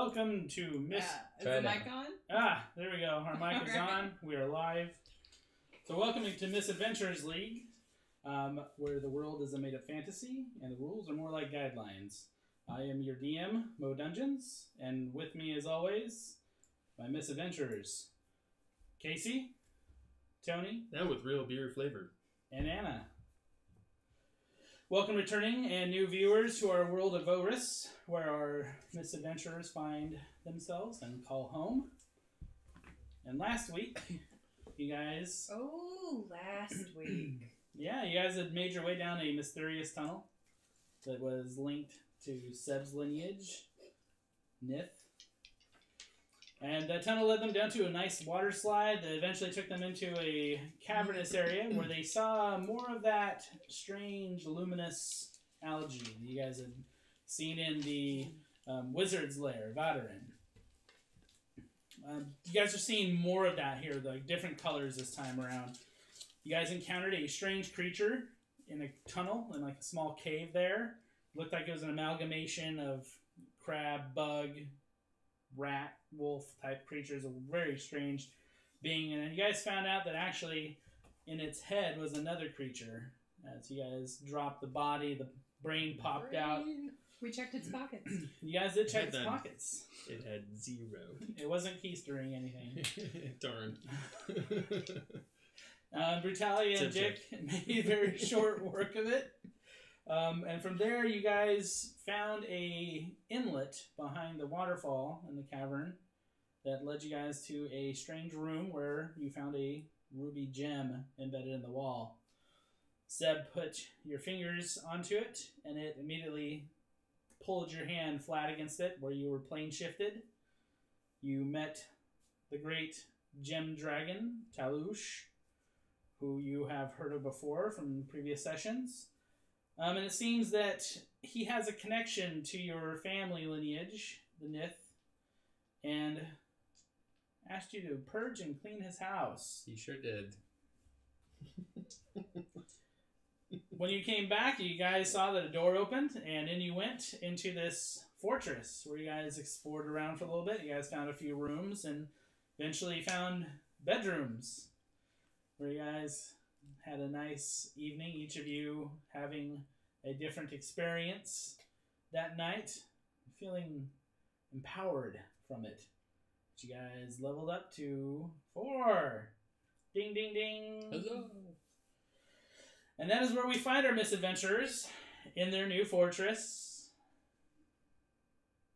welcome to Is the mic on? There we go. Our mic is on. We are live. So welcome to Misadventurers League, where the world is a made-up fantasy, and the rules are more like guidelines. I am your DM, Mo Dungeons, and with me, as always, my Misadventurers, Casey, Tony, and with real beer flavor, and Anna. Welcome returning and new viewers to our world of Vo'Rys, where our misadventurers find themselves and call home. And last week, you guys... Oh, last week. Yeah, you guys had made your way down a mysterious tunnel that was linked to Seb's lineage, Nith. And that tunnel led them down to a nice water slide that eventually took them into a cavernous area where they saw more of that strange luminous algae that you guys had seen in the wizard's lair, Vo'Rys. You guys are seeing more of that here, like different colors this time around. You guys encountered a strange creature in a tunnel, in like a small cave there. Looked like it was an amalgamation of crab, bug, rat, wolf type creatures, a very strange being. And then you guys found out that actually in its head was another creature. As you guys dropped the body, the brain popped out. We checked its pockets. You guys did check its pockets. It had 0. It wasn't keystering anything. Darn. Brutalia and Jiik made very short work of it. And from there, you guys found a inlet behind the waterfall in the cavern that led you guys to a strange room where you found a ruby gem embedded in the wall. Seb put your fingers onto it, and it immediately pulled your hand flat against it where you were plane shifted. You met the great gem dragon, Talush, who you have heard of before from previous sessions. And it seems that he has a connection to your family lineage, the Nith, and asked you to purge and clean his house. He sure did. When you came back, you guys saw that a door opened, and in you went into this fortress where you guys explored around for a little bit. You guys found a few rooms and eventually found bedrooms where you guys had a nice evening, each of you having a different experience that night, feeling empowered from it. But you guys leveled up to 4. Ding, ding, ding. Huzzah. And that is where we find our misadventurers in their new fortress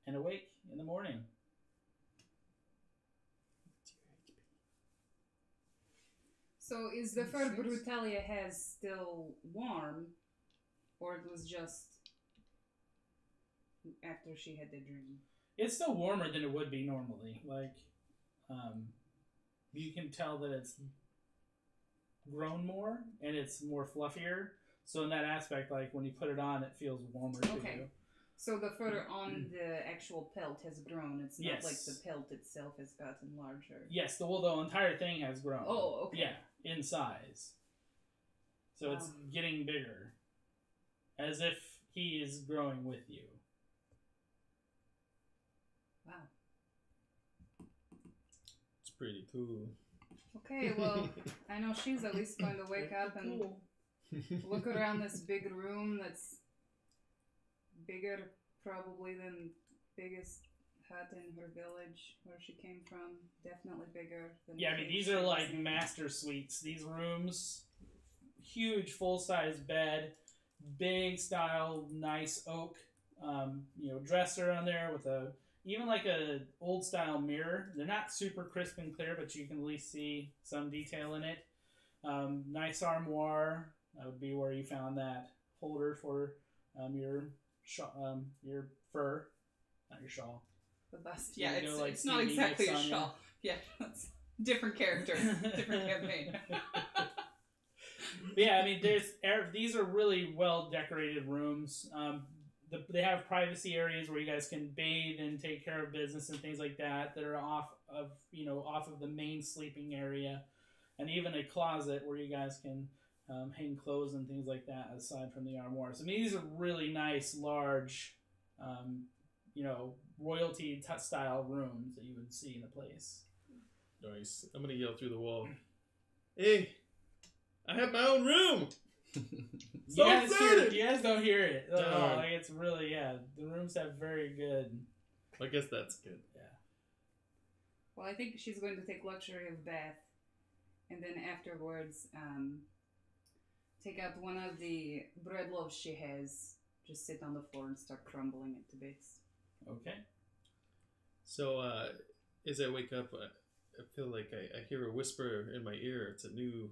and awake in the morning. So is the fur Brutalia has still warm, or it was just after she had the dream? It's still warmer than it would be normally. Like, you can tell that it's grown more and it's more fluffier. So in that aspect, like when you put it on, it feels warmer to you. So the fur on the actual pelt has grown. It's not like the pelt itself has gotten larger. Yes, the entire thing has grown. Oh, okay. Yeah, in size. So it's getting bigger. As if he is growing with you. Wow. It's pretty cool. Okay, well, I know she's at least going to wake up and look around this big room that's bigger probably than biggest hut in her village where she came from. Definitely bigger than... Yeah, I mean, these are like master suites. These rooms, huge full-size bed, big style, nice oak, dresser on there with even like a old style mirror. They're not super crisp and clear, but you can at least see some detail in it. Nice armoire. That would be where you found that holder for your fur, not your shawl. The bust. Yeah, it's not exactly a shawl. Yeah, that's different character, different campaign. Yeah, I mean, these are really well decorated rooms. They have privacy areas where you guys can bathe and take care of business and things like that are off of the main sleeping area, and even a closet where you guys can hang clothes and things like that aside from the armoire. So I mean, these are really nice, large, royalty style rooms that you would see in the place. Nice. I'm gonna yell through the wall. Hey, I have my own room. You guys don't hear it. Oh, like it's really the rooms have very good. I guess that's good. Yeah. Well, I think she's going to take luxury of bath, and then afterwards, take out one of the bread loaves she has, just sit on the floor and start crumbling it to bits. Okay. So, as I wake up, I feel like I hear a whisper in my ear. It's a new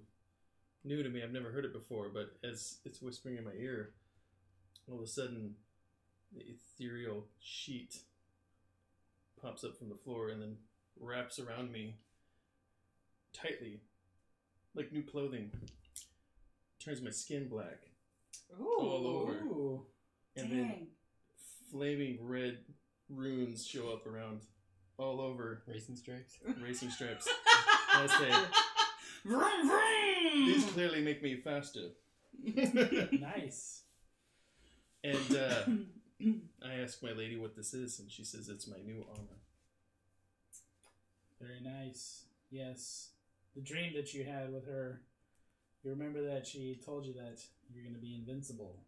to me. I've never heard it before, but as it's whispering in my ear, all of a sudden, the ethereal sheet pops up from the floor and then wraps around me tightly, like new clothing. Turns my skin black. Ooh. All over. Ooh. And Dang. then flaming red runes show up around all over. Racing stripes. Racing stripes. I say, Vroom, vroom! these clearly make me faster. Nice. And I ask my lady what this is, and she says it's my new armor. Very nice. Yes. The dream that you had with her, you remember that she told you that you're going to be invincible.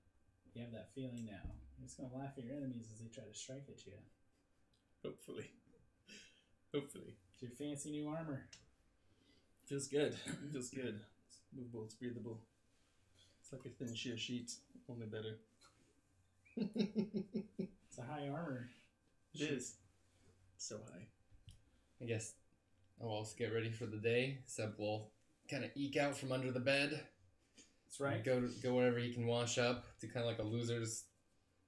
You have that feeling now. You're just going to laugh at your enemies as they try to strike at you. Hopefully. Hopefully. It's your fancy new armor. Feels good. Feels good. It's movable. It's breathable. It's like a thin sheer sheet, only better. It's a high armor. It is. So high. I guess I'll also get ready for the day. Seb will kind of eke out from under the bed. That's right. Go wherever he can wash up. Do kind of like a loser's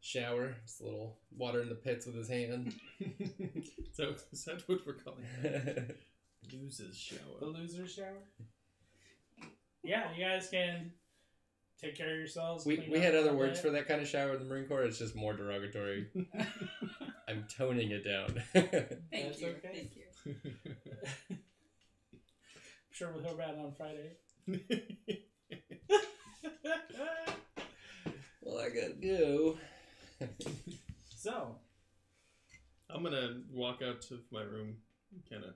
shower. Just a little water in the pits with his hand. So is that what we're calling it? Loser's shower. The loser shower? Yeah, you guys can take care of yourselves. We had other words for that kind of shower in the Marine Corps. It's just more derogatory. I'm toning it down. Thank you. Okay. Thank you. I'm sure we'll hear about it on Friday. Well, I gotta go. So, I'm gonna walk out to my room, kind of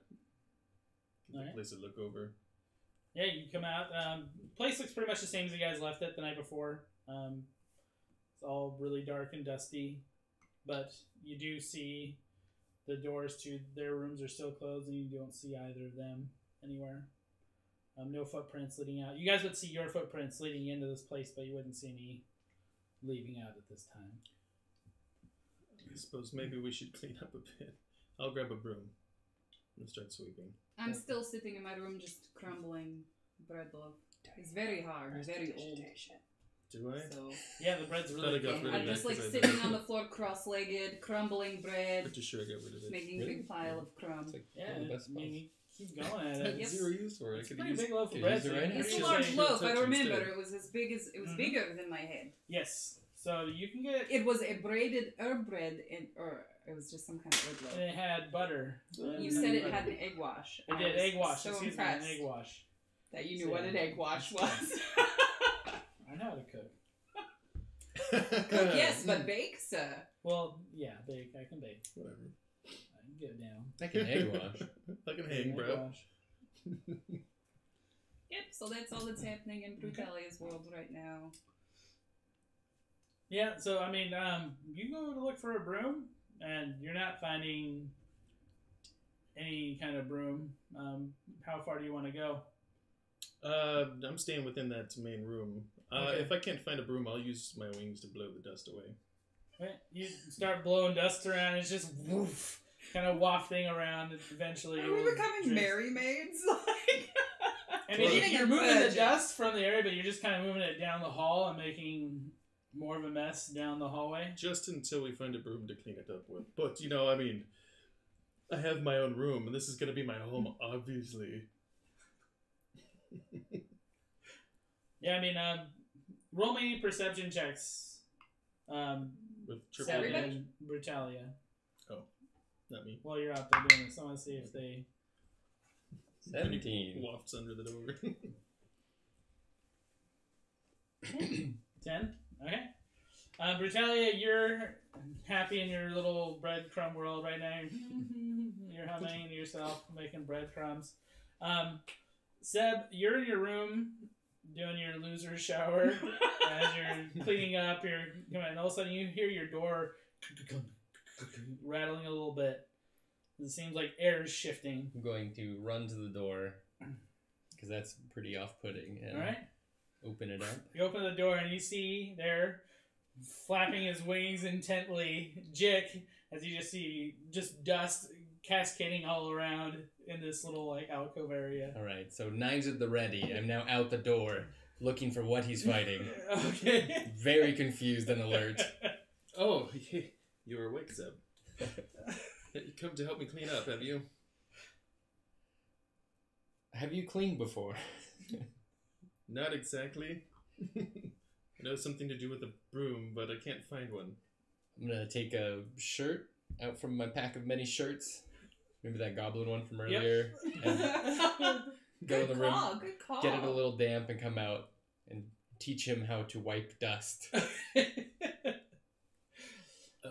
get Alright. the place to look over. yeah, you come out. Place looks pretty much the same as you guys left it the night before. It's all really dark and dusty, but you do see the doors to their rooms are still closed, and you don't see either of them anywhere. No footprints leading out. You guys would see your footprints leading into this place, but you wouldn't see any leaving out at this time. I suppose maybe we should clean up a bit. I'll grab a broom and start sweeping. I'm still sitting in my room just crumbling bread loaf. It's very hard, very old. Do I? So Yeah, the bread's Thought I really got good. rid of I'm that just like 'cause I sitting didn't. on the floor cross-legged, crumbling bread, Pretty sure I got rid of it. making a Really? big pile of crumbs. It's like Yeah, one of the best I mean, spots. you keep going at it. Yep. Zero use for it. I It's a could pretty use big loaf of could bread. use it so right you now. It's can a use large it. loaf. I touch remember instead. it was as big as it was Mhm. bigger than my head. Yes. So you can get. It was a braided herb bread, or it was just some kind of bread And loaf. it had butter. You said it had an egg wash. It I did was egg wash. So Excuse me, an impressed egg wash. that you knew what an egg wash was. I know how to cook. Cook, yes, but bake, sir. Well, yeah, bake. I can bake. Whatever. I can get it down. Like an egg wash. I can Egg hang, bro. wash. Yep, so that's all that's happening in Brutalia's world right now. Yeah. So I mean, you go to look for a broom, and you're not finding any kind of broom. How far do you want to go? I'm staying within that main room. Okay. If I can't find a broom, I'll use my wings to blow the dust away. Right? You start blowing dust around. It's just woof, kind of wafting around. And eventually, Are we you'll becoming drift. merry maids? Like, I mean, Eating you're a moving the budget. dust from the area, but you're just kind of moving it down the hall and making more of a mess down the hallway. Just until we find a broom to clean it up with. But, I mean, I have my own room, and this is going to be my home, obviously. Yeah, I mean, roll me perception checks. With triple Seven Everybody? and Brutalia. Not me. While you're out there doing this, I want to see if they. 17. Wafts under the door. 10? Okay. Brutalia, you're happy in your little breadcrumb world right now. You're humming to yourself, making breadcrumbs. Seb, you're in your room doing your loser shower as you're cleaning up. And all of a sudden you hear your door rattling a little bit. It seems like air is shifting. I'm going to run to the door because that's pretty off-putting. And all right. Open it up. You open the door and you see there, flapping his wings intently, Jiik, as you just see just dust cascading all around in this little like alcove area. All right, so 9's at the ready. I'm now out the door, looking for what he's fighting. Okay. Very confused and alert. Oh, you were awake, Zeb. You come to help me clean up, have you? Have you cleaned before? Not exactly. I know something to do with a broom, but I can't find one. I'm gonna take a shirt out from my pack of many shirts. Maybe that goblin one from earlier. Yep. And go in the room, Good call. get it a little damp, and come out and teach him how to wipe dust.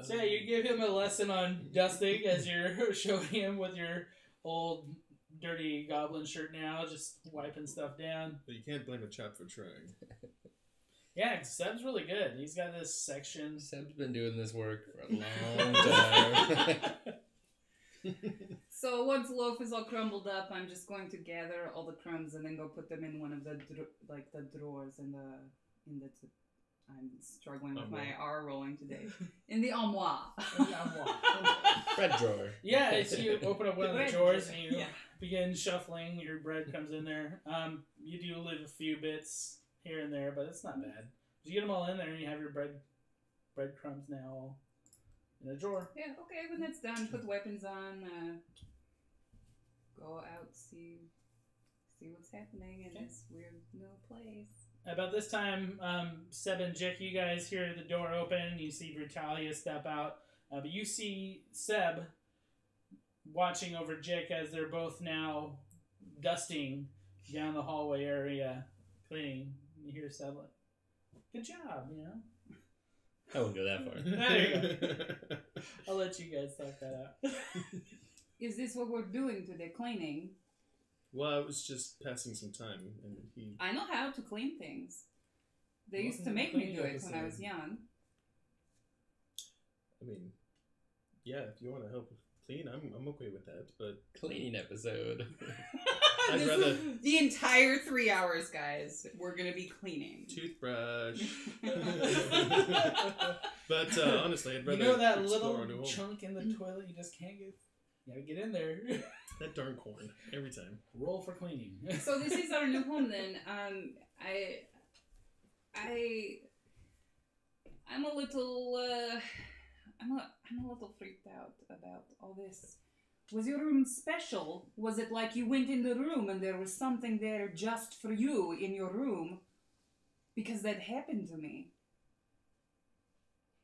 So yeah, you give him a lesson on dusting as you're showing him with your old dirty goblin shirt now, just wiping stuff down. But you can't blame a chap for trying. Yeah, Seb's really good. He's got this section. Seb's been doing this work for a long time. So once the loaf is all crumbled up, I'm just going to gather all the crumbs and then go put them in one of the the drawers in the. I'm struggling with my R rolling today. In the armoire. Bread drawer. Yeah, so you open up one of the drawers and you Yeah. begin shuffling. Your bread comes in there. You do leave a few bits here and there, but it's not bad. You get them all in there and you have your breadcrumbs now all in a drawer. Yeah, okay, when that's done, put weapons on, go out, see what's happening in this weird new place. About this time, Seb and Jiik, you guys hear the door open. You see Brutalia step out. But you see Seb watching over Jiik as they're both now dusting down the hallway area, cleaning. You hear Seb like, good job, you know? I won't go that far. There you go. I'll let you guys talk that out. Is this what we're doing today, cleaning? Well, I was just passing some time, and he... I know how to clean things. They used to Welcome to make me cleaning do it episode. when I was young. I mean, yeah, if you want to help clean, I'm okay with that, but... Cleaning episode. I'd rather... The entire 3 hours, guys, we're going to be cleaning. Toothbrush. But honestly, I'd rather You know that explore little a new home. chunk in the toilet you just can't get? You gotta get in there. That darn corn, every time. Roll for cleaning. So this is our new home then. I'm a little I'm a little freaked out about all this. Was your room special? Was it like you went in the room and there was something there just for you in your room? Because that happened to me.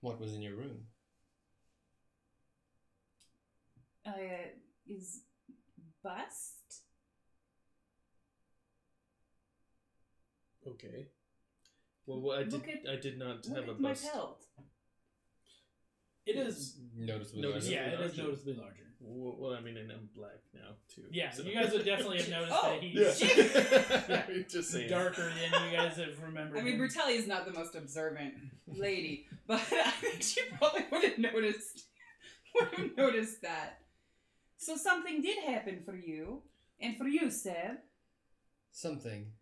What was in your room? Is bust? Okay. Well, I did not Look have a at my bust. pelt. It is. Noticeably Noticeably larger. Yeah, it is larger. noticeably larger. Well, I mean, and I'm black now, too. Yeah, so. you guys would definitely have noticed Oh, that he's Yeah. Just saying. darker than you guys have remembered. I mean, him. Brutalia is not the most observant lady, but I think she probably would have noticed that. So something did happen for you, and for you, Seb. Something.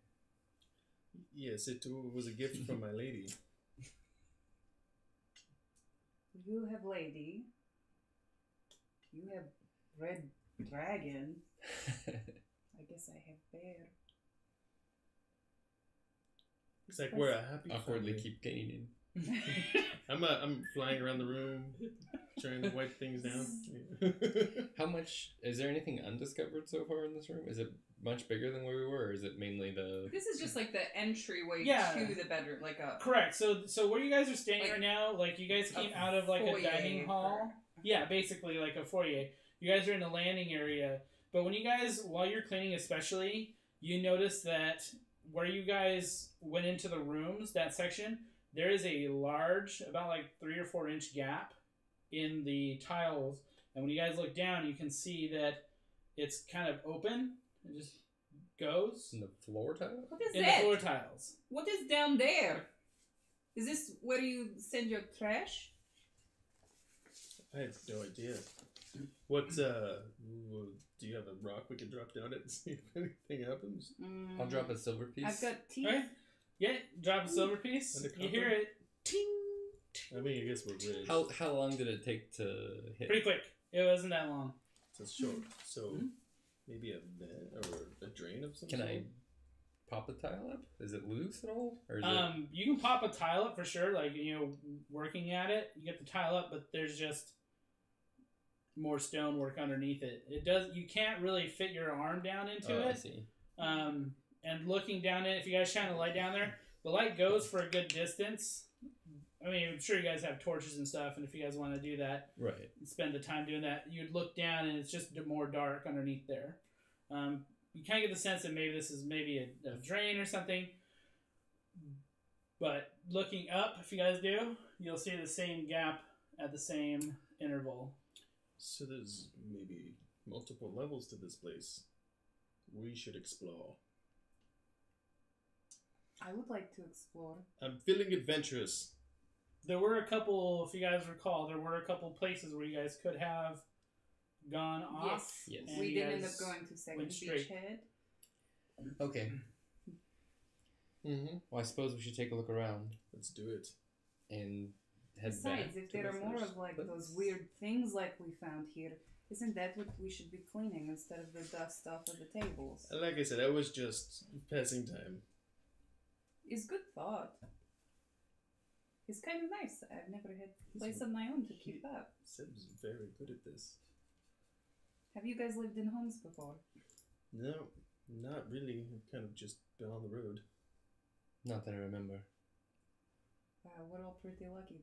Yes, it was a gift from my lady. You have lady. You have red dragon. I guess I have bear. It's like we're a happy Awkwardly family. keep cleaning. I'm flying around the room, trying to wipe things down. How much... Is there anything undiscovered so far in this room? Is it much bigger than where we were, or is it mainly the... This is just like the entryway Yeah. to the bedroom, like a Correct. So where you guys are standing Like right now, like you guys came out of like a foyer dining hall. Yeah, basically like a foyer. You guys are in the landing area. But when you guys, while you're cleaning especially, you notice that where you guys went into the rooms, that section, there is a large, about like 3 or 4 inch gap in the tiles, and when you guys look down, you can see that it's kind of open. It just goes In the floor tile? What is in the that? floor tiles. What is down there? Is this where you send your trash? I have no idea. What, do you have a rock we can drop down it and see if anything happens? I'll drop a silver piece. I've got teeth. Okay. Yeah, drop a silver piece. And a You hear copper? it. Ting. I mean, I guess we're rich. How long did it take to hit? Pretty quick. It wasn't that long. So it's short. So maybe a vent or a drain of some Can sort? I pop a tile up? Is it loose at all? Or is You can pop a tile up for sure. Like, working at it, you get the tile up, but there's just more stonework underneath it. You can't really fit your arm down into I it. see. And looking down it, if you guys shine a light down there, the light goes for a good distance. I mean, I'm sure you guys have torches and stuff, and if you guys want to do that, Right. and spend the time doing that, you'd look down and it's just more dark underneath there. You kind of get the sense that maybe this is maybe a drain or something. But looking up, if you guys do, you'll see the same gap at the same interval. So there's maybe multiple levels to this place. We should explore. I would like to explore. I'm feeling adventurous. There were a couple, if you guys recall, there were a couple places where you guys could have gone off. Yes. and We you didn't end guys up going to second went straight. beachhead. Okay. Mm-hmm. Well, I suppose we should take a look around Let's do it. and head back. Besides, if to there the are more first of like place. those weird things like we found here, isn't that what we should be cleaning instead of the dust off of the tables? Like I said, I was just passing time. It's good thought. It's kind of nice. I've never had a place of my own to keep up. Seb's very good at this. Have you guys lived in homes before? No, not really. I've kind of just been on the road. Not that I remember. Wow, we're all pretty lucky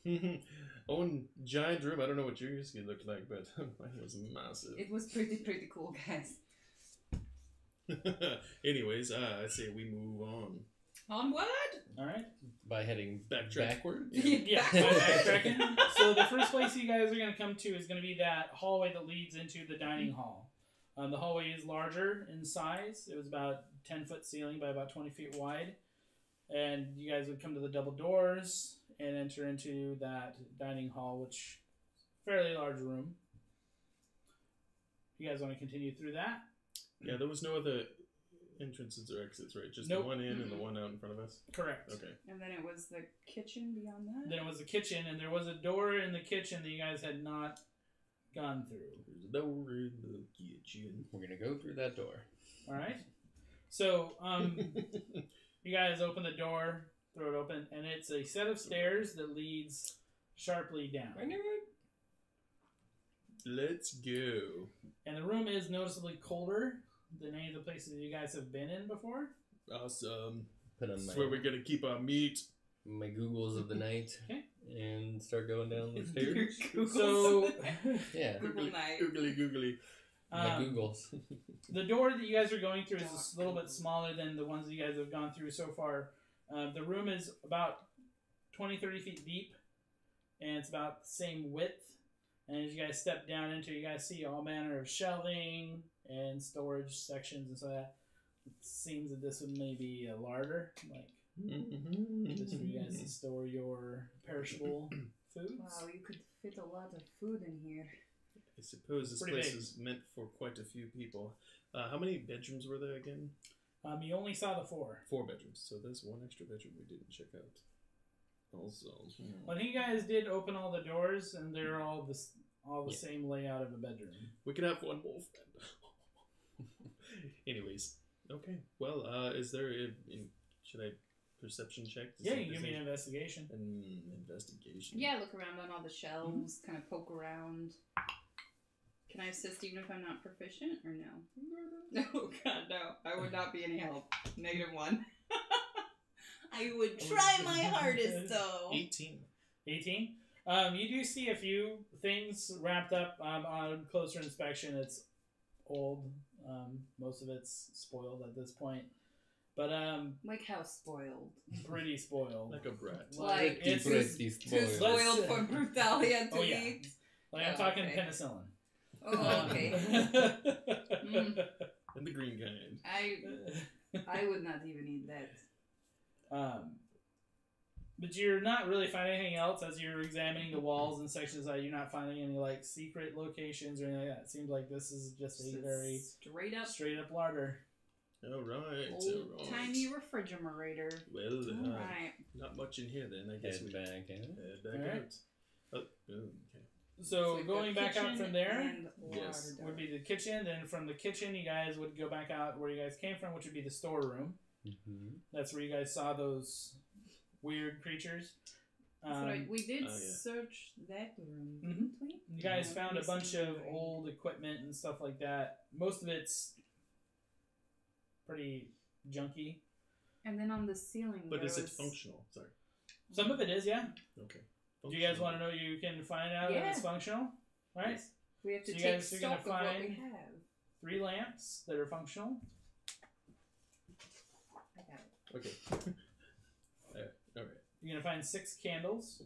then. Own giant room. I don't know what yours looked like, but mine was massive. It was pretty cool, guys. Anyways, I say we move on. Onward! Alright. By heading Backtrack. backward? Yeah, backtracking. So the first place you guys are going to come to is going to be that hallway that leads into the dining hall. The hallway is larger in size. It was about 10-foot ceiling by about 20 feet wide. And you guys would come to the double doors and enter into that dining hall, which fairly large room. You guys want to continue through that? Yeah, there was no other entrances or exits, right? Just Nope. the one in and the one out in front of us? Correct. Okay. And then it was the kitchen beyond that? Then it was the kitchen, and there was a door in the kitchen that you guys had not gone through. There's a door in the kitchen. We're gonna go through that door. All right. So, you guys open the door, throw it open, and it's a set of stairs that leads sharply down. I knew it. Let's go. And the room is noticeably colder than any of the places you guys have been in before. Awesome. Put on This is where we're gonna keep our meat. my Googles of the night Okay. and start going down the stairs. So, Yeah, Google night. Googly. my um, Googles. the door that you guys are going through is a little bit smaller than the ones that you guys have gone through so far. The room is about 20, 30 feet deep, and it's about the same width. And as you guys step down into it, you guys see all manner of shelving and storage sections and so that. It seems that this would maybe a larder, like this for you guys to store your perishable foods. Wow, you could fit a lot of food in here. I suppose this Pretty place big. is meant for quite a few people. How many bedrooms were there again? You only saw the 4. 4 bedrooms. So there's one extra bedroom we didn't check out. Also, Well, I think you guys did open all the doors, and they're all the same layout of a bedroom. we can have one more friend. Anyways, okay. Well, is there should I perception check? To Yeah, see you if can give me there's an investigation. an investigation. Yeah, look around on all the shelves, kind of poke around. Can I assist even if I'm not proficient, or no? Oh god, no. I would not be any help. -1. I would try my hardest, though. 18. 18. You do see a few things wrapped up on closer inspection. It's old. Most of it's spoiled at this point. But Like how spoiled. pretty spoiled. Like a brat. Like, it's pretty Too spoiled. spoiled for Brutalia to Oh, yeah. eat. Like I'm Oh, talking okay. penicillin. Oh, okay. And the green kind. I would not even eat that. But you're not really finding anything else as you're examining the walls and sections. That you're not finding any like secret locations or anything like that. It seems like this is just a very straight up larder. All right. old tiny refrigerator. Well, All right. not much in here then. I guess Head we back in. head back All right. out. Oh, okay. So we've going got back out kitchen from there and Yes. larder. would be the kitchen. Then from the kitchen, you guys would go back out where you guys came from, which would be the storeroom. Mm-hmm. That's where you guys saw those weird creatures. That's right. We did oh, yeah. search that room, Mhm. didn't we? You guys Yeah, found a bunch of recently. old equipment and stuff like that. Most of it's pretty junky. And then on the ceiling, But there is it was... functional? Sorry. Some of it is, yeah. Okay. Do you guys want to know you can find out if it's Yeah. functional? Right? Yes. We have to So you take guys are gonna stock of what we find- have. 3 lamps that are functional. I got it. Okay. All right. You're going to find 6 candles,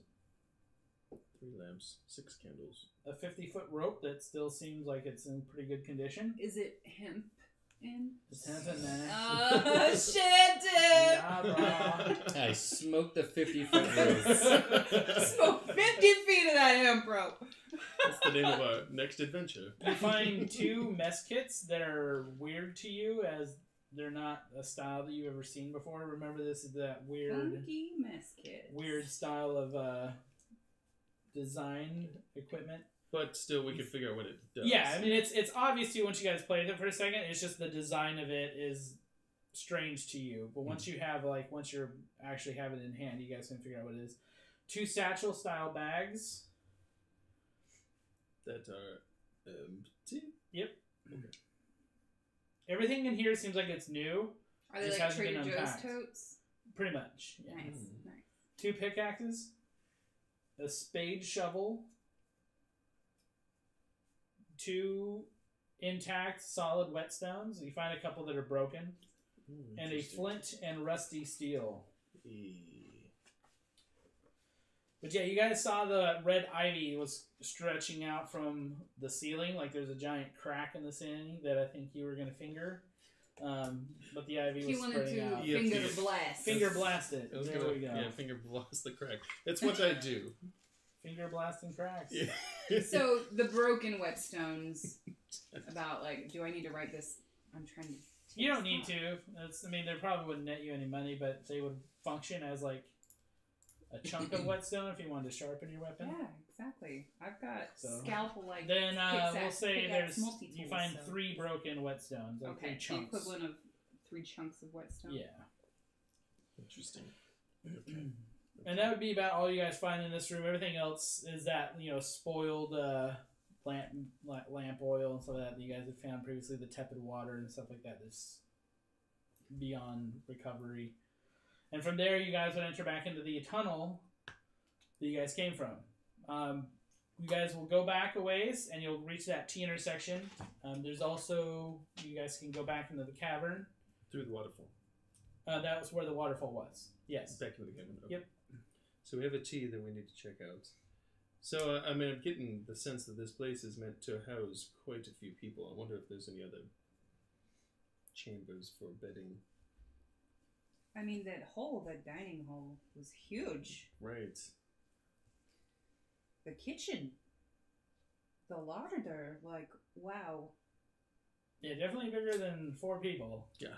3 lamps, 6 candles. a 50-foot rope that still seems like it's in pretty good condition. Is it hemp in? It's hemp in there. Oh, shit, dude! Yeah, bro. I smoked the 50-foot rose. Smoke 50 feet of that hemp rope. That's the name of our next adventure. You find 2 mess kits that are weird to you as they're not a style that you've ever seen before. Remember, this is that Funky mess kit. weird style of design equipment. But still, we can figure out what it does. Yeah, I mean, it's obvious to you once you guys played it for a second. It's just the design of it is strange to you. But once you have, once you're actually have it in hand, you guys can figure out what it is. 2 satchel-style bags. That are empty. Yep. Okay. Everything in here seems like it's new. Are they Just like hasn't been Trader Joe's unpacked. totes? Pretty much. Yeah. Nice, Mm. nice. 2 pickaxes. A spade shovel. 2 intact solid whetstones. You find a couple that are broken. And a Interesting. flint and rusty steel. Eh. But yeah, you guys saw the red ivy was stretching out from the ceiling. Like there's a giant crack in the ceiling that I think you were going to finger. But the ivy He was wanted spreading to out. Yeah, finger yeah. blast. Finger blast it. I was There gonna, we go. yeah, finger blast the crack. That's what I do. Finger blasting cracks. Yeah. So the broken whetstones. About do I need to write this? I'm trying to. You don't need to. That's, I mean, they probably wouldn't net you any money, but they would function as a chunk of whetstone if you wanted to sharpen your weapon. Yeah, exactly. I've got So, scalpel Then we'll pickaxe- say pickaxe there's multi-tools, you find so- 3 broken whetstones, 3 Okay, the chunks. equivalent of 3 chunks of whetstone. Yeah. Interesting. And that would be about all you guys find in this room. Everything else is that, spoiled lamp oil and stuff like that you guys had found previously, the tepid water and stuff like that that's beyond recovery. And from there, you guys would enter back into the tunnel that you guys came from. You guys will go back a ways, and you'll reach that T intersection. There's also, you guys can go back into the cavern. Through the waterfall. That was where the waterfall was. Yes. Back into the cabin. Okay. Yep. So we have a T that we need to check out. So, I mean, I'm getting the sense that this place is meant to house quite a few people. I wonder if there's any other chambers for bedding. I mean, that dining hall was huge. Right. The kitchen. The larder. Wow. Yeah, definitely bigger than 4 people. Yeah.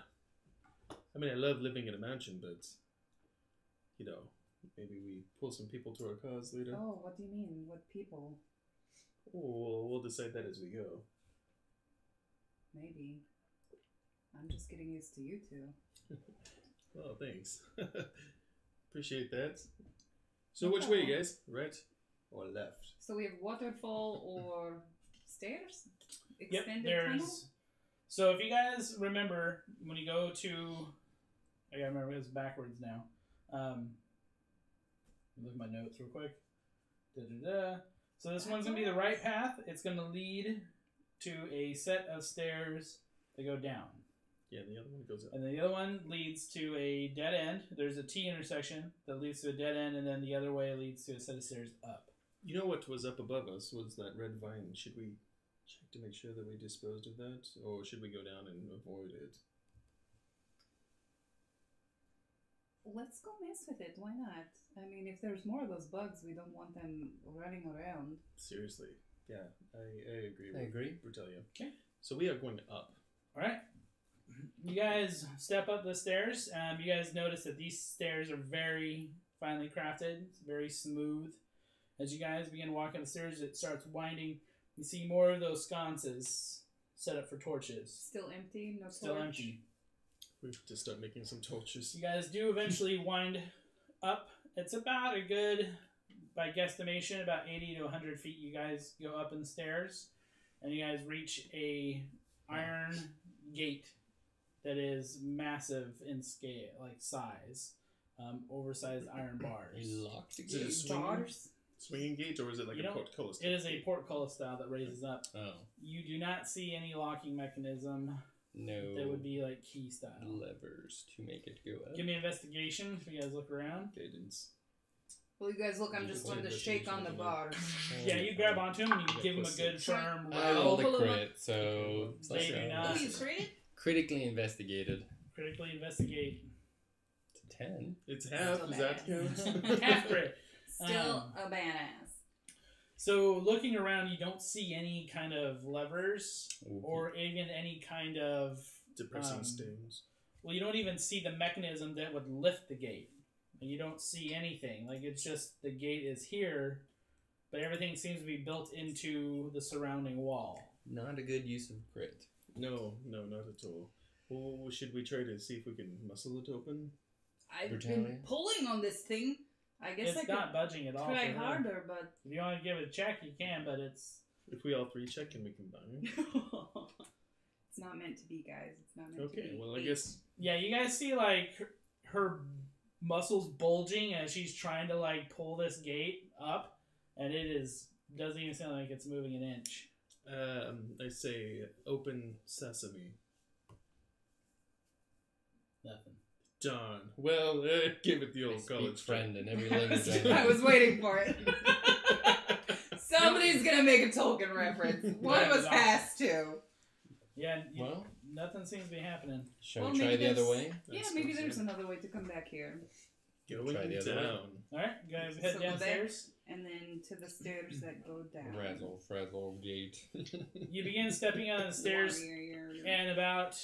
I mean, I love living in a mansion, but, maybe we pull some people to our cause later. Oh, what do you mean? What people? Oh, we'll decide that as we go. Maybe. I'm just getting used to you 2. Well, thanks. Appreciate that. So which way, guys? Right or left? So we have waterfall or stairs? Yep, Extended there's... tunnel? So if you guys remember, when you go to... I gotta remember, it's backwards now. Look at my notes real quick. So this one's going to be the right path. It's going to lead to a set of stairs that go down. Yeah, the other one goes up. And then the other one leads to a dead end. There's a T intersection that leads to a dead end, and then the other way leads to a set of stairs up. You know what was up above us was that red vine. Should we check to make sure that we disposed of that, or should we go down and avoid it? Let's go mess with it. Why not? I mean, if there's more of those bugs, we don't want them running around. Seriously. Yeah, I agree with Brutalia. Okay. So we are going up. All right. You guys step up the stairs. You guys notice that these stairs are very finely crafted, very smooth. As you guys begin walking the stairs, it starts winding. You see more of those sconces set up for torches. Still empty? No Still torch? empty. We have to start making some torches. You guys do eventually wind up. It's about a good, by guesstimation, about 80 to 100 feet. You guys go up in the stairs, and you guys reach a iron gate that is massive in scale, like size, oversized iron bars. You locked the Is it a gate. swinging gate, or is it like a portcullis? It is a portcullis style that raises up. Oh. You do not see any locking mechanism. No. That would be like key style. Levers to make it go up. Give me investigation if you guys look around. Guidance. Well, you guys look, I'm just going to shake on the bar. Yeah, you grab onto him and you give him a good firm I roll. rolled a crit, so... They do not. Oh, you critted? Critically investigated. Critically investigate. It's a 10. It's half. Still Does that bad. count? Half crit. Still a badass. So looking around, you don't see any kind of levers Ooh. or even any kind of Depressing stains. Well, you don't even see the mechanism that would lift the gate. You don't see anything. Like, it's just the gate is here, but everything seems to be built into the surrounding wall. Not a good use of crit. No, not at all. Well, should we try to see if we can muscle it open? I've Brutalia? been pulling on this thing. I guess It's I not could budging at all. try for her. harder, but... If you want to give it a check, you can, but it's... If we all three check, can we combine? It's not meant to be, guys. It's not meant to be. Okay, well, I guess... Yeah, you guys see, like, her muscles bulging as she's trying to, like, pull this gate up, and it doesn't even sound like it's moving an inch. I say open sesame. Nothing. Darn. Well, give it the I old speak college friend try. in every language I I know. was waiting for it. Somebody's gonna make a Tolkien reference. One of us has to. Yeah, Well, nothing seems to be happening. shall Well, we try maybe the other there's- way? Yeah, That's maybe good, there's so. another way to come back here. Going Try the other way. down. Alright, you guys head So go downstairs. And then to the stairs that go down. Razzle, frazzle, gate. You begin stepping on the stairs, and about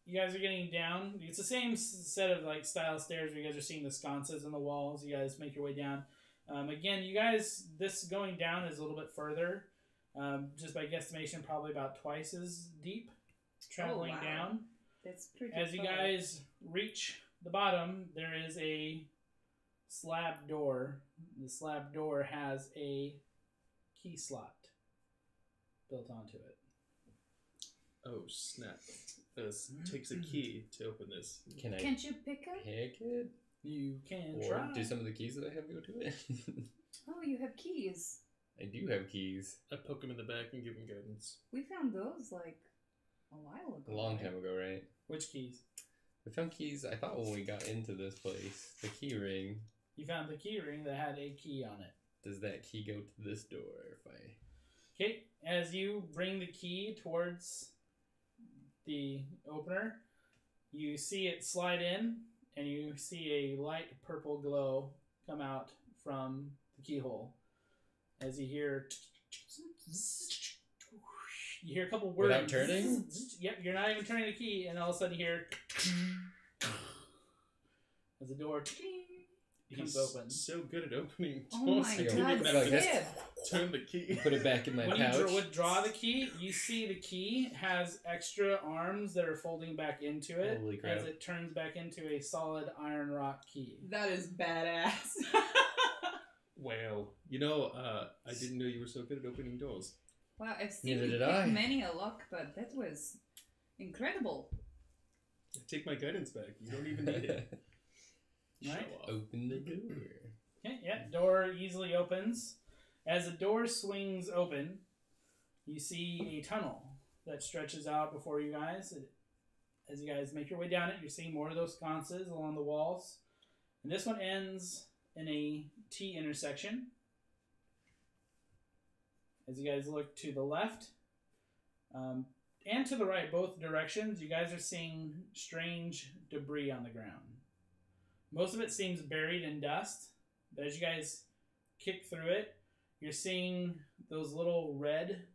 you guys are getting down. It's the same set of like style stairs where you guys are seeing the sconces in the walls. You guys make your way down. Again, you guys, this going down is a little bit further. Just by guesstimation, probably about twice as deep. Traveling wow. down. That's pretty As you far. guys reach the bottom, there is a slab door. The slab door has a key slot built onto it. Oh, snap. This takes a key to open this. Can I Can't you pick up? pick it? You can Or try. do some of the keys that I have go to it? Oh, you have keys. I do have keys. I poke him in the back and give him guidance. We found those like a while ago. A long right? time ago, right? Which keys? We found keys, I thought, when we got into this place. The key ring. You found the key ring that had a key on it. Does that key go to this door if I... Okay, as you bring the key towards the opener, you see it slide in, and you see a light purple glow come out from the keyhole. As you hear... You hear a couple words. Without turning? Yep, you're not even turning the key, and all of a sudden you hear... As the door comes He's open. so good at opening Oh doors. my I didn't god, even have like to this. Sid. turn the key. Put it back in my When pouch. you withdraw the key, you see the key has extra arms that are folding back into it Holy crap. as it turns back into a solid iron rock key. That is badass. Wow. You know, I didn't know you were so good at opening doors. Wow, I've seen Neither you did pick I. many a lock, but that was incredible. I take my guidance back. You don't even need it. Right. Show off. Open the door. Okay, yeah, door easily opens. As the door swings open, you see a tunnel that stretches out before you guys. as you guys make your way down it, you're seeing more of those sconces along the walls. And this one ends in a T intersection. As you guys look to the left and to the right, both directions, you guys are seeing strange debris on the ground. Most of it seems buried in dust, but as you guys kick through it, you're seeing those little red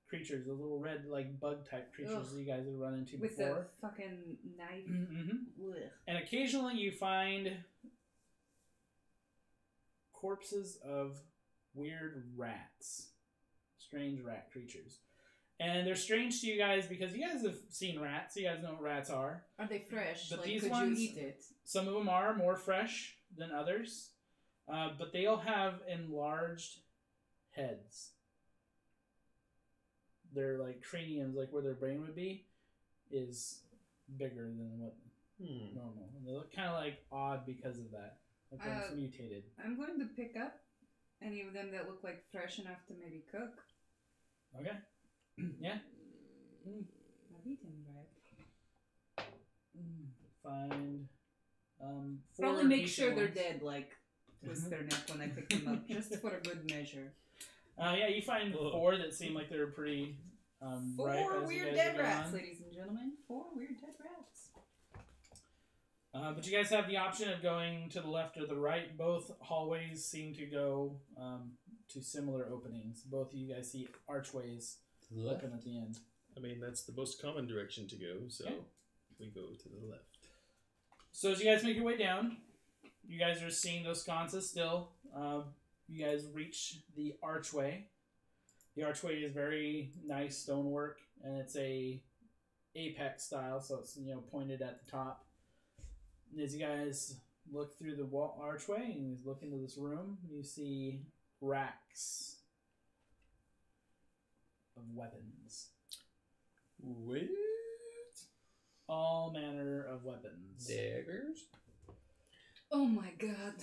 creatures, those little red like bug type creatures that you guys have run into with before. the fucking knife. Mm-hmm. And occasionally you find corpses of weird rats, strange rat creatures. And they're strange to you guys because you guys have seen rats. You guys know what rats are. Are they fresh? But like, these could ones, you eat it? Some of them are more fresh than others. But they all have enlarged heads. Their like craniums, like where their brain would be, is bigger than what normal. And they look kind of like odd because of that. Like it's mutated. I'm going to pick up any of them that look like fresh enough to maybe cook. Okay. Yeah. I've eaten rat. Find. Probably 4 make decent sure they're ones. dead, like twist their neck when I pick them up, just for a good measure. Yeah, you find 4 that seem like they're pretty. 4 ripe as you weird guys dead are going rats, on. ladies and gentlemen. 4 weird dead rats. But you guys have the option of going to the left or the right. Both hallways seem to go to similar openings. Both of you guys see archways open at the end. I mean, that's the most common direction to go, so we go to the left. So as you guys make your way down, you guys are seeing those sconces still. You guys reach the archway. The archway is very nice stonework, and it's a apex style, so it's pointed at the top. And as you guys look through the archway and you look into this room, you see racks of weapons. What? All manner of weapons. Daggers? Oh my god.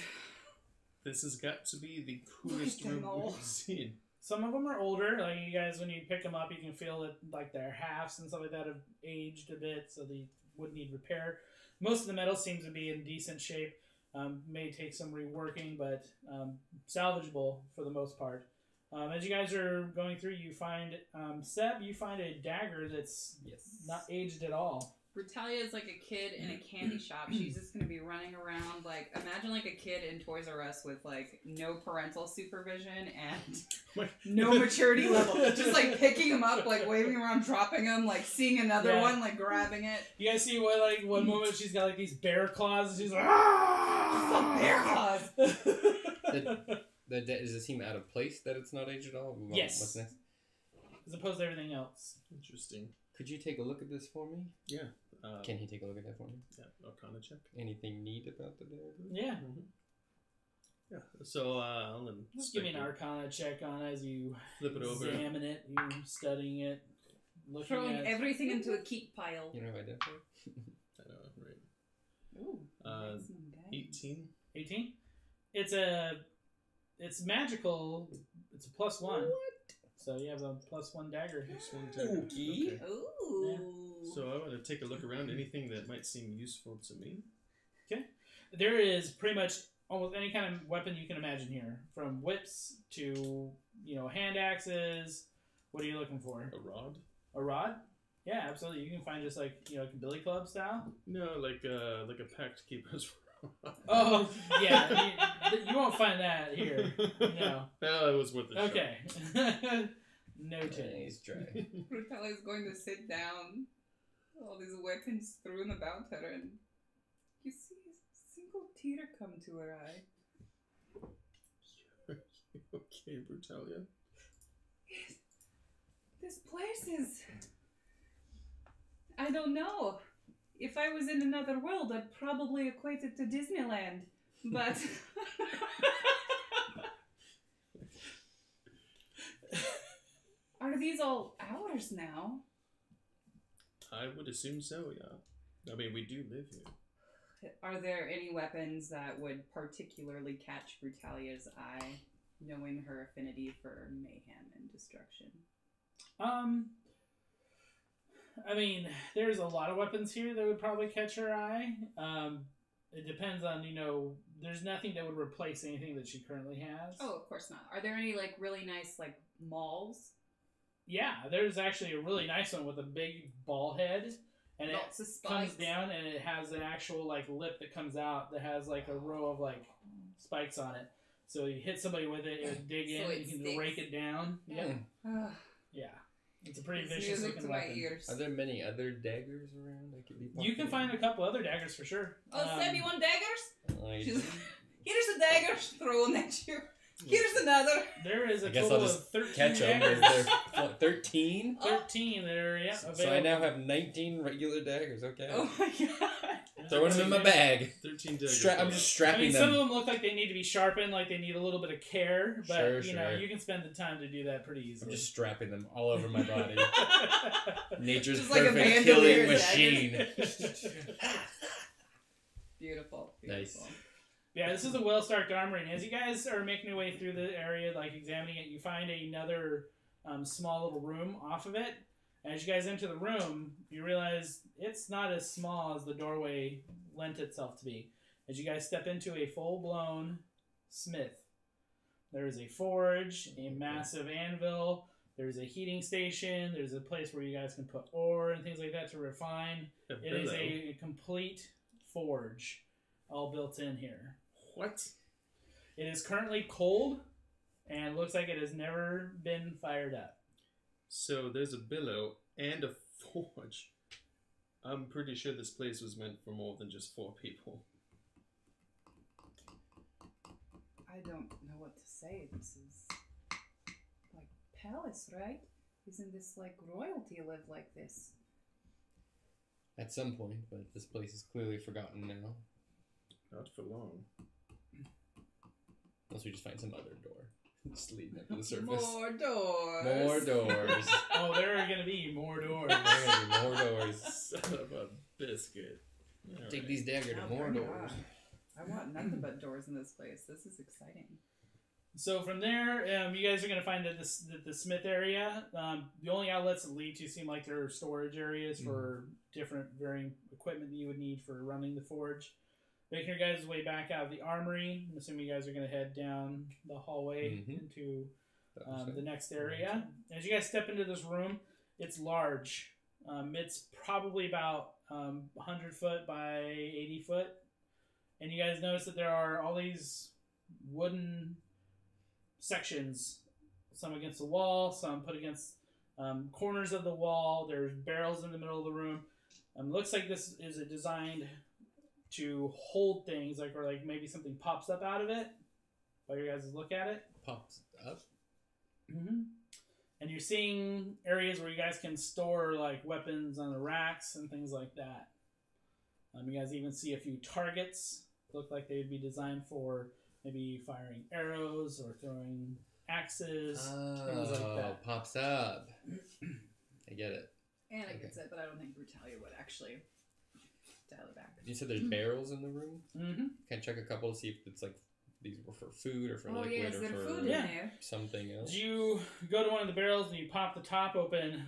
This has got to be the coolest Look at them room all. we've seen. Some of them are older. Like you guys, when you pick them up, you can feel that like their halves and stuff like that have aged a bit, so they would need repair. Most of the metal seems to be in decent shape. May take some reworking, but salvageable for the most part. As you guys are going through, you find Seb. You find a dagger that's not aged at all. Brutalia is like a kid in a candy shop. She's just going to be running around like, imagine like a kid in Toys R Us with like no parental supervision and no maturity level. Just like picking them up, like waving around, dropping them, like seeing another one, like grabbing it. You guys see what like one moment she's got like these bear claws and she's like, ah! Bear claws! Does it seem out of place that it's not aged at all? Yes. What's next? As opposed to everything else. Interesting. Could you take a look at this for me? Yeah. Can he take a look at that for me? Yeah, Arcana check. Anything neat about the dagger? Yeah. Mm-hmm. Yeah. So I'll Just give me an Arcana check on as you flip it over. examine it, you're studying it, looking Throwing at everything into a keep pile. You know how I did that? I know, right? Ooh. Nice 18. 18. It's magical. It's a +1. What? So you have a +1 dagger. Okay. Ooh. Yeah. So I want to take a look around. Anything that might seem useful to me. Okay. There is pretty much almost any kind of weapon you can imagine here, from whips to hand axes. What are you looking for? A rod. A rod? Yeah, absolutely. You can find just like like a billy club style. No, like a pact keeper's rod. Oh yeah, you won't find that here. No. No, it was worth a Okay. Noted. Nice try. Brutalia is going to sit down. All these weapons strewn about her, and you see a single tear come to her eye. Okay, Brutalia. This place is... I don't know. If I was in another world, I'd probably equate it to Disneyland. But... Are these all ours now? I would assume so, yeah. I mean, we do live here. Are there any weapons that would particularly catch Brutalia's eye, knowing her affinity for mayhem and destruction? I mean, there's a lot of weapons here that would probably catch your eye. It depends on, there's nothing that would replace anything that she currently has. Oh, of course not. Are there any like really nice like malls? Yeah, there's actually a really nice one with a big ball head, and Lots of it comes spikes. down, and it has an actual like lip that comes out that has like a row of like spikes on it. So you hit somebody with it, it'll dig in, So it you can sticks. rake it down. Yeah, yeah, it's a pretty It's vicious music to looking my weapon. ears. Are there many other daggers around that could be? You can find a couple other daggers for sure. Oh, Sam, you want daggers? I- She's here's a dagger thrown at you. Here's another. There is a I guess total I'll of just 13 catch them. daggers. There's 13. 13 there, yeah. So I available. now have 19 regular daggers. Okay. Oh my god. Throwing them in my bag. 13 daggers. I'm just strapping I mean, them. some of them look like they need to be sharpened, like they need a little bit of care, but Sure, you know, sure. you can spend the time to do that pretty I'm easily. just strapping them all over my body. Nature's Just like a perfect bandolier killing dagger. machine. Beautiful. Nice. Yeah, this is a well-stocked armory, and as you guys are making your way through the area, like examining it, you find another small little room off of it. As you guys enter the room, you realize it's not as small as the doorway lent itself to be. As you guys step into a full-blown smith, there is a forge, a massive anvil, there's a heating station, there's a place where you guys can put ore and things like that to refine. It is a complete forge, all built in here. What? It is currently cold, and looks like it has never been fired up. So there's a billow and a forge. I'm pretty sure this place was meant for more than just 4 people. I don't know what to say. This is like palace, right? Isn't this like royalty live like this? At some point, but this place is clearly forgotten now. Not for long. Unless we just find some other door. Just leading up to the surface. More doors. More doors. Oh, there are going to be more doors. There are gonna be more doors. Son of a biscuit. Take these dagger to Oh, more bring it doors. on. I want nothing but doors in this place. This is exciting. So from there, you guys are going to find that the smith area, the only outlets that lead to seem like they're storage areas for different varying equipment that you would need for running the forge. Making your guys' way back out of the armory. I'm assuming you guys are going to head down the hallway into the next area. As you guys step into this room, it's large. It's probably about 100 foot by 80 foot. And you guys notice that there are all these wooden sections, some against the wall, some put against corners of the wall. There's barrels in the middle of the room. Looks like this is designed to hold things, or like maybe something pops up out of it while you guys look at it. Pops up. And you're seeing areas where you guys can store like weapons on the racks and things like that. You guys even see a few targets. Look like they'd be designed for maybe firing arrows or throwing axes, things like that. Pops up. I get it. And I gets it, but I don't think Brutalia would actually dial it back. You said there's barrels in the room? Mm-hmm. Can I check a couple to see if it's like these were for food or for Oh liquid yeah, is or there for food in there? something else? You go to one of the barrels and you pop the top open.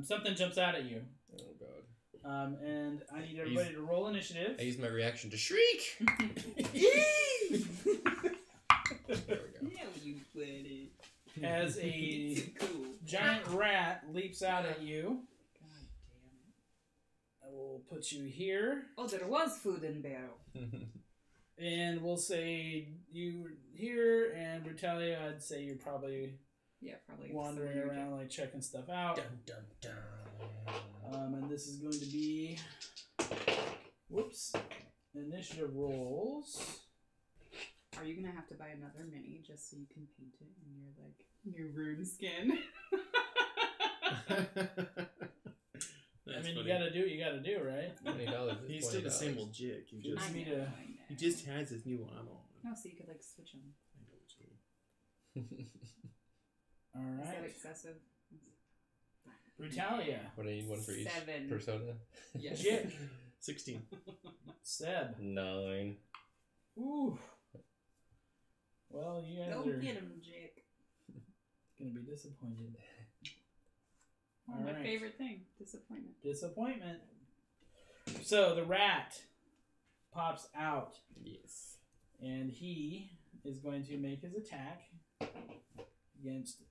Something jumps out at you. Oh god. And I need everybody to roll initiative. I use my reaction to shriek. There we go. No, you buddy. As a Cool. giant rat leaps out at you. God damn it. I will put you here. Oh, there was food in barrel. And we'll say you here, and Brutalia, I'd say you're probably Yeah, probably wandering somewhere around, like checking stuff out. Dun, dun, dun. And this is going to be, whoops, initiative rolls. Are you gonna have to buy another mini just so you can paint it in your like new rune skin? I mean, you gotta do what you gotta do, right? $20. He's still the same old Jiik. He I just, need know, to- I know. he just has his new arm on. No, so you could like switch them. I know what you mean. All Is that right. excessive? Brutalia. What do I need? One for each 7. persona? Yes. Jiik. 16. Seb. 9. Ooh. Well, you guys are Don't get him, Jiik. gonna be disappointed. Oh, All my right. favorite thing. Disappointment. Disappointment. So the rat pops out, Yes. and he is going to make his attack against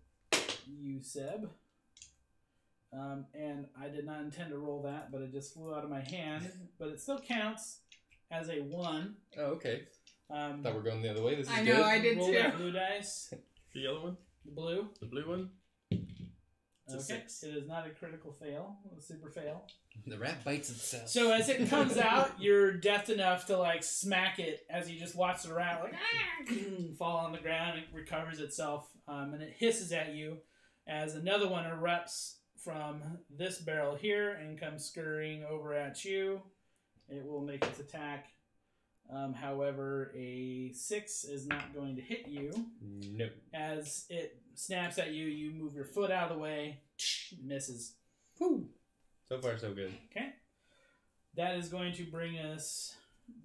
you, Seb. And I did not intend to roll that, but it just flew out of my hand. But it still counts as a 1. Oh, okay. Thought we're going the other way. This is I good. know, I did roll too. that blue dice. The yellow one? The blue. The blue one? It's a Okay. 6. It is not a critical fail. A super fail. The rat bites itself. So as it comes out, you're deft enough to like smack it as you just watch the rat like fall on the ground. It recovers itself, and it hisses at you as another one erupts from this barrel here and comes scurrying over at you. It will make its attack. However, a 6 is not going to hit you. Nope. As it snaps at you, you move your foot out of the way. Misses. Whew. So far, so good. Okay. That is going to bring us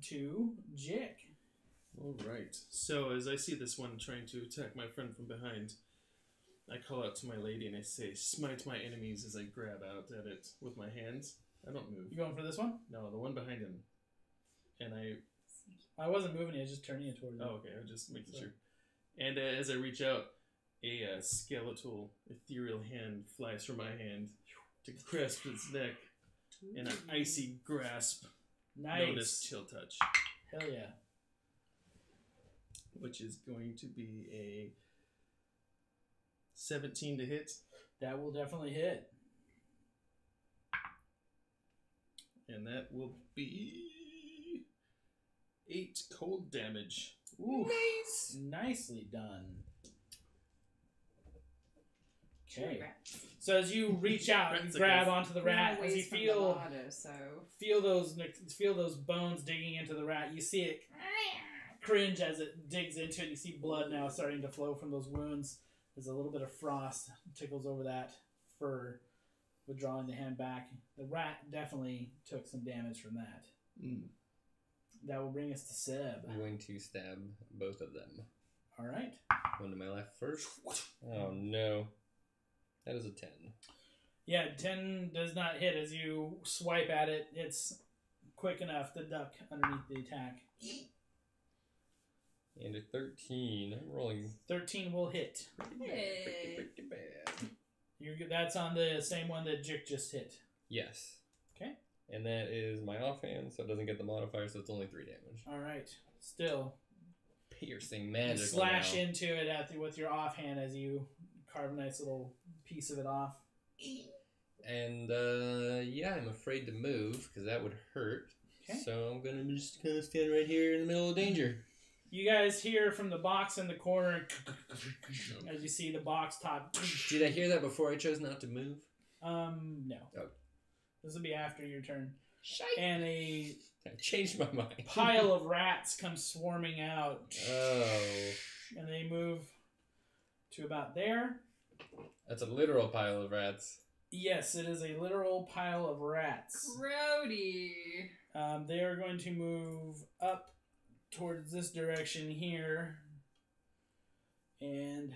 to Jiik. All right. So as I see this one trying to attack my friend from behind, I call out to my lady and I say, "Smite my enemies," as I grab out at it with my hands. I don't move. You going for this one? No, the one behind him. And I wasn't moving it, I was just turning it towards you. oh, okay, I just making sure. And as I reach out, a skeletal, ethereal hand flies from my hand to grasp its neck in an icy grasp known as Nice. Chill Touch, Hell yeah. which is going to be a 17 to hit, That will definitely hit. and that will be 8 cold damage. Ooh, nicely done. Okay. So as you reach out and Rats grab against- onto the rat, as you Ways from the feel water, so those bones digging into the rat, you see it cringe as it digs into it. You see blood now starting to flow from those wounds. There's a little bit of frost tickles over that fur, withdrawing the hand back. The rat definitely took some damage from that. That will bring us to Seb. I'm going to stab both of them. All right. One to my left first. Oh no. That is a 10. Yeah, 10 does not hit. As you swipe at it, it's quick enough to duck underneath the attack. And a 13. I'm rolling 13 will hit. Hey. pretty bad. That's on the same one that Jiik just hit. Yes. Okay. And that is my offhand, so it doesn't get the modifier, so it's only 3 damage. All right. Still, Piercing you magic. slash into it with your offhand as you carve a nice little piece of it off. And yeah, I'm afraid to move because that would hurt. Okay. So I'm gonna just kind of stand right here in the middle of danger. You guys hear from the box in the corner as you see the box top. Did I hear that before I chose not to move? No. Oh. This will be after your turn. Shite. And a I changed my mind. pile of rats come swarming out. Oh. And they move to about there. That's a literal pile of rats. Yes, it is a literal pile of rats. Grody. They are going to move up towards this direction here. And,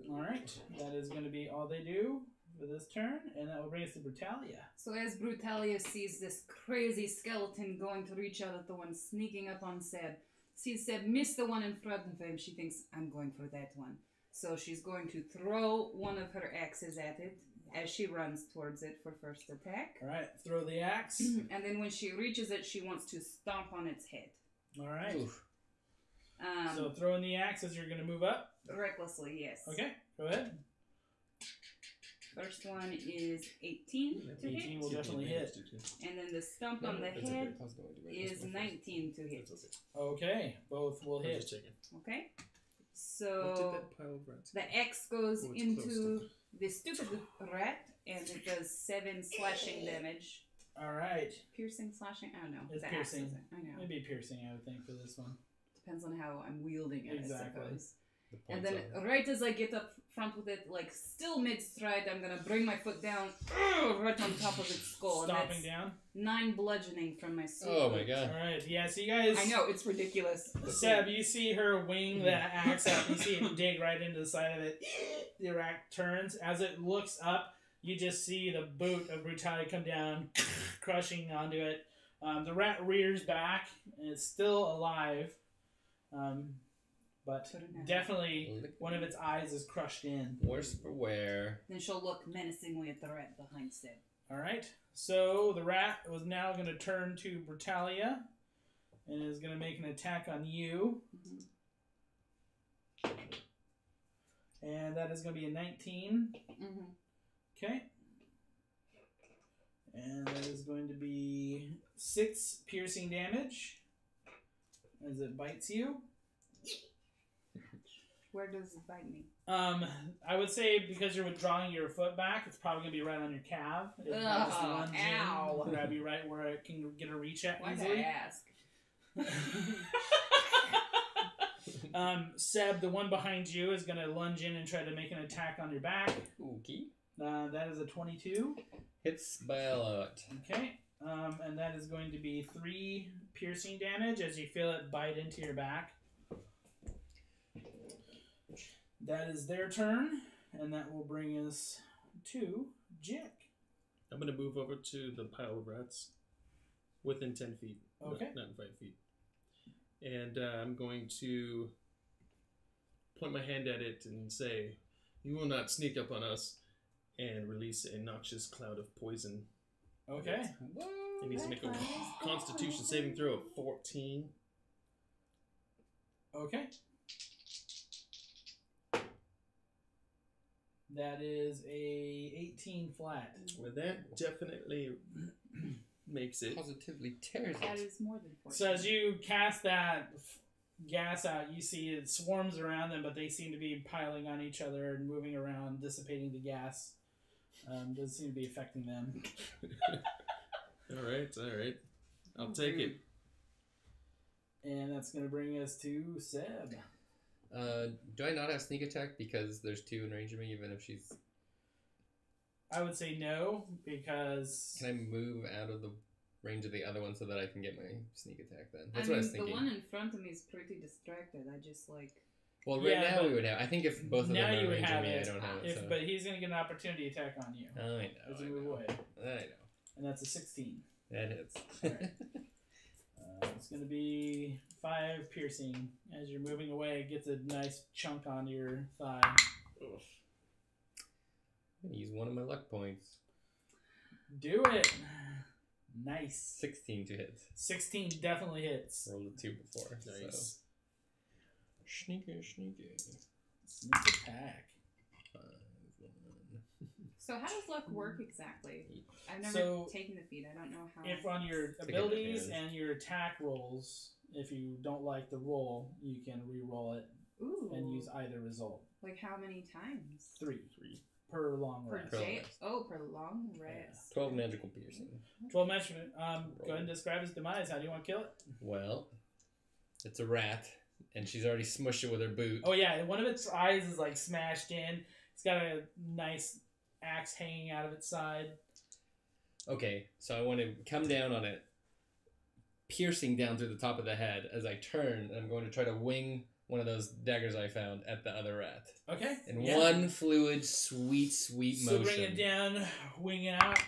alright, that is going to be all they do for this turn. And that will bring us to Brutalia. So as Brutalia sees this crazy skeleton going to reach out at the one sneaking up on Seb, sees Seb miss the one in front of him, she thinks, I'm going for that one. So she's going to throw one of her axes at it as she runs towards it for first attack. Alright, throw the axe. And then when she reaches it, she wants to stomp on its head. Alright. Oof. So throwing the axe as you're going to move up. Recklessly, yes. Okay, go ahead. First one is 18 to 18 hit. will definitely hit. And then the stomp on the That's okay. head I was going to write this is one first. 19 to hit. That's okay. Okay, both will I'm hit. just checking. Okay? What did So that pile of rats the axe goes Oh, it's into close the stupid rat and it does 7 slashing damage. Alright. Piercing, slashing? I don't know. It's The axe piercing. does it. I know. Maybe piercing, I would think, for this one. Depends on how I'm wielding it, Exactly. I suppose. The And points then on it. right as I get up front with it, like still mid-stride, I'm gonna bring my foot down right on top of its skull. Stomping and that's down. 9 bludgeoning from my sword. Oh my god. Alright, yeah, so you guys... I know, it's ridiculous. Seb, you see her wing that axe up. You see it dig right into the side of it. The rat turns. As it looks up, you just see the boot of Brutalia come down, crushing onto it. The rat rears back, and it's still alive. But definitely one of its eyes is crushed in. Worse for wear. Then she'll look menacingly at the rat behind Seb. Alright, so the rat was now going to turn to Brutalia and is going to make an attack on you. And that is going to be a 19. Okay. And that is going to be 6 piercing damage as it bites you. Where does it bite me? I would say because you're withdrawing your foot back, it's probably gonna be right on your calf. Ow! Grab you right where it can get a reach at Why'd easily. I ask? Seb, the one behind you, is gonna lunge in and try to make an attack on your back. Okay. That is a 22. Hits by a lot. Okay. And that is going to be 3 piercing damage as you feel it bite into your back. That is their turn, and that will bring us to Jiik. I'm going to move over to the pile of rats within 10 feet. Okay. Not 5 feet. And I'm going to point my hand at it and say, "You will not sneak up on us," and release a noxious cloud of poison. Okay. It needs to make a Constitution saving throw of 14. Okay. That is a 18 flat. Well, that definitely makes it. Positively tears That it. is more than 14. So as you cast that gas out, you see it swarms around them, but they seem to be piling on each other and moving around, dissipating the gas. Doesn't seem to be affecting them. All right. I'll take it. And that's going to bring us to Seb. Do I not have sneak attack because there's 2 in range of me, even if she's... I would say no, because... Can I move out of the range of the other one so that I can get my sneak attack then? That's I what I mean, was thinking. the one in front of me is pretty distracted. I just like... Well, right Yeah, now we would have... I think if both of them now are you in would range of have me, it. I don't have it. So. But he's going to get an opportunity attack on you. I know. As you move away. I know. And that's a 16. That hits. Alright. It's going to be 5 piercing. As you're moving away, it gets a nice chunk on your thigh. Oof. I'm going to use one of my luck points. Do it! Nice. 16 to hit. 16 definitely hits. Rolled a 2 before. Nice. So. Sneaky. Sneak attack. 5, 1. So how does luck work exactly? I've never taken the feat. I don't know how. If on your abilities and your attack rolls, if you don't like the roll, you can re-roll it and use either result. Like how many times? 3 per long Per rest. day? Oh, per long rest. 12 magical piercing. 12 magic. Go ahead and describe his demise. How do you want to kill it? Well, it's a rat, and she's already smushed it with her boot. Oh yeah, one of its eyes is like smashed in. It's got a nice axe hanging out of its side. Okay, so I want to come down on it, piercing down through the top of the head. As I turn, I'm going to try to wing one of those daggers I found at the other rat. Okay. In one fluid, sweet motion. So bring it down, wing it out.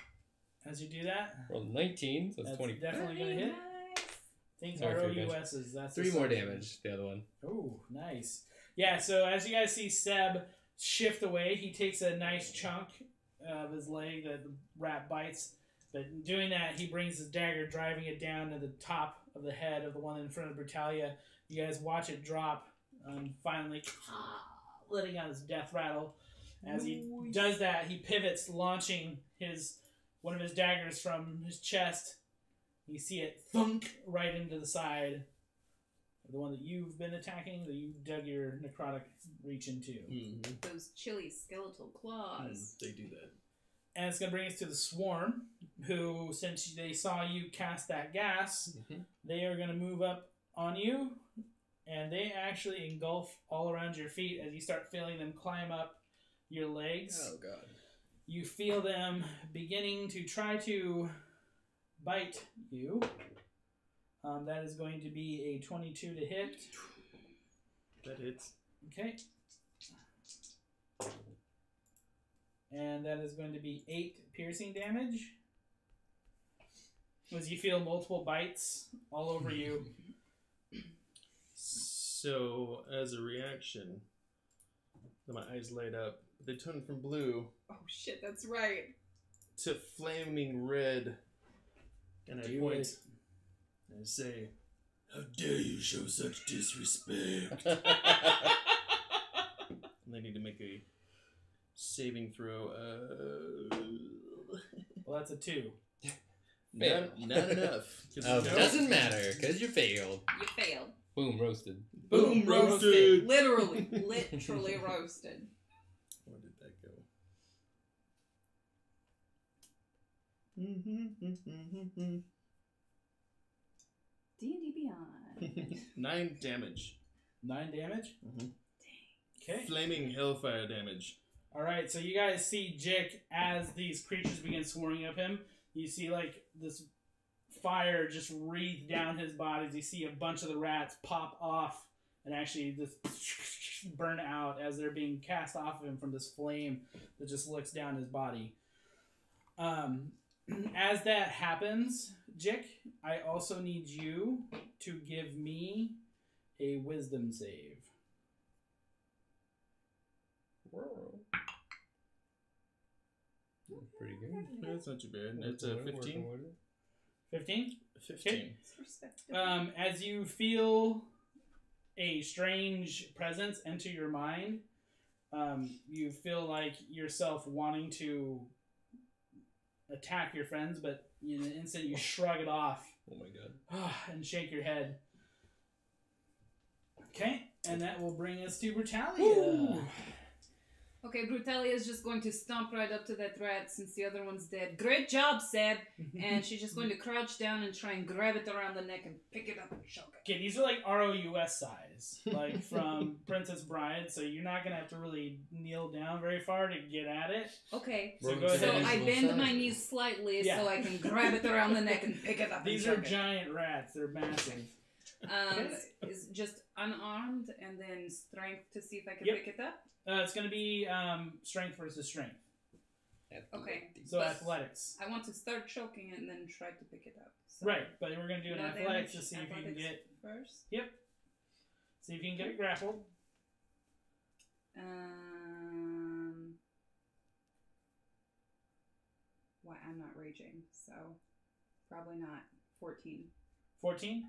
As you do that, Roll 19, so it's 20. definitely going to hit. Things are OUSs. That's 3 more damage, the other one. Oh, nice. Yeah, so as you guys see Seb shift away, he takes a nice chunk of his leg that the rat bites. But in doing that, he brings his dagger, driving it down to the top of the head of the one in front of Brutalia. You guys watch it drop, finally letting out his death rattle. As he does that, he pivots, launching one of his daggers from his chest. You see it thunk right into the side of the one that you've been attacking, that you dug your necrotic reach into. Mm-hmm. Those chilly skeletal claws. They do that. And it's going to bring us to the swarm, who, since they saw you cast that gas, they are going to move up on you, and they actually engulf all around your feet as you start feeling them climb up your legs. Oh, God. You feel them beginning to try to bite you. That is going to be a 22 to hit. That hits. Okay. And that is going to be 8 piercing damage. As you feel multiple bites all over you. So, as a reaction, my eyes light up. They turn from blue Oh shit, that's right. to flaming red. And I Do point it. and I say, "How dare you show such disrespect?" And I need to make a saving throw. Well, that's a 2. Not enough. Doesn't matter, because you failed. You failed. Boom, roasted. Boom, roasted. Literally roasted. Where did that go? D&D Beyond. 9 damage. 9 damage? Mhm. Okay. Flaming hellfire damage. Alright, so you guys see Jiik as these creatures begin swarming up him. You see, like, this fire just wreathe down his body. You see a bunch of the rats pop off and actually just burn out as they're being cast off of him from this flame that just licks down his body. As that happens, Jiik, I also need you to give me a wisdom save. Pretty good. That's not too bad. It's a 15. 15? 15. As you feel a strange presence enter your mind, you feel like yourself wanting to attack your friends, but in an instant you shrug it off Oh my god. and shake your head. Okay, and that will bring us to Brutalia. Okay, Brutalia is just going to stomp right up to that rat since the other one's dead. Great job, Seb! And she's just going to crouch down and try and grab it around the neck and pick it up and choke it. Okay, these are like ROUS size, like from Princess Bride, so you're not going to have to really kneel down very far to get at it. Okay, So go ahead. so and- I bend my knees slightly Yeah. so I can grab it around the neck and pick it up These and are choke giant rats, they're massive. it. Is just unarmed and then strength to see if I can Yep. pick it up? It's going to be strength versus strength. Okay. So But athletics. I want to start choking it and then try to pick it up. So Right, but we're going to do an no athletics to damage, see if you can athletics get... first. Yep. See if you can get it grappled. Well, I'm not raging, so probably not. 14. 14.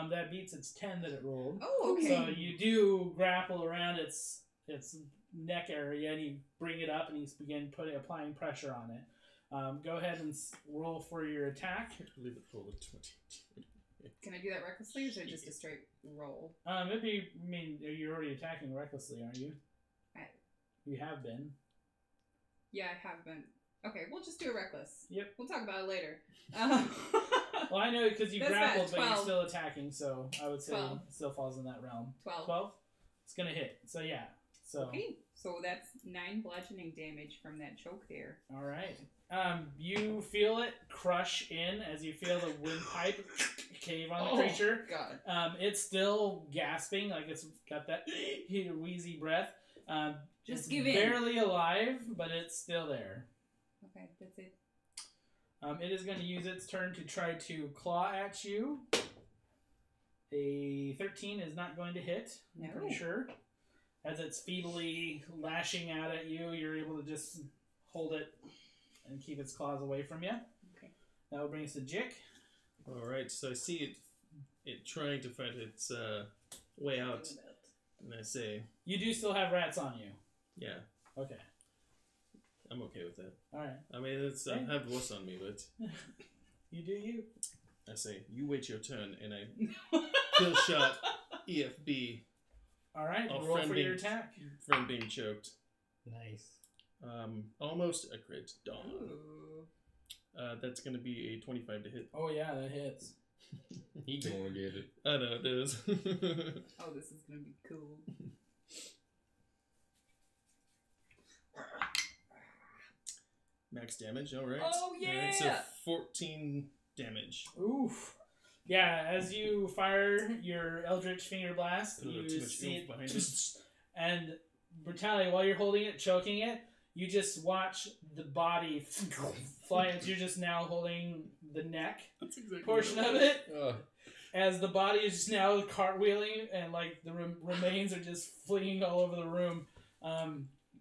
That beats its 10 that it rolled. Oh, okay. So you do grapple around its neck area, and you bring it up, and you begin applying pressure on it. Go ahead and roll for your attack. I believe it rolled a 20. Can I do that recklessly, or is it just a straight roll? You're already attacking recklessly, aren't you? You have been. Yeah, I have been. Okay, we'll just do a reckless. Yep. We'll talk about it later. Well, I know because you That's grappled, bad. but you're 12. still attacking, so I would say 12. it still falls in that realm. 12. 12? It's going to hit. So, yeah. So. Okay, so that's 9 bludgeoning damage from that choke there. All right. You feel it crush in as you feel the windpipe cave on the creature. God. It's still gasping, like it's got that wheezy breath. Just it's give in. barely alive, but it's still there. Okay, that's it. It is going to use its turn to try to claw at you. A 13 is not going to hit, I'm No. pretty sure. As it's feebly lashing out at you, you're able to just hold it and keep its claws away from you. Okay. That will bring us to Jiik. Alright, so I see it trying to find its way out. And I say, You do still have rats on you. yeah, Okay. I'm okay with that. All right. I mean, I have wuss on me, but You do you. I say, you wait your turn, and I kill shot EFB. All right. Oh, Roll friend for being- your attack. Friend being choked. Nice. Almost a crit. Dawn. Ooh. That's going to be a 25 to hit. Oh yeah, that hits. He gonna get it. I know, it is. Oh, this is gonna be cool. Max damage, alright. Oh, Alright, so yeah! 14 damage. Oof. Yeah, as you fire your Eldritch Finger Blast, Put a little you too much see oomph it, behind it. and Brutalia, while you're holding it, choking it, You just watch the body fly as you're just now holding the neck portion of it. As the body is just now cartwheeling and like the remains are just fleeing all over the room.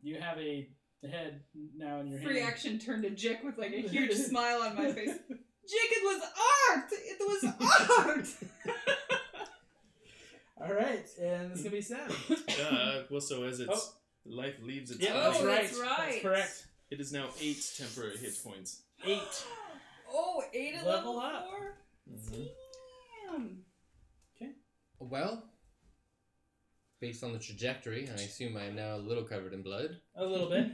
You have the head now in your hand. Free action turned to Jiik with like a huge smile on my face. Jiik, it was art! It was art! Alright, and it's going to be Sam. Well, so as its life leaves its Yeah, body, that's right. That's right. That's correct. it is now 8 temporary hit points. 8. Oh, 8 at Level level up. 4? Mhm. Damn. Well, based on the trajectory, I assume I am now a little covered in blood. A little bit.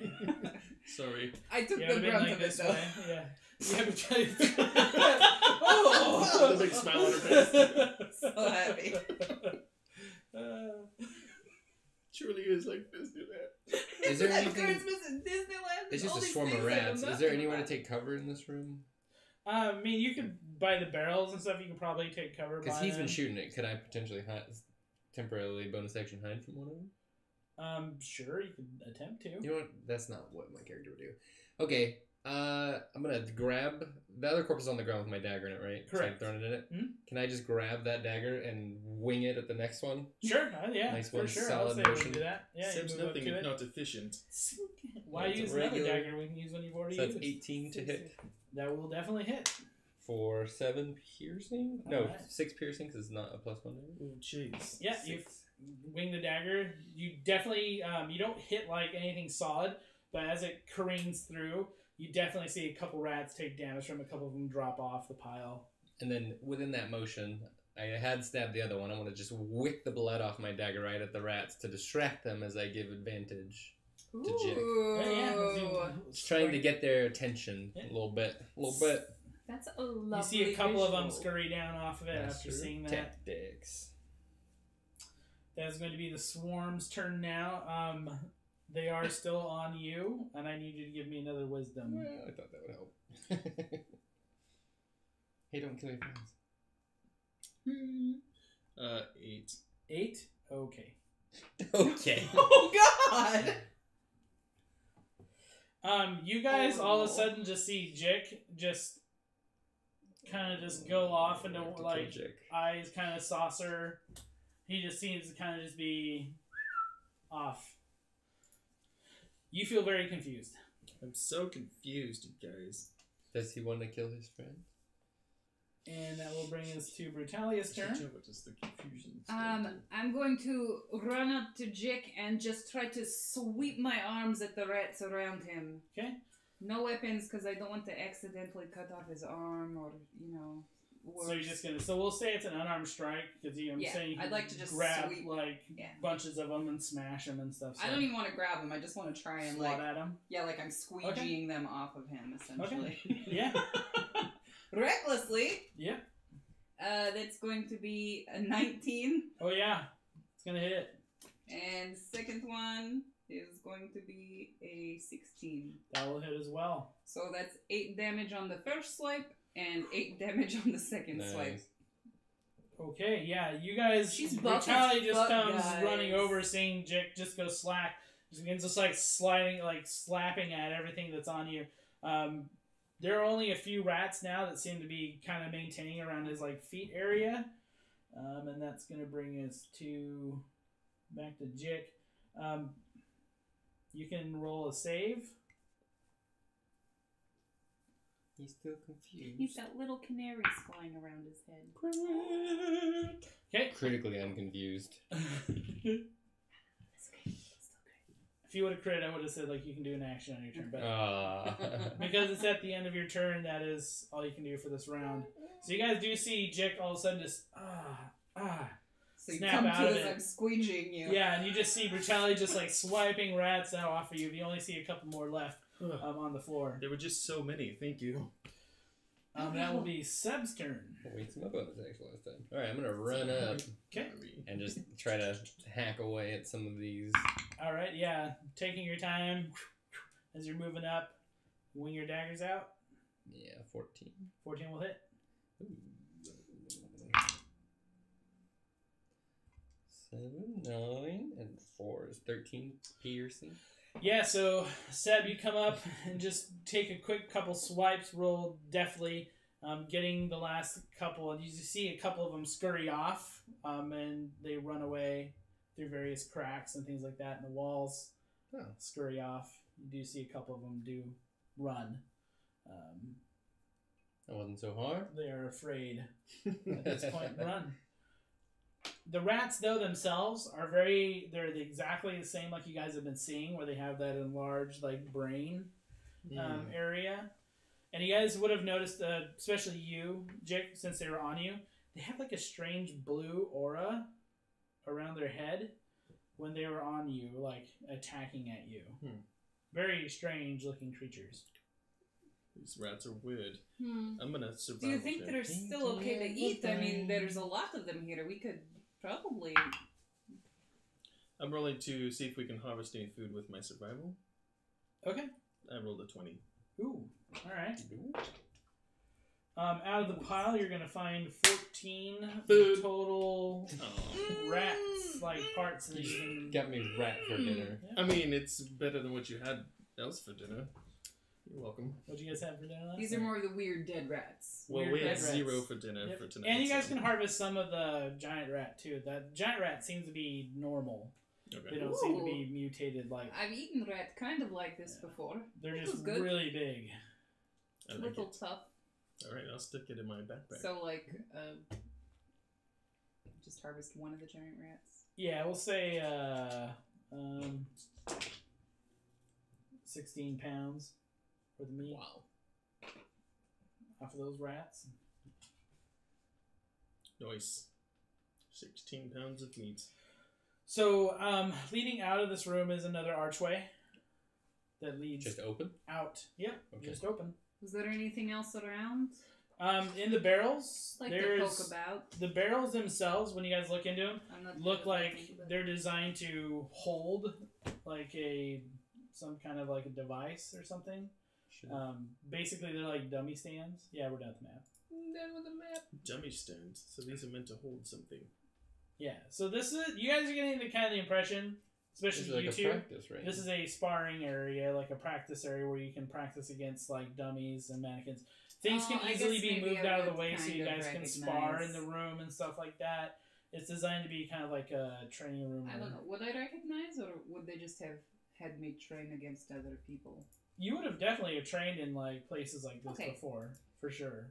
Sorry. I took Yeah, the I've been brunt like of it this though. way. Yeah. Yeah, but Oh! The big smile on her face. So happy. Truly is like Disneyland. Is there Like anything? Christmas in Disneyland. It's just all a these swarm of things I know rats. Is nothing there anywhere to about. take cover in this room? I mean, you could buy the barrels and stuff. You can probably take cover. Because by he's been them. shooting it. Could I potentially temporarily bonus action hide from one of them? Sure, you could attempt to. You know what? That's not what my character would do. Okay. I'm gonna grab the other corpse is on the ground with my dagger in it, right? Correct. So I'm throwing it in it. Hmm? Can I just grab that dagger and wing it at the next one? Sure, yeah, Nice for one, sure. solid I'll say we motion. can do that. Yeah, Seems you move up nothing to if it. not efficient. Why It's a use another regular- dagger? We can use one you've already So that's used. 18 to hit That will definitely hit. for 7 piercing. No, Alright. 6 piercing because it's not a +1 damage. Oh, jeez. Yeah, you wing the dagger. You definitely you don't hit like anything solid, but as it careens through, you definitely see a couple rats take damage from it, a couple of them drop off the pile. And then within that motion, I had stabbed the other one. I want to just wick the blood off my dagger right at the rats to distract them as I give advantage. Jiik. Ooh. Just trying to get their attention a little bit. That's a lovely You see a couple of them visual. scurry down off of it after seeing that. Tactics. That's going to be the swarm's turn now. They are still on you, and I need you to give me another wisdom. Well, I thought that would help. Hey, don't kill your friends. 8. 8? Okay. Okay. Oh God! You guys all of a sudden just see Jiik just kind of just go off into like eyes kind of saucer. He just seems to kind of just be off. You feel very confused. I'm so confused, you guys. Does he want to kill his friend? And that will bring us to Brutalia's turn. What is the confusion? I'm going to run up to Jiik and just try to sweep my arms at the rats around him. Okay. No weapons, because I don't want to accidentally cut off his arm or, worse. So you're just gonna. So we'll say it's an unarmed strike because I'm saying you I'd can like to just grab sweep. bunches of them and smash them and stuff. So I don't even want to grab him. I just want to try and swat at them. like I'm squeegeeing them off of him essentially. Okay. Yeah. Recklessly. Yeah. That's going to be a 19. Oh yeah. It's gonna hit. And second one is going to be a 16. That will hit as well. So that's 8 damage on the first swipe and 8 damage on the second swipe. Okay, yeah, you guys. She's buff Brutalia as just fuck, comes guys. running over, seeing Jiik just go slack. Just begins just like sliding, like slapping at everything that's on you. There are only a few rats now that seem to be kind of maintaining around his like feet area, and that's gonna bring us to back to Jiik. You can roll a save. He's still confused. He's got little canaries flying around his head. Okay. Critically unconfused. If you would have crit, I would have said like you can do an action on your turn, but Ah. because it's at the end of your turn, that is all you can do for this round. So you guys do see Jiik all of a sudden just So you snap come out to of as it. I'm squeegeeing you. Yeah, and you just see Brutalia just like swiping rats out off of you. You only see a couple more left on the floor. There were just so many. Thank you. That will be Seb's turn. Wait, some bonus action last time. Alright, I'm gonna run up Okay. and just try to hack away at some of these. All right, yeah. Taking your time as you're moving up. Wing your daggers out. Yeah, 14. 14 will hit. 7, 9, and 4 is 13 piercing. Yeah, so Seb, you come up and just take a quick couple swipes, roll deftly, getting the last couple, and you see a couple of them scurry off, and they run away through various cracks and things like that in the walls. Oh. Scurry off. You do see a couple of them do run. That wasn't so hard. They are afraid at this point and run. The rats, though, themselves are they're exactly the same like you guys have been seeing, where they have that enlarged, like, brain area. And you guys would have noticed, especially you, Jiik, since they were on you, they have, like, a strange blue aura around their head when they were on you, like, attacking at you. Very strange-looking creatures. These rats are weird. I'm gonna survive. Do you think they're still okay to eat? I mean, there's a lot of them here. We could probably... I'm rolling to see if we can harvest any food with my survival. Okay. I rolled a 20. Ooh. Alright. Out of the pile, you're going to find 14 food. Total rats, like, parts that you can... Got me rat for dinner. I mean, it's better than what you had else for dinner. You're welcome. What do you guys have for dinner last These are more the weird dead rats. Well, we had 0 for dinner for tonight. And you guys can harvest some of the giant rat, too. That giant rat seems to be normal. Okay. They don't seem to be mutated like... I've eaten rat kind of like this before. They're just really big. I A like little it. tough. Alright, I'll stick it in my backpack. So, like, just harvest one of the giant rats. Yeah, we'll say 16 pounds for the meat. Wow. Off of those rats. Nice. 16 pounds of meat. So, leading out of this room is another archway that leads Just open? out. Yep, Okay. just open. Was there anything else around? In the barrels, Like to there's poke about? the barrels themselves. When you guys look into them, I'm not look good at like looking, but- they're designed to hold like some kind of like a device or something. Basically, they're like dummy stands. Yeah, we're done with the map. Done with the map. Dummy stands. So these are meant to hold something. Yeah. So this is you guys are getting the kind of the impression, This especially is like you a two. practice range. This is a sparring area, like a practice area where you can practice against like dummies and mannequins. Things Oh, can I easily guess be maybe moved I out of the would way so kind you of guys can spar in recognize. the room and stuff like that. It's designed to be kind of like a training room. I don't know. Would I recognize, or would they just have had me train against other people? You would have definitely trained in like places like this Okay. before, for sure.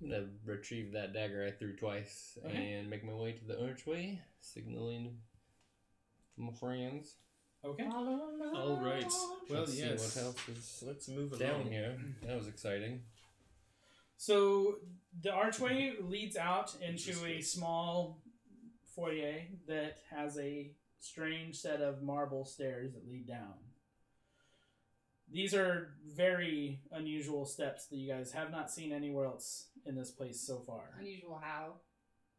I'm gonna retrieve that dagger I threw twice and make my way to the archway, signaling my friends. Okay. All right. Well, Let's yes. see what else is Let's move down along. here. That was exciting. So the archway leads out into a small foyer that has a strange set of marble stairs that lead down. These are very unusual steps that you guys have not seen anywhere else in this place so far. Unusual how?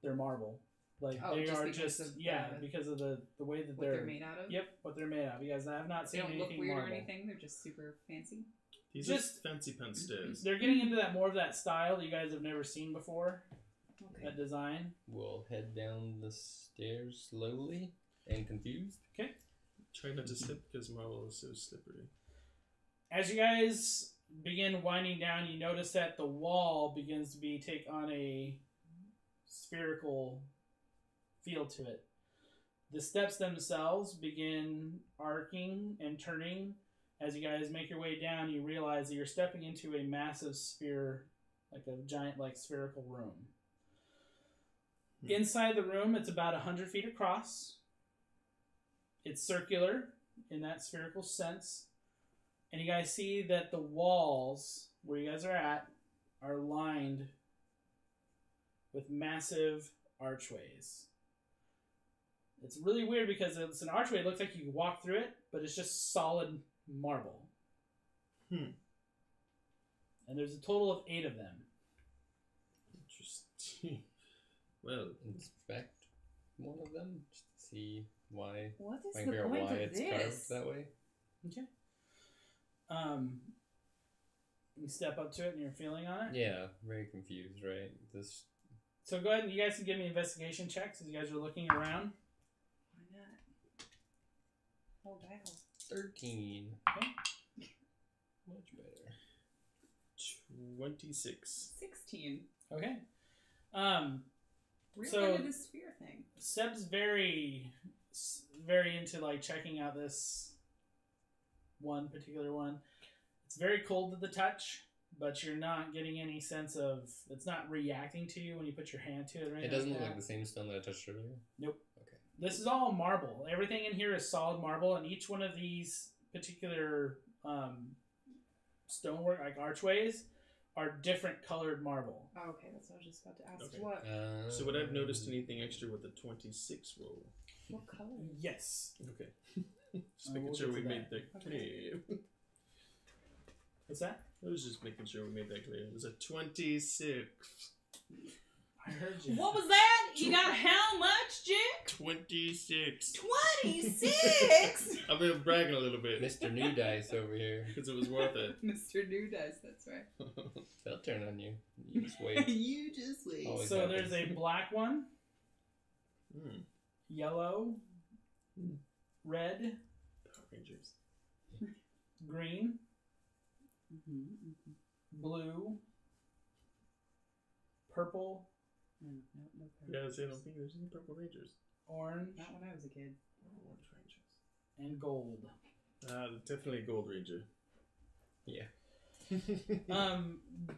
They're marble. Like Oh, they just are because of because of the way that What they're made out of? Yep, what they're made of. You guys have not They seen don't look anything weird marble. or anything. They're just super fancy. These Just- are fancy pants stairs. They're getting into that more of that style that you guys have never seen before. Okay. That design. We'll head down the stairs slowly and confused. Try not to slip because marble is so slippery. As you guys begin winding down, you notice that the wall begins to take on a spherical feel to it. The steps themselves begin arcing and turning. As you guys make your way down, you realize that you're stepping into a massive sphere, like a giant, like spherical room. Inside the room, it's about 100 feet across. It's circular in that spherical sense. And you guys see that the walls where you guys are at are lined with massive archways. It's really weird because it's an archway. It looks like you can walk through it, but it's just solid marble. And there's a total of 8 of them. Interesting. Well, Inspect one of them just to see why. What is I can the figure out point why of it's this? carved that way. Okay. You step up to it and you're feeling on it. Yeah, very confused, right? This So go ahead and you guys can give me investigation checks as you guys are looking around. Why not? Oh, wow. 13. Okay. Much better. 26. 16. Okay. Really So- into this sphere thing. Seb's very into like checking out this one particular one. It's very cold to the touch, but you're not getting any sense of it's not reacting to you when you put your hand to it or anything. It doesn't like look that. like the same stone that I touched earlier. Nope. Okay. This is all marble. Everything in here is solid marble, and each one of these particular stonework, like archways, are different colored marble. Oh, okay, that's what I was just about to ask. Okay. What So would I have noticed anything extra with the 26 roll? what color? Yes. Okay. Just Oh, making we'll sure get we to made that. that clear. What's that? I was just making sure we made that clear. It was a 26. I heard you. What was that? You got how much, Jiik? 26. 26! I've been bragging a little bit Mr. New Dice over here. because it was worth it. Mr. New Dice, that's right. They'll turn on you. You just wait. You just wait. Always So happens. there's a black one, Hmm. yellow, red, Power Rangers. green, blue, purple, No, Yeah, I don't think there's any Purple Rangers. orange, Not when I was a kid. Orange Rangers. and gold. Definitely a Gold Ranger. Yeah.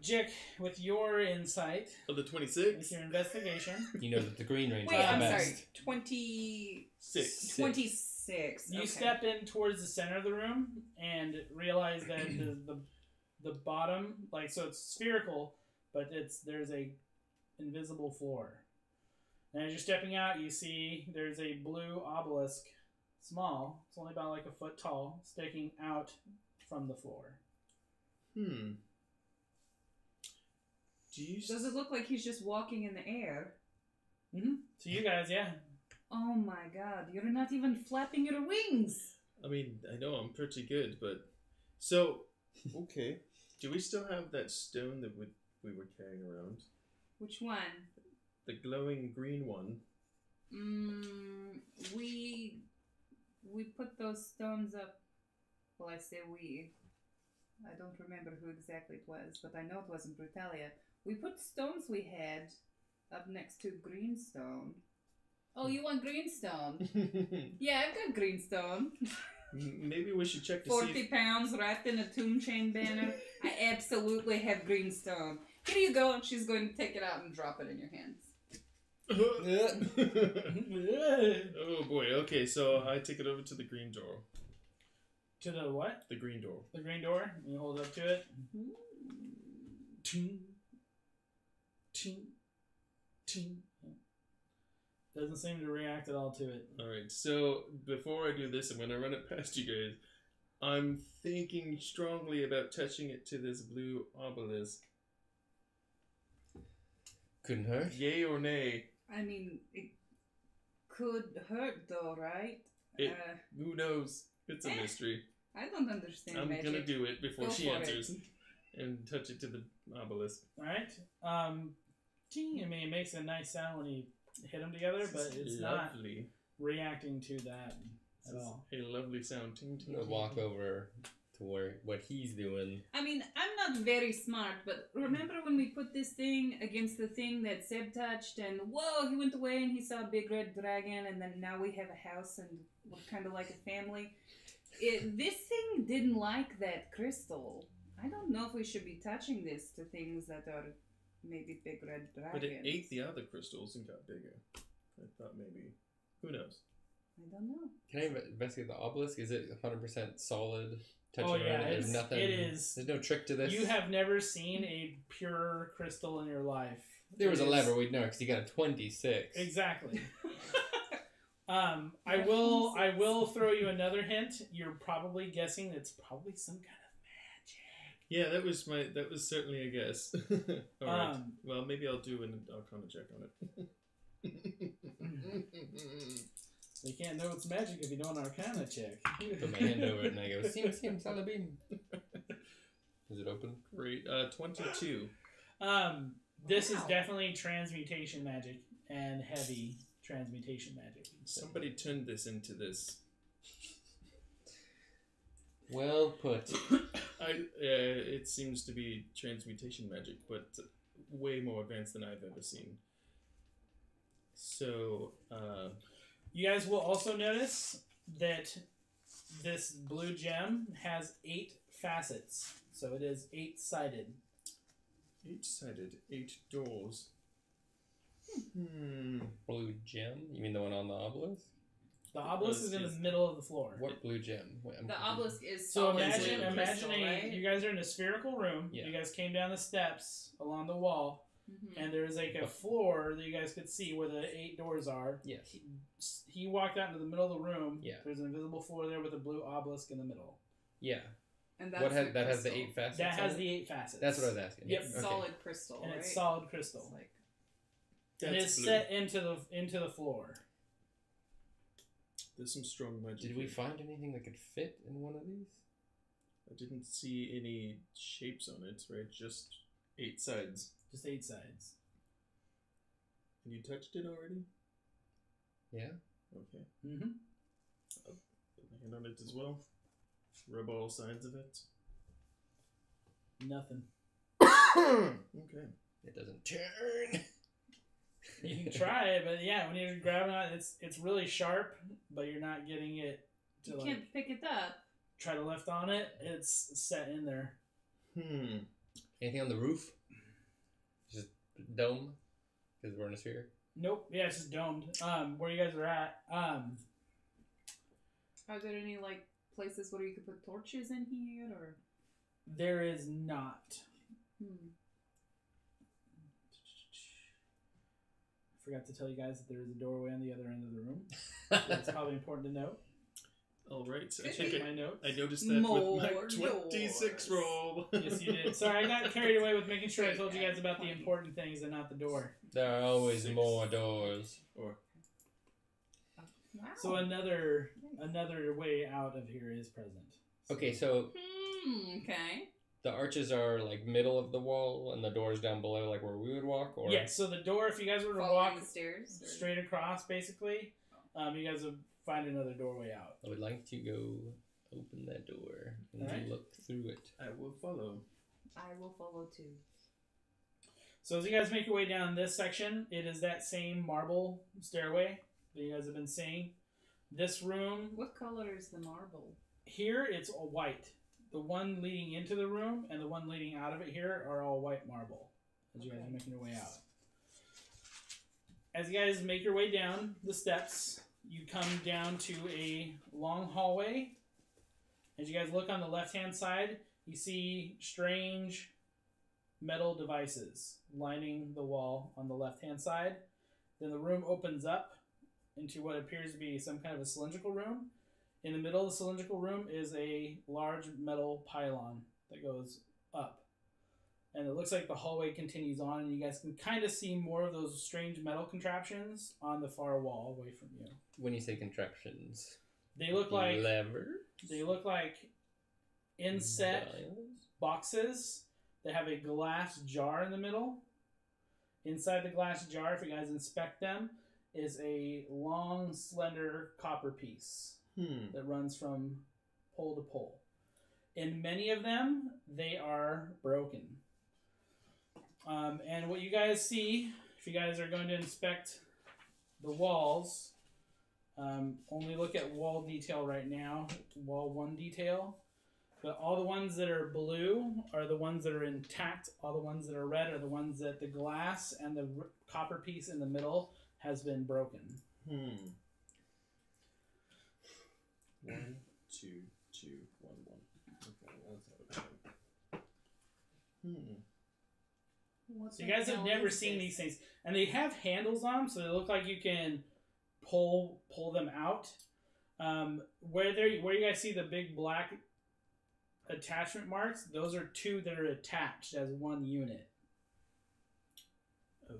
Jiik, with your insight, Oh, the with 26? your investigation, You know that the Green Ranger Wait, is the I'm best. sorry. 26. 6. you okay. step in towards the center of the room and realize that the bottom, like, so it's spherical, but there's a invisible floor. And as you're stepping out, you see there's a blue obelisk, small, it's only about like a foot tall, sticking out from the floor. Hmm. Do you Does it look like he's just walking in the air? So you guys, yeah. Oh my god, you're not even flapping your wings! I mean, I know I'm pretty good, but... So, okay. Do we still have that stone that we were carrying around? Which one? The glowing green one. We put those stones up. Well, I say we. I don't remember who exactly it was, but I know it wasn't Brutalia. We put stones we had up next to greenstone. Oh, you want greenstone? Yeah, I've got greenstone. Maybe we should check to 40 see if... pounds wrapped in a tomb chain banner. I absolutely have greenstone. Here you go, and she's going to take it out and drop it in your hands. Oh boy, okay, so I take it over to the green door. To the what? The green door. The green door. You hold up to it. Ting. Ting. Ting. Doesn't seem to react at all to it. Alright, so before I do this, I'm going to run it past you guys. I'm thinking strongly about touching it to this blue obelisk. Couldn't hurt. Yay or nay? I mean, it could hurt though, right? Who knows? It's a mystery. I don't understand I'm magic. gonna do it before Go she for it. answers. And touch it to the obelisk. Alright. Ting. I mean, it makes a nice sound when you hit them together, but it's not lovely. reacting to that at This all. is a lovely sound. Ting, ting, I'm gonna ting, walk ting. over to where what he's doing. I mean, I'm not very smart, but remember when we put this thing against the thing that Seb touched, and whoa, he went away and he saw a big red dragon, and then now we have a house and we're kind of like a family. This thing didn't like that crystal. I don't know if we should be touching this to things that are maybe big red dragons. But it ate the other crystals and got bigger. I thought maybe. Who knows? I don't know. Can I investigate the obelisk? Is it 100% solid? Touching Oh, yeah, around it? There's it's- nothing. it is. There's no trick to this. You have never seen a pure crystal in your life. There was It a is- lever, we'd know because you got a 26. Exactly. I will throw you another hint. You're probably guessing it's probably some kind of magic. Yeah, that was certainly a guess. Alright. Well, maybe I'll do an Arcana check on it. You can't know it's magic if you don't Arcana check. Put my hand over it and I go, Sim, Salabim. Is it open? Great. 22. This is Wow. definitely transmutation magic and heavy transmutation magic. Somebody turned this into this. Well put. It seems to be transmutation magic, but way more advanced than I've ever seen. So, you guys will also notice that this blue gem has 8 facets, so it is 8-sided. 8-sided, 8 doors. Blue gem? You mean the one on the obelisk? The obelisk is in the middle of the floor. What blue gem? Wait, The obelisk is So solid imagine crystal, right? you guys are in a spherical room. Yeah. You guys came down the steps along the wall, and there's like a floor that you guys could see where the 8 doors are. Yes. He walked out into the middle of the room. Yeah. There's an invisible floor there with a blue obelisk in the middle. Yeah. And that's that has the 8 facets? That has on the it? 8 facets. That's what I was asking. Yep. It's Okay. solid crystal, And right? it's solid crystal. It's like And it's blue. set into the floor. There's some strong magic. Did we here. find anything that could fit in one of these? I didn't see any shapes on it, right? Just 8 sides. Just 8 sides. And you touched it already? Yeah. Okay. Mm-hmm. Put my hand on it as well. Rub all sides of it. Nothing. Okay. It doesn't turn. You can try it, but yeah, when you're grabbing it, it's really sharp, but you're not getting it to you can't pick it up. try to lift on it. It's set in there. Anything on the roof? Just dome? Because we're in a sphere? Nope. Yeah, it's just domed. Where you guys are at. Are there any like places where you could put torches in here, or? There is not. Forgot to tell you guys that there is a doorway on the other end of the room. That's probably important to note. All right. I Check think my notes. I noticed that More with my 26 doors. roll. Yes, you did. Sorry, I got carried away with making sure I told you guys about the important things and not the door. There are always 6. more doors. Or Wow. So another way out of here is present. Okay, so Okay. the arches are like middle of the wall and the doors down below, like where we would walk? Or Yeah, so the door, if you guys were to Following walk the stairs. Or? straight across, basically, you guys would find another doorway out. I would like to go open that door and Alright. look through it. I will follow. I will follow too. So as you guys make your way down this section, it is that same marble stairway that you guys have been seeing. This room, What color is the marble? here it's all white. The one leading into the room and the one leading out of it here are all white marble as you guys are making your way out. As you guys make your way down the steps, you come down to a long hallway. As you guys look on the left-hand side, you see strange metal devices lining the wall on the left-hand side. Then the room opens up into what appears to be some kind of a cylindrical room. In the middle of the cylindrical room is a large metal pylon that goes up. And it looks like the hallway continues on, and you guys can kind of see more of those strange metal contraptions on the far wall away from you. When you say contraptions, They look like lever? inset Dials? boxes that have a glass jar in the middle. Inside the glass jar, if you guys inspect them, is a long, slender copper piece that runs from pole to pole. In many of them, they are broken. And what you guys see, if you guys are going to inspect the walls, only look at wall detail right now, wall 1 detail. But all the ones that are blue are the ones that are intact. All the ones that are red are the ones that the glass and the copper piece in the middle has been broken. 1, 2, 2, 1, 1. Okay, that's okay. So you guys have never seen these things, and they have handles on them, so they look like you can pull them out. Where you guys see the big black attachment marks, those are 2 that are attached as 1 unit. Oh.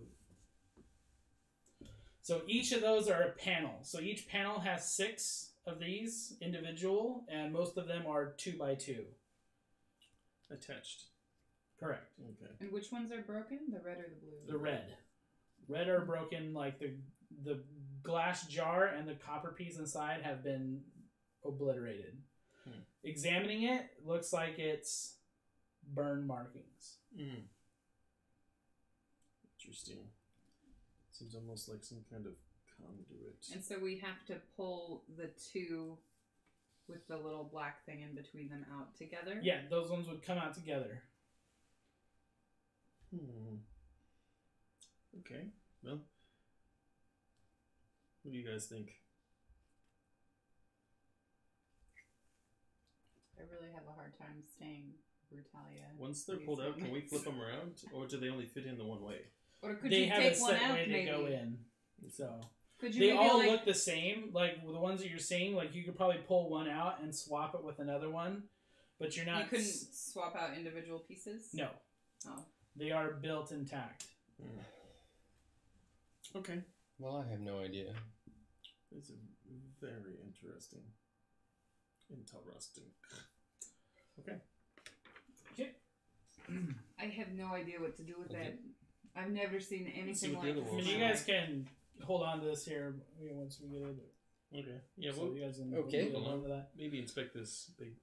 So each of those are a panel. So each panel has 6 of these individual, and most of them are 2 by 2. Attached. Correct. Okay. And which ones are broken? The red or the blue? The red. Red are broken, like the glass jar and the copper piece inside have been obliterated. Examining it, looks like it's burn markings. Interesting. Seems almost like some kind of conduit. And so we have to pull the two with the little black thing in between them out together? Yeah, those ones would come out together. Okay. Well, what do you guys think? I really have a hard time staying Brutalia. Once they're pulled out, can we flip them around? Or do they only fit in the one way? Or could They you have take a one set out, way maybe? to go in. So Could you they maybe, all like, look the same. Like the ones that you're seeing, like you could probably pull one out and swap it with another one, but you're not. You couldn't swap out individual pieces? No. Oh. They are built intact. Okay. Well, I have no idea. It's very interesting. Interesting. Okay. Okay. I have no idea what to do with that. I've never seen anything what like the other I ones mean, this. you guys can hold on to this here once we get it. Okay. Yeah, So well, you guys can okay. hold on to that. maybe inspect this big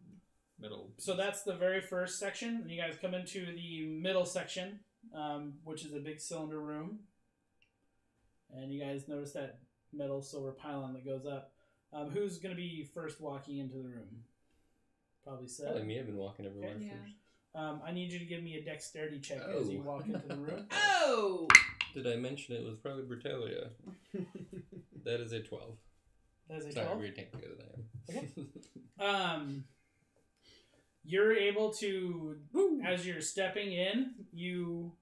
metal. So that's the very first section. And you guys come into the middle section, which is a big cylinder room. And you guys notice that metal silver pylon that goes up. Who's going to be first walking into the room? Probably Seth. Probably me. I've been walking everywhere Yeah. first. I need you to give me a dexterity check as you walk into the room. Oh! Did I mention it was probably Brutalia? That is a 12. That's a Sorry, 12. we're tankier than I am. You're able to, as you're stepping in, you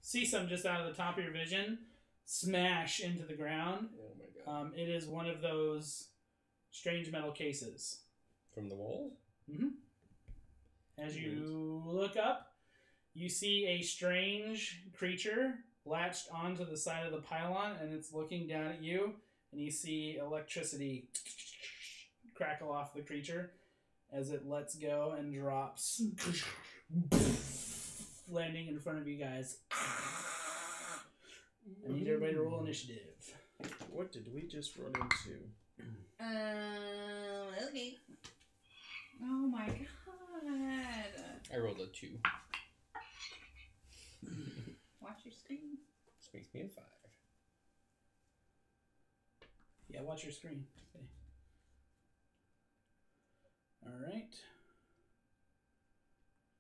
see some just out of the top of your vision smash into the ground. Oh my god. It is one of those strange metal cases. From the wall? Mm-hmm. As you look up, you see a strange creature latched onto the side of the pylon, and it's looking down at you, and you see electricity crackle off the creature as it lets go and drops, landing in front of you guys. I need everybody to roll initiative. What did we just run into? Okay. Oh my god. I rolled a 2. Watch your screen. This makes me a 5. Yeah, watch your screen. Okay. All right.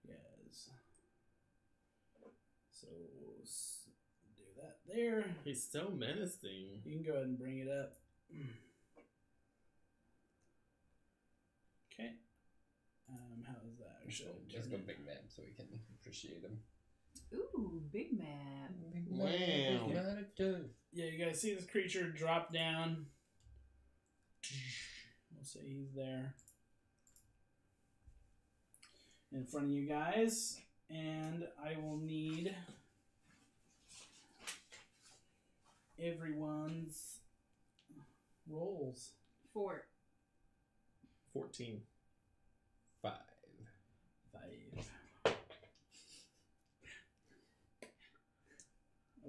Yes. So we'll do that there. He's so menacing. You can go ahead and bring it up. Okay. How is that? Let's go big map so we can appreciate him. Ooh, big map. Wow. Yeah, you guys see this creature drop down. We'll say he's there. In front of you guys. And I will need everyone's rolls. 4. 14. 5. 5.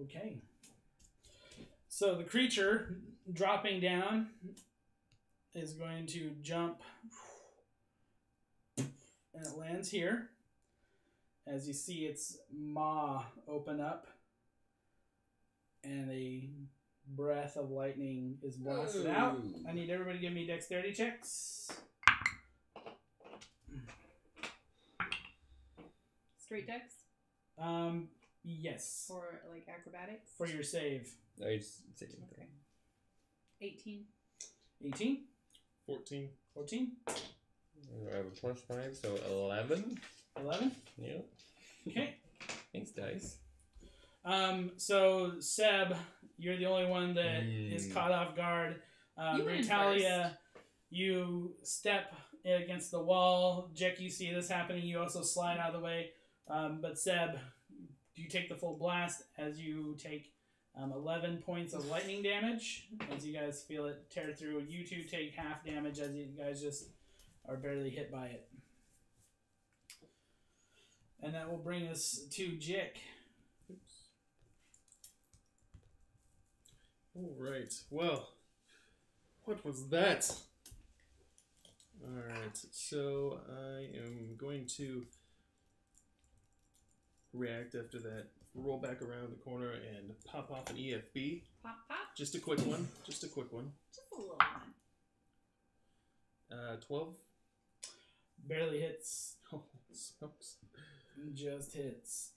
Okay. So the creature dropping down is going to jump, and it lands here. As you see its maw open up, and a breath of lightning is blasted out. I need everybody to give me dexterity checks. Straight dex? Yes. For like acrobatics? For your save. I just say Okay. 18. 18? 14. 14? I have a +5, so 11. 11? Yep. Okay. Thanks, dice. So Seb, you're the only one that is caught off guard. You went Brutalia, you step against the wall. Jiik, you see this happening. You also slide out of the way. But Seb, you take the full blast as you take 11 points of lightning damage. As you guys feel it tear through. You two take half damage as you guys just are barely hit by it. And that will bring us to Jiik. Oops. All right. Well, what was that? Alright, so I am going to react after that. Roll back around the corner and pop off an EFB. Pop, pop. Just a quick one. Just a quick one. Just a little one. 12. Barely hits. Oh, smokes. Just hits.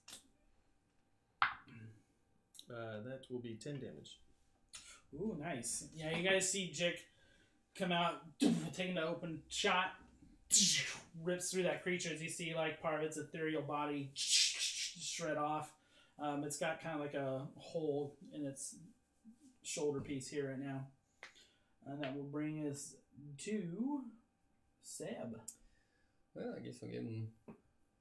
That will be 10 damage. Ooh, nice. Yeah, you guys see Jiik come out, taking the open shot, rips through that creature as you see like part of its ethereal body shred off. It's got kind of like a hole in its shoulder piece here right now. And that will bring us to Seb. Well, I guess I'll give him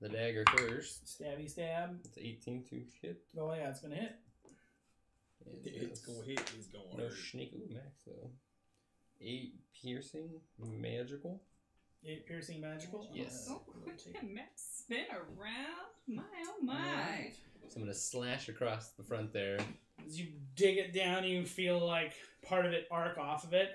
the dagger first. Stabby stab. It's 18 to hit. Oh yeah, it's gonna hit. And It's going to hit. It's going to no hurt. sneak. Ooh, max though. 8 piercing, magical. 8 piercing magical. Yes. Oh, quick map spin around. My oh my. Alright. So I'm gonna slash across the front there. As you dig it down, you feel like part of it arc off of it.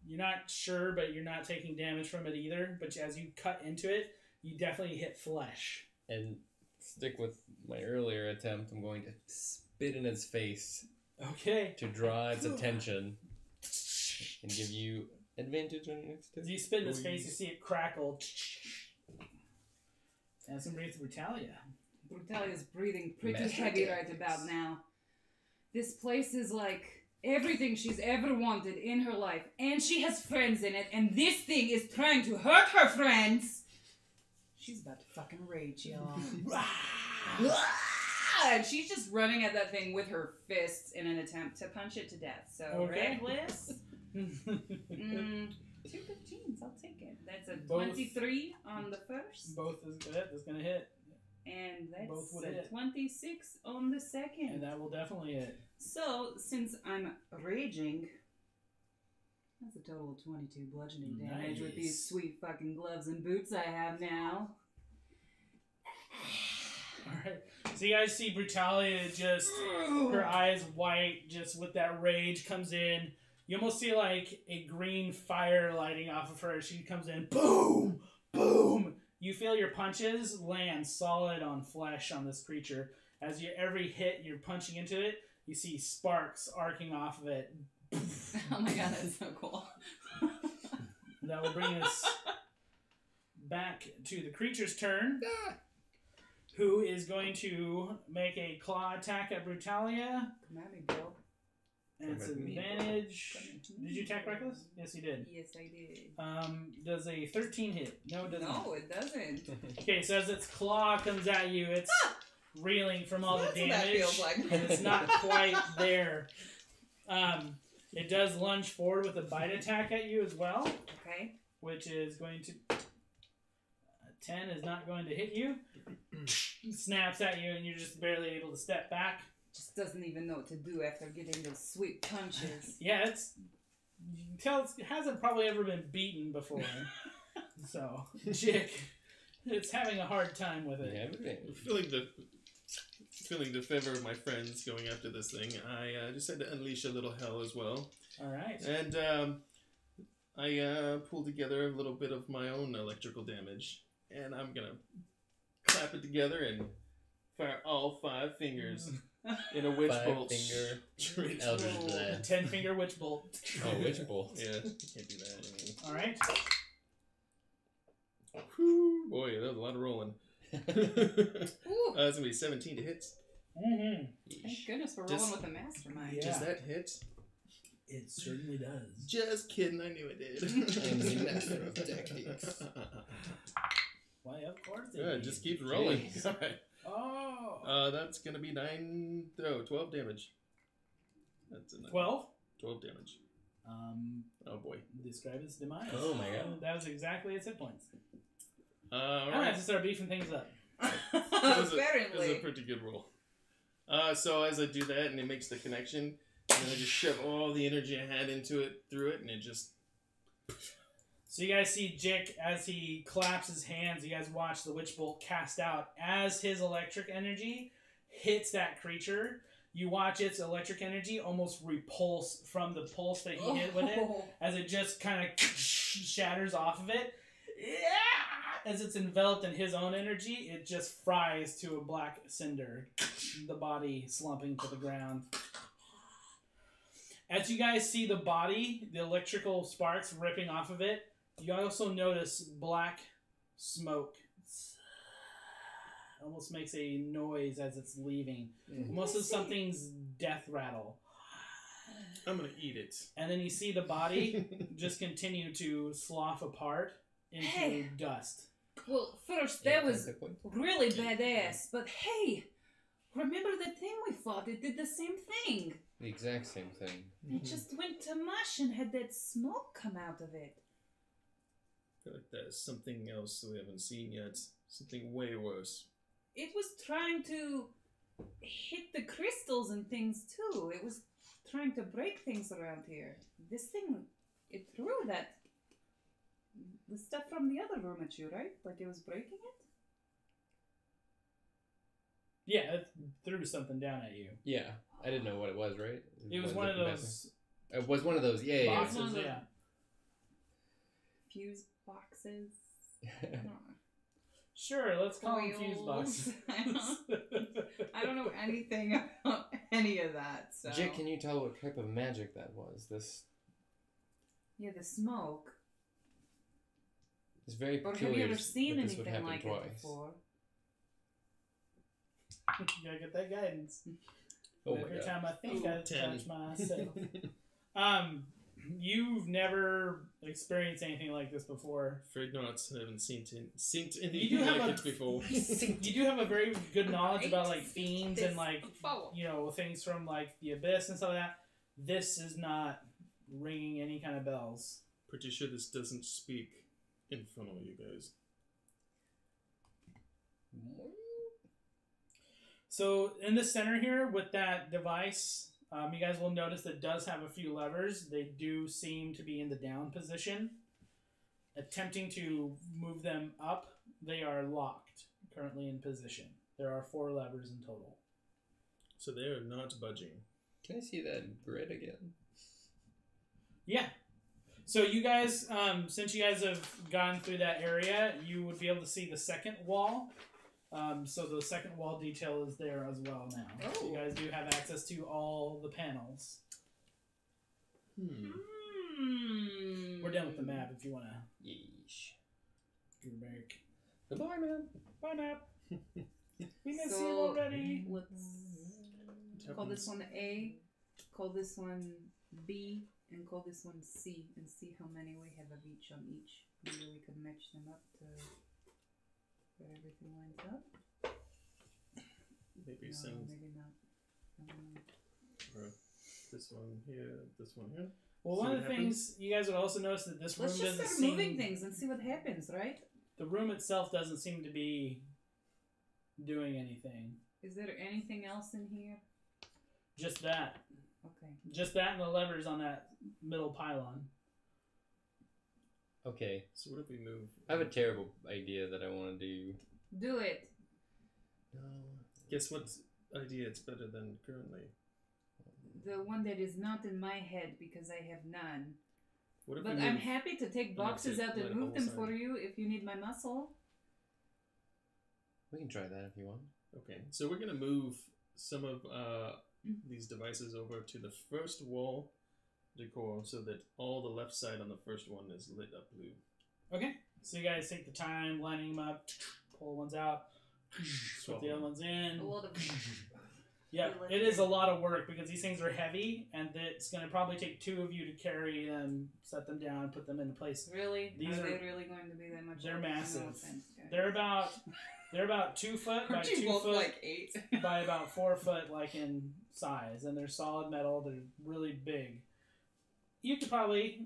You're not sure, but you're not taking damage from it either. But as you cut into it, you definitely hit flesh. And stick with my earlier attempt. I'm going to spit in its face Okay. to draw its attention and give you advantage on your next As hit. you spit in his face, you see it crackle. And some breathes Brutalia. Brutalia's breathing pretty Master heavy Games. right about now. This place is like everything she's ever wanted in her life, and she has friends in it, and this thing is trying to hurt her friends. She's about to fucking rage, y'all. And she's just running at that thing with her fists in an attempt to punch it to death. So, Okay. reckless. 2 15s, I'll take it. That's a Both. 23 on the first. Both is good. That's going to hit. And Both that's would a hit. 26 on the second. And that will definitely hit. So, since I'm raging, that's a total of 22 bludgeoning damage with these Nice. sweet fucking gloves and boots I have now. Alright. So you guys see Brutalia just, her eyes white, just with that rage comes in. You almost see like a green fire lighting off of her. She comes in, boom, boom. You feel your punches land solid on flesh on this creature. As you every hit you're punching into it, you see sparks arcing off of it. Oh my god, that's so cool. That will bring us back to the creature's turn, who is going to make a claw attack at Brutalia. Come at me, Bill. And it's Come at me. advantage. Did you attack Reckless? Yes, you did. Yes, I did. Does a 13 hit? No, it doesn't. No, it doesn't. Okay, so as its claw comes at you, it's reeling from all the That's what that damage. feels like. And it's not quite there. It does lunge forward with a bite attack at you as well, Okay. which is going to... 10 is not going to hit you. Snaps at you, and you're just barely able to step back. Just doesn't even know what to do after getting those sweet punches. Yeah, it's... You can tell it hasn't probably ever been beaten before. So, Jiik, it's having a hard time with it. Yeah, advantage. Feeling the favor of my friends going after this thing, I just had to unleash a little hell as well. Alright. And I pulled together a little bit of my own electrical damage. And I'm going to clap it together and fire all 5 fingers in a witch bolt. 5-finger Eldritch Blast. 10-finger witch bolt. Oh, witch bolt. Yeah, can't do that. Alright. Whew, boy, that was a lot of rolling. Ooh. That's going to be 17 to hit. Mm-hmm. Thank goodness we're Just- rolling with a mastermind. Yeah. Does that hit? It certainly does. Just kidding, I knew it did. I'm the master of tactics. Why, of course it Yeah, it did. just keeps rolling. Jeez. All right. Oh. That's going to be 12 damage. That's a 9. 12? 12 damage. Oh boy. Describe its demise. Oh my god. That was exactly its hit points. All I'm gonna have right. to start beefing things up. It was a Apparently. pretty good roll. So as I do that and it makes the connection, and I just shove all the energy I had into it, through it, and it just... So you guys see Jiik as he claps his hands. You guys watch the witch bolt cast out as his electric energy hits that creature. You watch its electric energy almost repulse from the pulse that he hit with it, as it just kind of shatters off of it. as it's enveloped in his own energy, it just fries to a black cinder, the body slumping to the ground. As you guys see the body, the electrical sparks ripping off of it, you also notice black smoke. It almost makes a noise as it's leaving. Almost as something's death rattle. I'm gonna eat it. And then you see the body just continue to slough apart into dust. Well, first, that was really badass, but hey, remember that thing we fought? It did the same thing. The exact same thing. It just went to mush and had that smoke come out of it. I feel like there's something else we haven't seen yet. Something way worse. It was trying to hit the crystals and things too. It was trying to break things around here. This thing, it threw the stuff from the other room at you, right? Like it was breaking it? Yeah, it threw something down at you. Yeah, I didn't know what it was, right? It was one of those... It was one of those, boxes, yeah. Fuse boxes? I don't know. Sure, let's call them fuse boxes. I don't know anything about any of that. So. Jiik, can you tell what type of magic that was? This. Yeah, the smoke. It's very Or peculiar. have you ever seen that this would anything happen like twice. it before? You gotta get that guidance. Oh my Every god. time I think I 10. touch myself. You've never experienced anything like this before. Afraid not. I haven't seen You anything do have like a- it before. You do have a very good knowledge about like fiends and like Follow. things from like the abyss and stuff like that. This is not ringing any kind of bells. Pretty sure this doesn't speak in front of you guys. So in the center here with that device, you guys will notice that it does have a few levers. They do seem to be in the down position. Attempting to move them up, they are locked, currently in position. There are 4 levers in total. So they are not budging. Can I see that grid again? Yeah. So you guys, since you guys have gone through that area, you would be able to see the second wall. So the second wall detail is there as well now. Oh. So you guys do have access to all the panels. We're done with the map if you want to Yeesh. go back. Goodbye, man. Bye, map. We miss So, you already. Let's call this one A, call this one B, and call this one C, and see how many we have of each on each. Maybe we can match them up to where everything lines up. Maybe No, send maybe not. this one here, this one here. Well, See one of what the things you guys would also notice that this room Let's just doesn't start seem... moving things and see what happens, right? The room itself doesn't seem to be doing anything. Is there anything else in here? Just that. Okay. Just that and the levers on that middle pylon. Okay. So what if we move? I have a terrible idea that I want to do. Do it. No. Guess what idea it's better than currently? The one that is not in my head because I have none. What if But we I'm move- happy to take Oh, boxes okay. out Light and a move whole them side. for you if you need my muscle. We can try that if you want. Okay, so we're gonna move some of these devices over to the first wall decor so that all the left side on the first one is lit up blue. Okay. So you guys take the time lining them up, pull ones out, put the other ones in. A lot of Yeah, it is a lot of work because these things are heavy and it's going to probably take 2 of you to carry them, set them down, put them into place. really. These are are- they really going to be that much? They're work? No massive. offense, guys. They're about 2 foot by Aren't you 2 both foot like 8? by about 4 foot, like in size, and they're solid metal. They're really big. You could probably,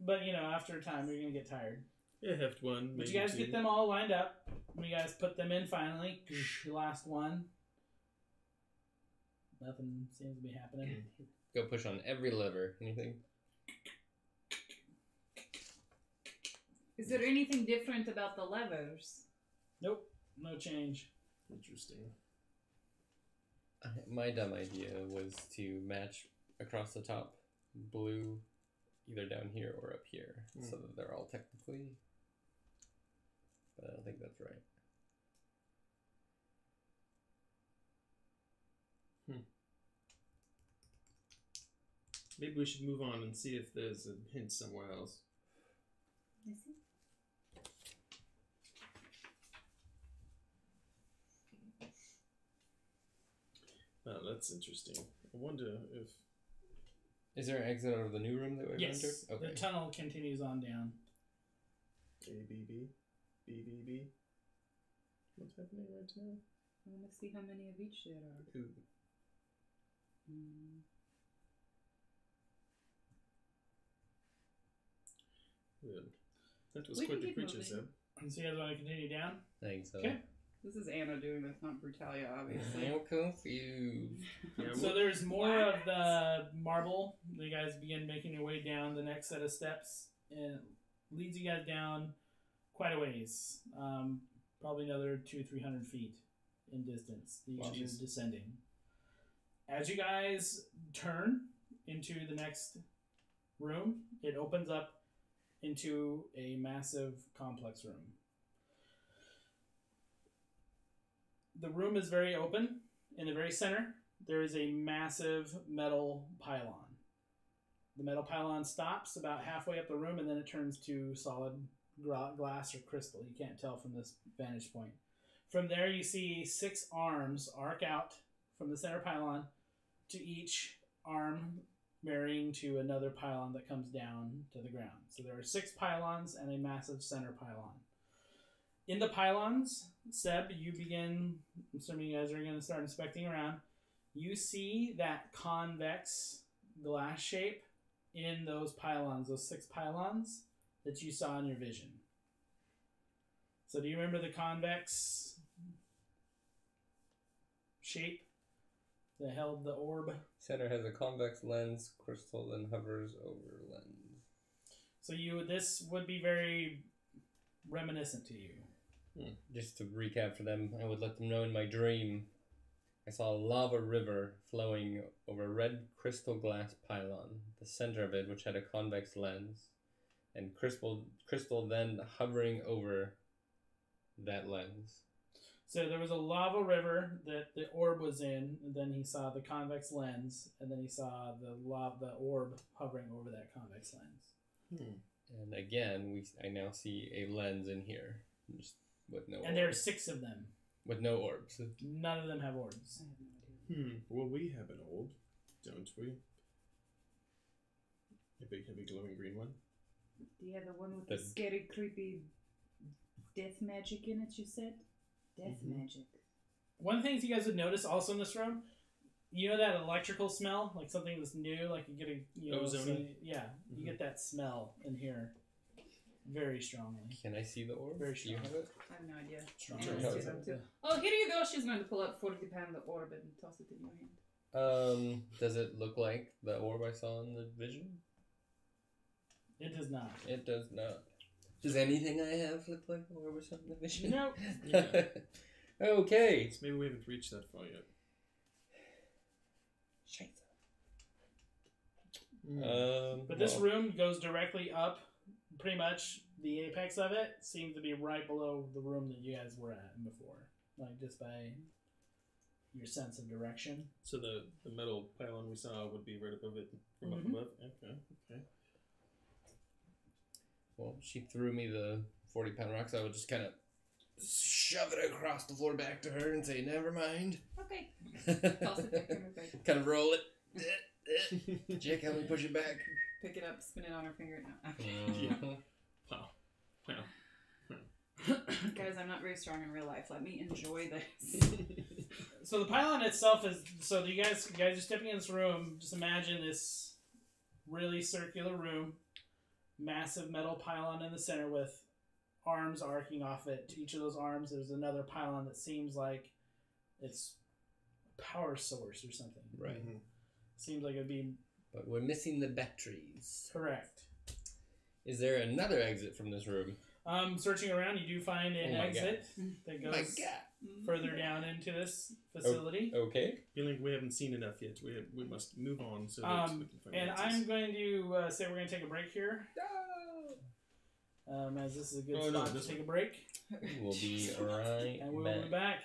but after a time you're gonna get tired. Yeah, heft one. But maybe you guys 2. get them all lined up. And you guys put them in finally. The last one. Nothing seems to be happening. Go push on every lever. Anything? Is there anything different about the levers? Nope, no change. Interesting. My dumb idea was to match across the top blue either down here or up here so that they're all technically but I don't think that's right. Maybe we should move on and see if there's a hint somewhere else. I see. Oh, that's interesting. I wonder if... Is there an exit out of the new room that we've entered? Yes. Okay. The tunnel continues on down. ABB? BBB? What's happening right now? I want to see how many of each there are. Ooh. Good. That was We quite can the keep creature, moving. Seb. So you guys want to continue down? I think so. Okay. This is Anna doing this, not Brutalia, obviously. I'm confused. Yeah, So there's more of the marble. You guys begin making your way down the next set of steps, and it leads you guys down quite a ways. Probably another 200-300 feet in distance. Each of you is descending. As you guys turn into the next room, it opens up into a massive complex room. The room is very open. In the very center, there is a massive metal pylon. The metal pylon stops about halfway up the room, and then it turns to solid glass or crystal. You can't tell from this vantage point. From there, you see 6 arms arc out from the center pylon to each arm marrying to another pylon that comes down to the ground. So there are 6 pylons and a massive center pylon. In the pylons, Seb, you begin, assuming you guys are going to start inspecting around, you see that convex glass shape in those pylons, those 6 pylons that you saw in your vision. So do you remember the convex shape that held the orb? Center has a convex lens, crystal, then hovers over lens. So this would be very reminiscent to you. Just to recap for them, I would let them know in my dream, I saw a lava river flowing over a red crystal glass pylon, the center of it, which had a convex lens, and crystal then hovering over that lens. So there was a lava river that the orb was in, and then he saw the convex lens, and then he saw the orb hovering over that convex lens. And again, I now see a lens in here, just with no. And there are 6 of them. With no orbs. None of them have orbs. I have no idea. Well, we have an orb, don't we? A big, heavy, glowing green one. Do you have the one with the scary, creepy death magic in it, you said? Death magic. One of the things you guys would notice also in this room, you know that electrical smell? Like something that's new, like you get ozone? You get that smell in here very strongly. Can I see the orb? Very Do you strong. have it? I have no idea. Strong. Anna Sure. sees them too. Oh, here you go. She's going to pull out 40-pound orb and toss it in your hand. Does it look like the orb I saw in the vision? It does not. It does not. Does anything I have look like the orb I saw in the vision? Nope. Yeah. Okay. So maybe we haven't reached that far yet. But this room goes directly up. Pretty much the apex of it seems to be right below the room that you guys were at before. Like just by your sense of direction. So the metal pylon we saw would be right above it from up above? Okay. Well, she threw me the 40-pound rock, so I would just kind of shove it across the floor back to her and say, never mind. Okay. Toss it back in her face. Kind of roll it. Jiik, help me push it back. Pick it up, spin it on her finger. No. Yeah. Wow. Guys, I'm not very strong in real life. Let me enjoy this. So the pylon itself is you guys are stepping in this room. Just imagine this really circular room, massive metal pylon in the center with arms arcing off it. To each of those arms, there's another pylon that seems like it's a power source or something. Right. Seems like it'd be But we're missing the batteries. correct. Is there another exit from this room? Searching around, you do find an exit that My goes God. further down into this facility. Okay. Feeling we haven't seen enough yet. We must move on so that we can find And answers. I'm going to say we're going to take a break here. as this is a good Oh, no, spot this to take one. a break. We'll be right And we'll back. be back.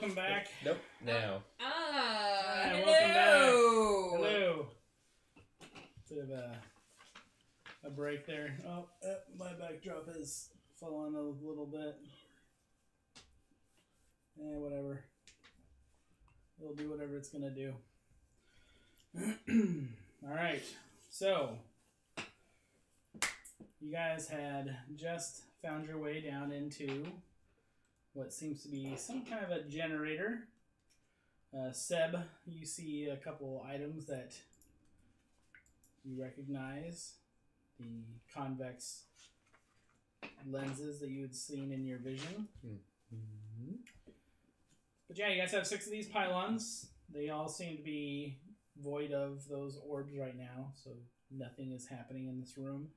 welcome back. Nope. Now. Hi, Hello. welcome back. Hello. Bit of a break there. Oh, my backdrop has fallen a little bit. Whatever. It'll do whatever it's gonna do. All right. So, you guys had just found your way down into what seems to be some kind of a generator. Seb, you see a couple items that you recognize. The convex lenses that you had seen in your vision. Mm-hmm. But yeah, you guys have 6 of these pylons. They all seem to be void of those orbs right now, so nothing is happening in this room.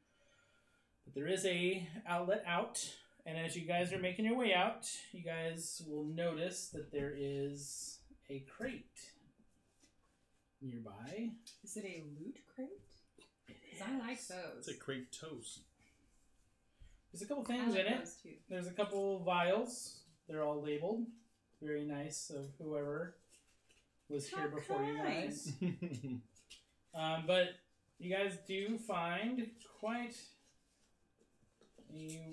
But there is a outlet out, and as you guys are making your way out, you guys will notice that there is a crate nearby. Is it a loot crate? Because I like those. It's a crate toast. There's a couple I things like in it. those too. There's a couple vials. They're all labeled. Very nice of whoever was here before you guys. But you guys do find quite a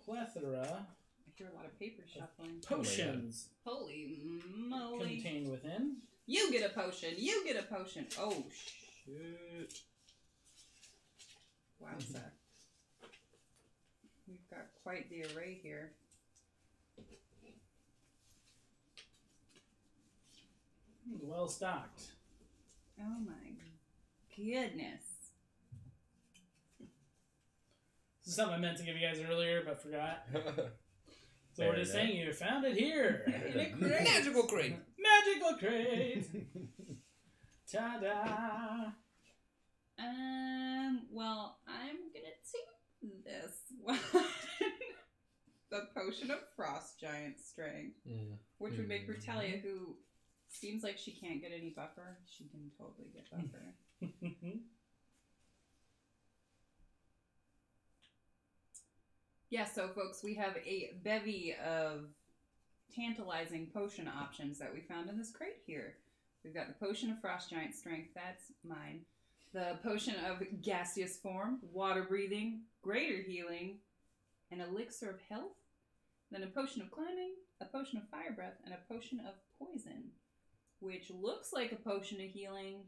plethora I hear a lot of paper shuffling. potions Holy moly. contained within. You get a potion. You get a potion. Oh, shit. Wowza. We've got quite the array here. Well stocked. Oh my goodness. This is something I meant to give you guys earlier, but forgot. So Fair we're just enough. saying you found it here. In a crate. Magical crate. Magical crate. Ta-da. Well, I'm gonna take this one. The potion of frost giant strength. Which would make Brutalia, who seems like she can't get any buffer, she can totally get buffer. Yeah, so folks, we have a bevy of tantalizing potion options that we found in this crate here. We've got the potion of frost giant strength, that's mine. The potion of gaseous form, water breathing, greater healing, an elixir of health, then a potion of climbing, a potion of fire breath, and a potion of poison, which looks like a potion of healing,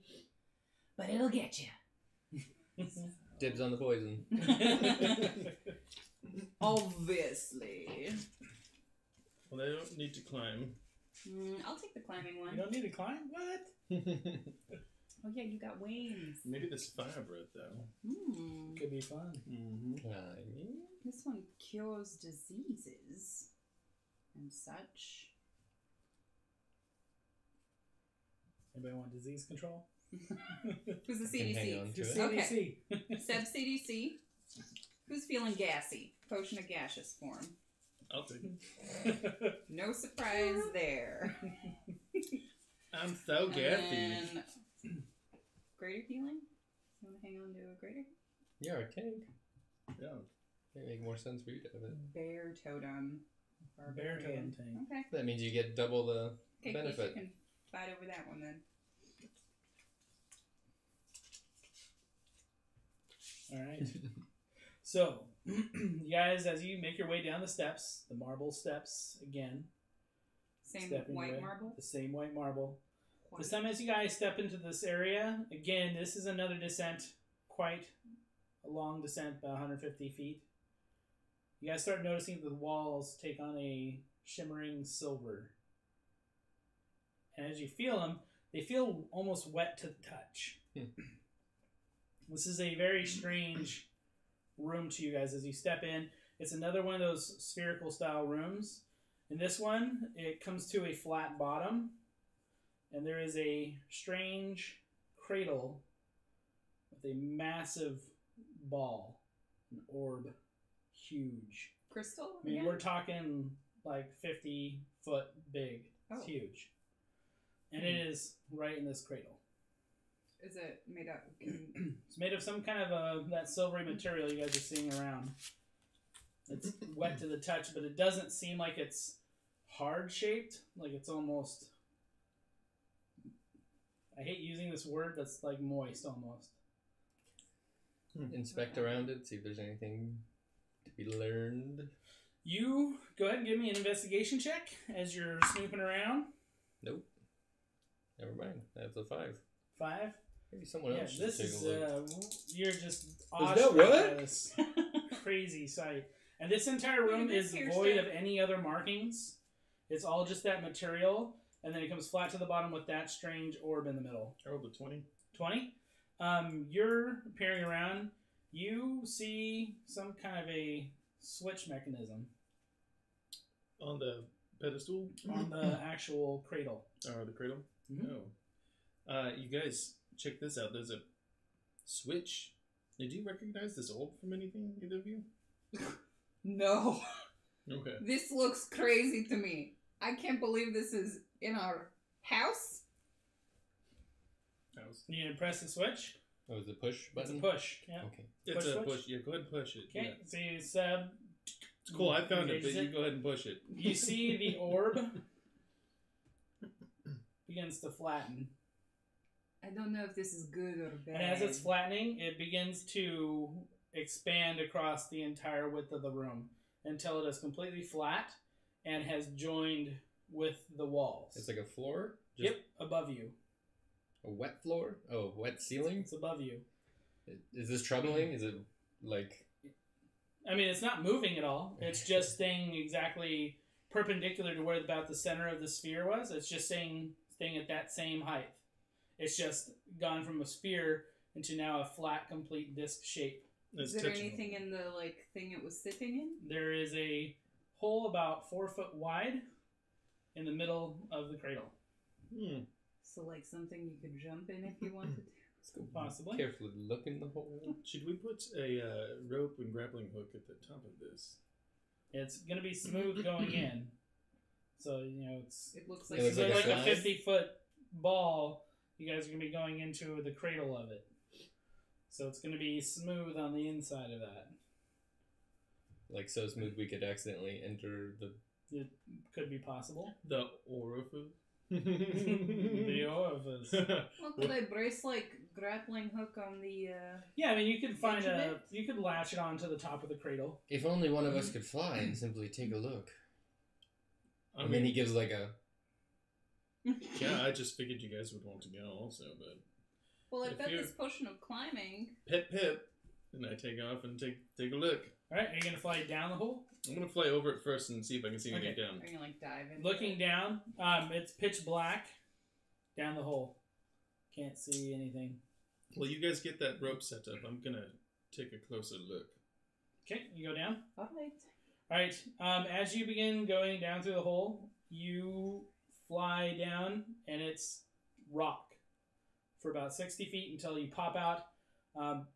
but it'll get you. Dibs on the poison. Obviously. Well, they don't need to climb. I'll take the climbing one. You don't need to climb? What? Oh yeah, you got wings. Maybe this fire breath, though. Could be fun. Climbing. This one cures diseases and such. Anybody want disease control? Who's the Can hang on CDC? to it. Okay. Seb CDC. Who's feeling gassy? Potion of gaseous form. I'll take it. No surprise there. I'm so gassy. And greater healing? You want to hang on to a greater? You're a tank. Yeah. It make more sense for you to have it. Bear totem. Bear Barbarian. totem tank. Okay. That means you get double the Okay, Keith, benefit. you can fight over that one then. Alright. So, you guys, as you make your way down the steps, the marble steps again. Same stepping white away, marble? The same white marble. White. This time as you guys step into this area, again, this is another descent, quite a long descent, about 150 feet. You guys start noticing the walls take on a shimmering silver. And as you feel them, they feel almost wet to the touch. This is a very strange room to you guys as you step in. It's another one of those spherical style rooms. In this one, it comes to a flat bottom, and there is a strange cradle with a massive ball, an orb, huge. Crystal? I mean, again? we're talking like 50 foot big. It's Oh. huge. And it is right in this cradle. Is it made up? It's made of some kind of that silvery material you guys are seeing around. It's wet to the touch, but it doesn't seem like it's hard shaped, like it's almost. I hate using this word, but it's like moist almost. Inspect around it, see if there's anything to be learned. You go ahead and give me an investigation check as you're snooping around. Nope. Never mind. That's a 5. 5. Maybe someone else should this take is a look. you're just that awestruck what? by this crazy sight. And this entire room Look at is this here void stuff. of any other markings. It's all just that material, and then it comes flat to the bottom with that strange orb in the middle. I rolled a 20. 20. You're peering around. You see some kind of a switch mechanism On the pedestal? on the actual cradle. Oh, the cradle? Mhm. Oh. You guys, check this out. There's a switch. Did you recognize this orb from anything, either of you? No. Okay. This looks crazy to me. I can't believe this is in our house. You need to press the switch. Oh, is it push button? It's a push. Yeah. Okay. It's Push a switch? push. Yeah, go ahead and push it. Okay. Yeah. So you sub. It's cool. I found it, but engages you go ahead and push it. You see the orb begins to flatten. I don't know if this is good or bad. And as it's flattening, it begins to expand across the entire width of the room until it is completely flat and has joined with the walls. It's like a floor? Yep, above you. A wet floor? Oh, wet ceiling? It's above you. Is this troubling? Is it like... I mean, it's not moving at all. It's just staying exactly perpendicular to where about the center of the sphere was. It's just staying at that same height. It's just gone from a sphere into now a flat, complete disc shape. Is there anything in the thing it was sitting in? There is a hole about 4 foot wide in the middle of the cradle. So something you could jump in if you wanted to. Let's go Possibly. carefully look in the hole. Should we put a rope and grappling hook at the top of this? It's going to be smooth going in. So, it's... It looks It like, looks like a like slide? a 50-foot ball. You guys are going to be going into the cradle of it. So it's going to be smooth on the inside of that. Like so smooth we could accidentally enter the... It could be possible. The orifice? The orifice. well, could I brace grappling hook on the Yeah, I mean, you could find edge of it? you could latch it onto the top of the cradle. If only one of us could fly and simply take a look. I And then he gives like a... Yeah, I just figured you guys would want to go also, but... Well, I've If got you're- this potion of climbing. Pip, pip. And I take off and take a look. Alright, are you going to fly down the hole? I'm going to fly over it first and see if I can see anything Okay. down. Are you gonna dive in? Looking down, it's pitch black down the hole. Can't see anything. Well, you guys get that rope set up. I'm going to take a closer look. Okay, you go down. Alright. Alright, as you begin going down through the hole, you fly down, and it's rock for about 60 feet until you pop out.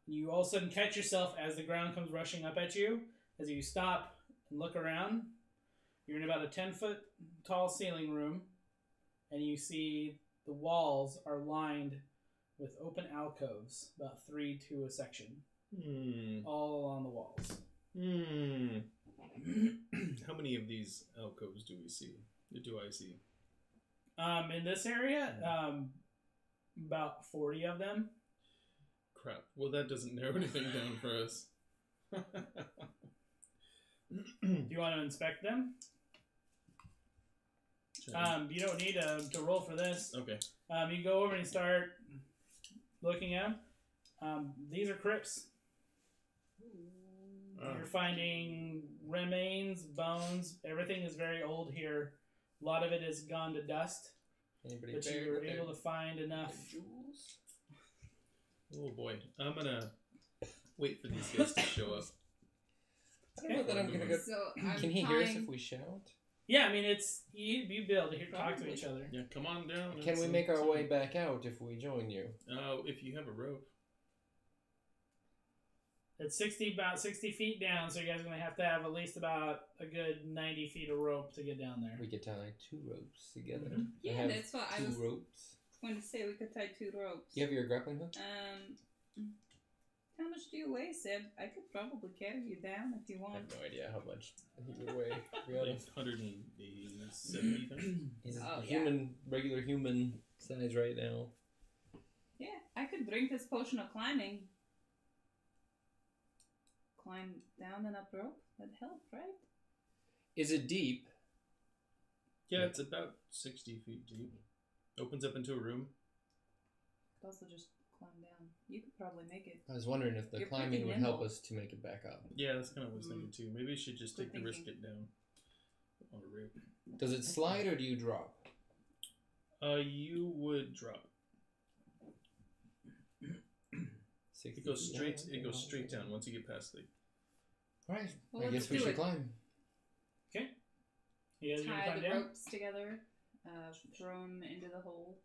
You all of a sudden catch yourself as the ground comes rushing up at you. As you stop and look around, you're in about a 10-foot tall ceiling room, and you see the walls are lined with open alcoves, about 3 to a section, all along the walls. How many of these alcoves do we see? Do I see? In this area, about 40 of them. Crap. Well, that doesn't narrow anything down for us. Do you want to inspect them? You don't need to roll for this. Okay. You go over and start looking at them. These are crypts. You're finding remains, bones. Everything is very old here. A lot of it has gone to dust. Anybody But you were able to find enough. jewels? Oh boy. I'm going to wait for these guys to show up. I don't know that I'm gonna go... So I'm Can he hear us tying- if we shout? Yeah, I mean, it's you'd be able to talk to each other. Yeah, come on down. Can we make our way back out if we join you? If you have a rope. It's about 60 feet down, so you guys are going to have at least about a good 90 feet of rope to get down there. We could tie 2 ropes together. Mhm. I Yeah, have that's what I 2 was ropes. going to say. We could tie 2 ropes. You have your grappling hook? How much do you weigh, Seb? I could probably carry you down if you I want. have no idea how much he would weigh. to be Like honest. 170 pounds. He's Oh, a yeah. regular human size right now. Yeah, I could drink this potion of climbing. Climb down and up rope. That'd help, right? Is it deep? Yeah, it's about 60 feet deep. Opens up into a room. Could also just climb down. You could probably make it. I was wondering if the You're climbing pretty would help nimble. us to make it back up. Yeah, that's kind of what I was thinking too. Maybe you should just Good take the risk, thinking. get down on a rope. Does it slide or do you drop? You would drop. 60 It goes feet. straight. Yeah, It goes okay. straight down once you get past the. Right. Well, I let's guess we do should it. climb. You guys gonna Tie climb the down? ropes together. Throw them into the hole.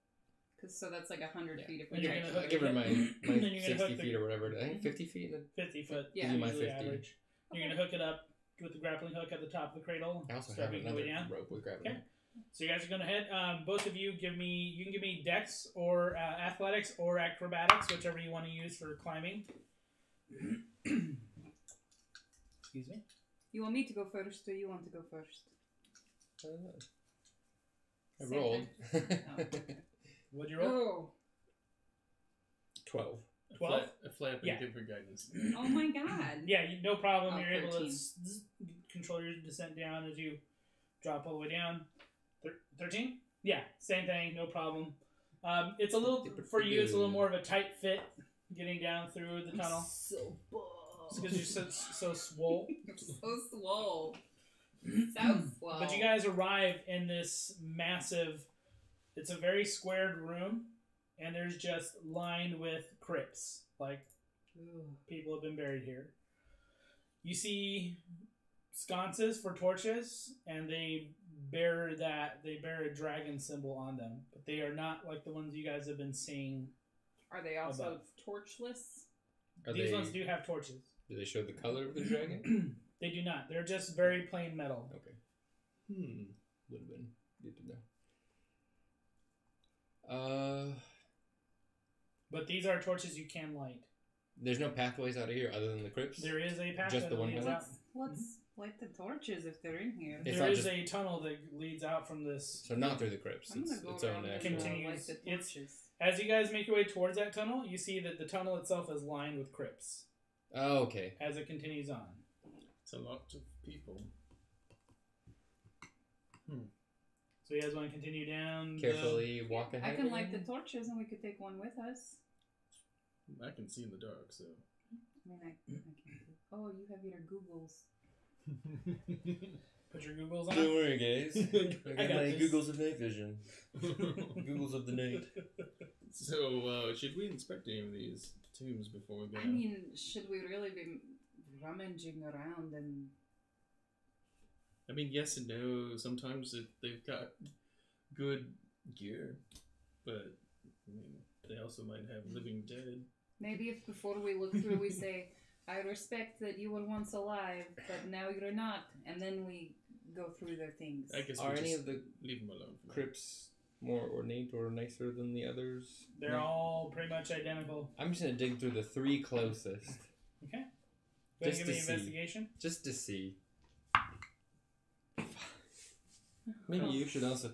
So that's like 100 Yeah. feet if And we you're try. gonna I'll hook give her my Then you're gonna 60 hook the- feet or whatever. I think 50 feet. 50 foot. Yeah. Give you my usually 50. average. You're gonna hook it up with the grappling hook at the top of the cradle. I also so have we can go another down. rope with gravity. Okay. So you guys are going ahead. Both of you give me. You can give me Dex or athletics or acrobatics, whichever you want to use for climbing. Excuse me. You want me to go first or you want to go first? I Same rolled. Oh, okay. What'd you roll? Oh. 12. 12? A flap and Yeah. give her guidance. Oh my god. Yeah, no problem. Oh, You're able to 13. control your descent down as you drop all the way down. 13? Yeah, same thing. No problem. It's a little for you. It's a little more of a tight fit getting down through the tunnel So because you're so swole. so swole. So swole. But you guys arrive in this massive. It's a very squared room, and there's just lined with crypts. Like people have been buried here. You see sconces for torches, and they bear a dragon symbol on them, but they are not like the ones you guys have been seeing. Are they also Above. torchless? These ones do have torches. Do they show the color of the dragon? They do not. They're just very plain metal. Okay. Hmm. Would have been good to know. But these are torches you can light. There's no pathways out of here other than the crypts? There is a path Just that the one leads way? out. Let's light the torches if they're in here. It's There not is just- a tunnel that leads out from this. So not through the crypts. I'm It's gonna go its own around and actual... Continues. light the It's- torches. As you guys make your way towards that tunnel, you see that the tunnel itself is lined with crypts Oh, okay. as it continues on. It's a lot of people. So you guys want to continue down? Carefully walk I ahead. can light the torches and we could take one with us. I can see in the dark, so. I mean, I can't do. Oh, you have your Googles. Put your Googles Don't on. worry, guys. I I got this. Googles of night vision. Googles of the night. So, should we inspect any of these tombs before we go? I mean, should we really be rummaging around and... I mean, yes and no. Sometimes they've got good gear, but I mean, they also might have living dead. Maybe if before we look through we say, I respect that you were once alive, but now you're not, and then we go through their things. I guess Are we any just of the leave them alone. For now. crypts more ornate or nicer than the others? They're all pretty much identical. I'm just gonna dig through the 3 closest. Okay. Go ahead Just and give me to an see. investigation. Just to see. Maybe Oh. you should also...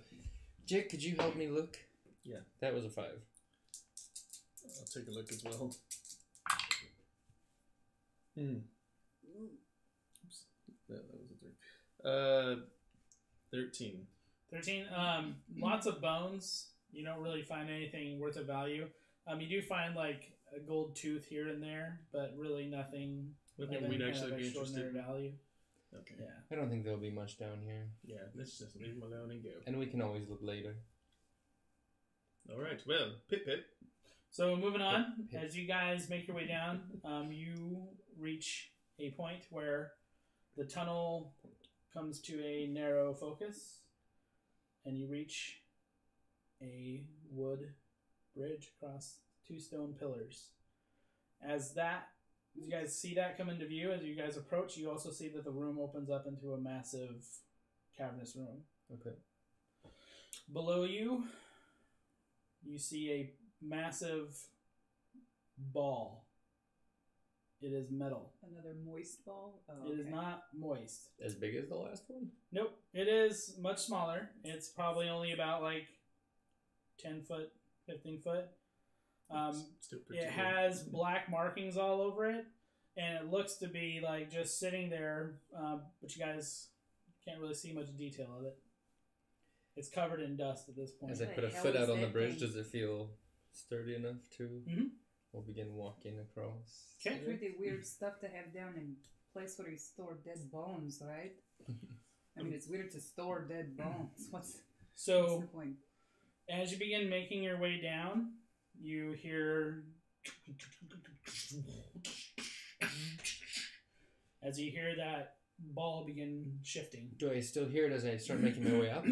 Jiik, could you help me look? Yeah. That was a 5. I'll take a look as well. Oops. That was a 3. 13. 13. Lots of bones. You don't really find anything worth of value. You do find like a gold tooth here and there, but really nothing. Nothing of any we'd kind actually of be interested extraordinary in. value. Okay. Yeah. I don't think there'll be much down here. Yeah, let's just leave them alone and go. And we can always look later. Alright, well, Pip. So moving on, Yep. as you guys make your way down, you reach a point where the tunnel comes to a narrow focus, and you reach a wood bridge across 2 stone pillars. As you guys see that come into view, as you guys approach, you also see that the room opens up into a massive cavernous room. Okay. Below you, you see a massive ball It is metal. Another moist ball? Oh, It is okay. not moist. As big as the last one? Nope. It is much smaller. It's probably only about like 10 foot, 15 foot. Still pretty It good. has black markings all over it, and it looks to be like just sitting there, but you guys can't really see much detail of it. It's covered in dust at this point. As I What put a the hell foot is out on the that bridge, thing? does it feel sturdy enough to? Mhm. We'll begin walking across. Okay. Pretty weird stuff to have down in a place where you store dead bones, right? I mean, it's weird to store dead bones. What's the So point? as you begin making your way down, you hear as you hear that ball begin shifting. Do I still hear it as I start making my way up?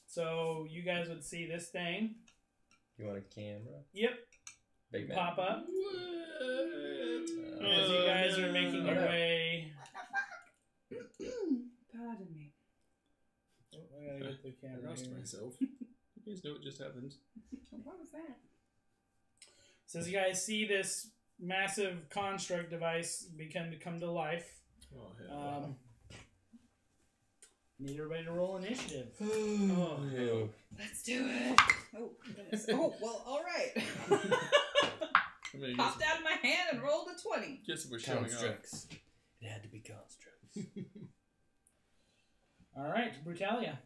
So you guys would see this thing. You want a camera? Yep. Big man. Pop up What? as you guys are making your no. way. Pardon me. Oh, I gotta get the I camera lost here. myself. You guys know what just happened? What was that? So as you guys see this massive construct device come to life, Oh, hell. need everybody to roll initiative. Oh, hell. Let's do it. Oh, goodness. Oh, well, all right. I mean, Popped out of my hand and rolled a 20. guess we're showing off. Constructs. It had to be constructs. All right, Brutalia.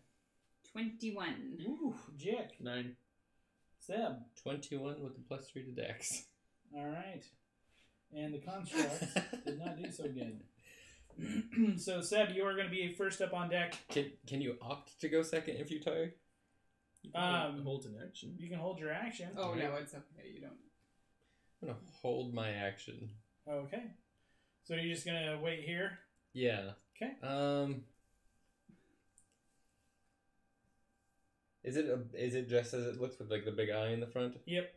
21. Ooh, Jiik. 9. Seb. 21 with the +3 to Dex. All right. And the constructs did not do so good. So, Seb, you are going to be first up on deck. Can you opt to go second if you're tired? You can hold an action. You can hold your action. Oh, no, it's okay. You don't. I'm gonna hold my action. Okay. So you're just going to wait here? Yeah. Okay. Is it just as it looks with like the big eye in the front? Yep.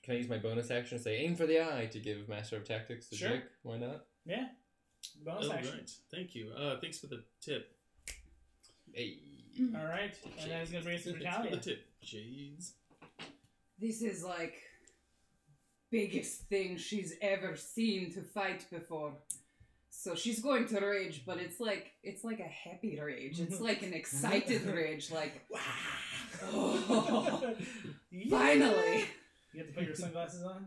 Can I use my bonus action to say aim for the eye to give Master of Tactics to Sure. Jiik? Why not? Yeah. Bonus Oh, action. right. Thank you. Thanks for the tip. Hey. All right. And that is going to bring us to Thanks for the Brutalia. tip. Jeez. This is like biggest thing she's ever seen to fight before. So she's going to rage, but it's like a happy rage. It's like an excited rage, like oh, finally. You have to put your sunglasses on?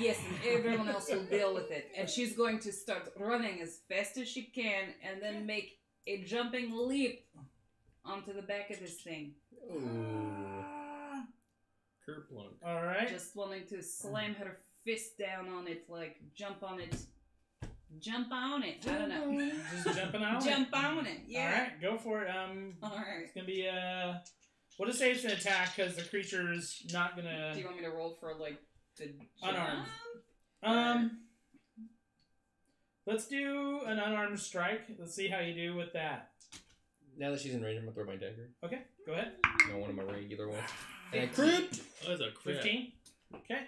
Yes, and everyone else will deal with it. And she's going to start running as fast as she can, and then make a jumping leap onto the back of this thing. Ooh. Kerplunk. All right. Just wanting to slam her fist down on it, like jump on it. Jump on it. I don't know. Just jumping out. Jump on it. Yeah. All right, go for it. All right. It's gonna be we'll just say it's an attack because the creature's not gonna. Do you want me to roll for like the Unarmed. jump? Let's do an unarmed strike. Let's see how you do with that. Now that she's in range, I'm gonna throw my dagger. Okay, go ahead. No, one of my regular ones. And I 15. crit. Oh, that's a crit. 15. Okay.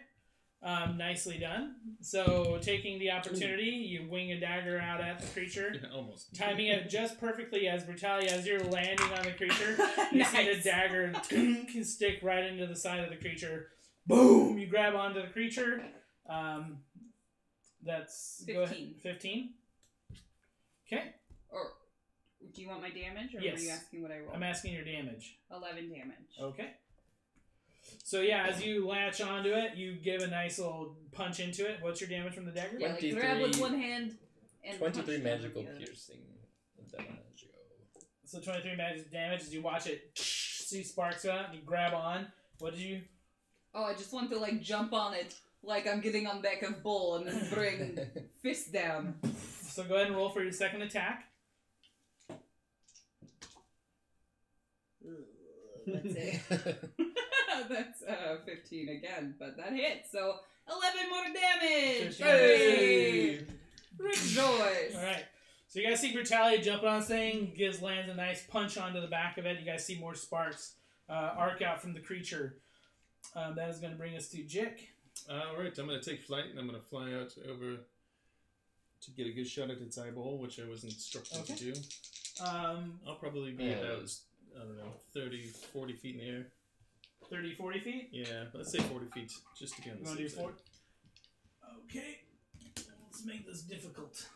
Nicely done. So, taking the opportunity, you wing a dagger out at the creature, Yeah, almost. timing it just perfectly as Brutalia, as you're landing on the creature, you see the Nice. dagger can stick right into the side of the creature. Boom! You grab onto the creature. That's 15. Go ahead. 15. Okay. Or do you want my damage, or Yes. are you asking what I roll? I'm asking your damage. 11 damage. Okay. So yeah, as you latch onto it, you give a nice little punch into it. What's your damage from the dagger? Yeah, like grab 23 with one hand and 23 punch magical with the other. piercing damage. So 23 magic damage as you watch it see sparks out and you grab on. What did you? Oh, I just want to like jump on it like I'm getting on back of bull and then bring fist down. So go ahead and roll for your second attack. That's it. That's 15 again, but that hits. So 11 more damage. 15. Hey! Rejoice. All right. So you guys see Brutalia jumping on this thing, lands a nice punch onto the back of it. You guys see more sparks arc out from the creature. That is going to bring us to Jiik. Alright, I'm going to take flight and I'm going to fly out over to get a good shot at its eyeball, which I was instructed to do. I'll probably be about, I don't know, 30, 40 feet in the air. 30, 40 feet? Yeah, let's say 40 feet, just to get on You the want to do safe side. 4? Okay. Let's make this difficult.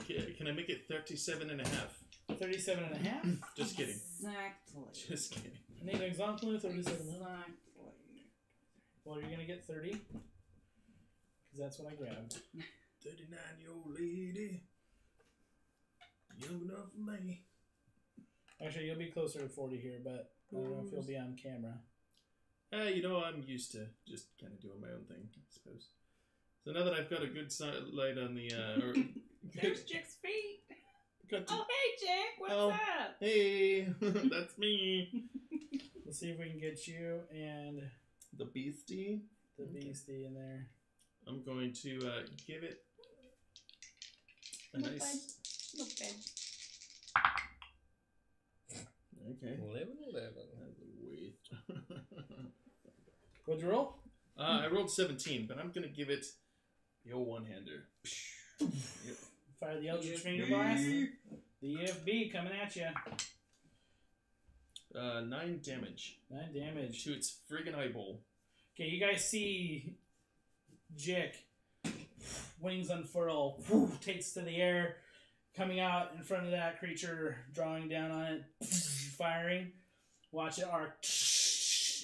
Okay, can I make it 37 and a half? 37 and a half? Just kidding. Exactly. Just kidding. I need exactly 37 and a half. Exactly. Well, you're going to get 30. Because that's what I grabbed. 39-year-old lady. Young enough for me. Actually, you'll be closer to 40 here, but I don't know if you'll be on camera. You know, I'm used to just kind of doing my own thing, I suppose. So now that I've got a good light on the... There's Jiik's feet. got to, Oh, hey, Jiik. What's Oh. up? Hey, that's me. Let's see if we can get you and The beastie. the beastie in there. I'm going to give it a Not nice... Not bad. Okay. 11. Wait. What'd you roll? I rolled 17, but I'm going to give it the old one-hander. Yep. Fire the Eldritch Finger Blast. The EFB coming at you. 9 damage 9 damage. to its friggin' eyeball. Okay, you guys see Jiik, wings unfurl, whoo, takes to the air, coming out in front of that creature, drawing down on it, firing. Watch it arc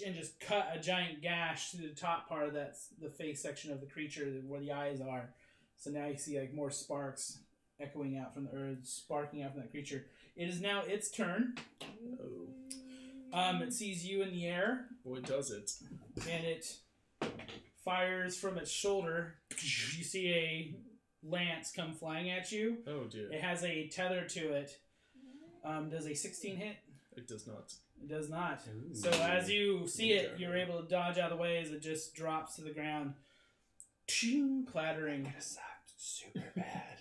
and just cut a giant gash through the top part of that, the face section of the creature where the eyes are. So now you see like more sparks echoing out from the earth, sparking out from that creature. It is now its turn. Oh. It sees you in the air. Boy, does it. And it fires from its shoulder. You see a lance come flying at you. Oh, dear. It has a tether to it. Does a 16 hit? It does not. It does not. Ooh. So as you see it, Okay. you're able to dodge out of the way as it just drops to the ground. Ching, clattering. That sucked super bad.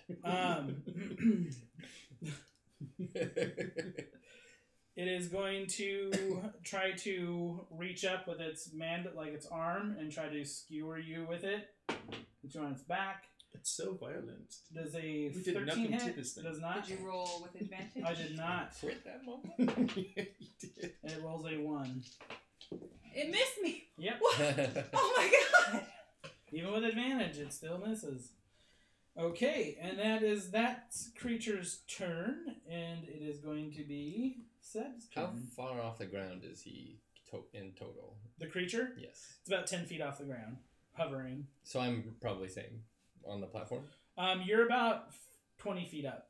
It is going to try to reach up with its its arm and try to skewer you with it. Get you on its back. It's so violent. Does a We did 13 nothing to hit? this thing. Does not. Did you roll with advantage? I did not. Crit that moment. Yeah, you did. And it rolls a 1. It missed me. Yep. Oh my god. Even with advantage, it still misses. Okay, and that is that creature's turn, and it is going to be Seb's How turn. far off the ground is he in total? The creature? Yes. It's about 10 feet off the ground, hovering. So I'm probably same on the platform. You're about 20 feet up.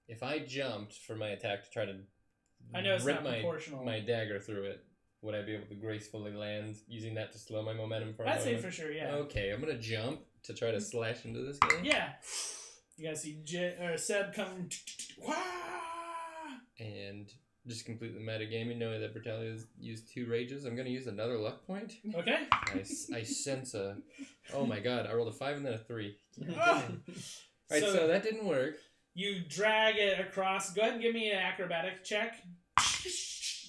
If I jumped for my attack to try to I know it's rip not proportional. my dagger through it, would I be able to gracefully land using that to slow my momentum for a I'd say moment? for sure, yeah. Okay, I'm gonna jump to try to slash into this guy. Yeah. You guys see Seb come. Wah! And just completely metagaming, knowing that Brutalia's used 2 rages. I'm gonna use another luck point. Okay. I sense a... Oh my god, I rolled a 5 and then a 3. Ah! Alright, so that didn't work. You drag it across. Go ahead and give me an acrobatics check.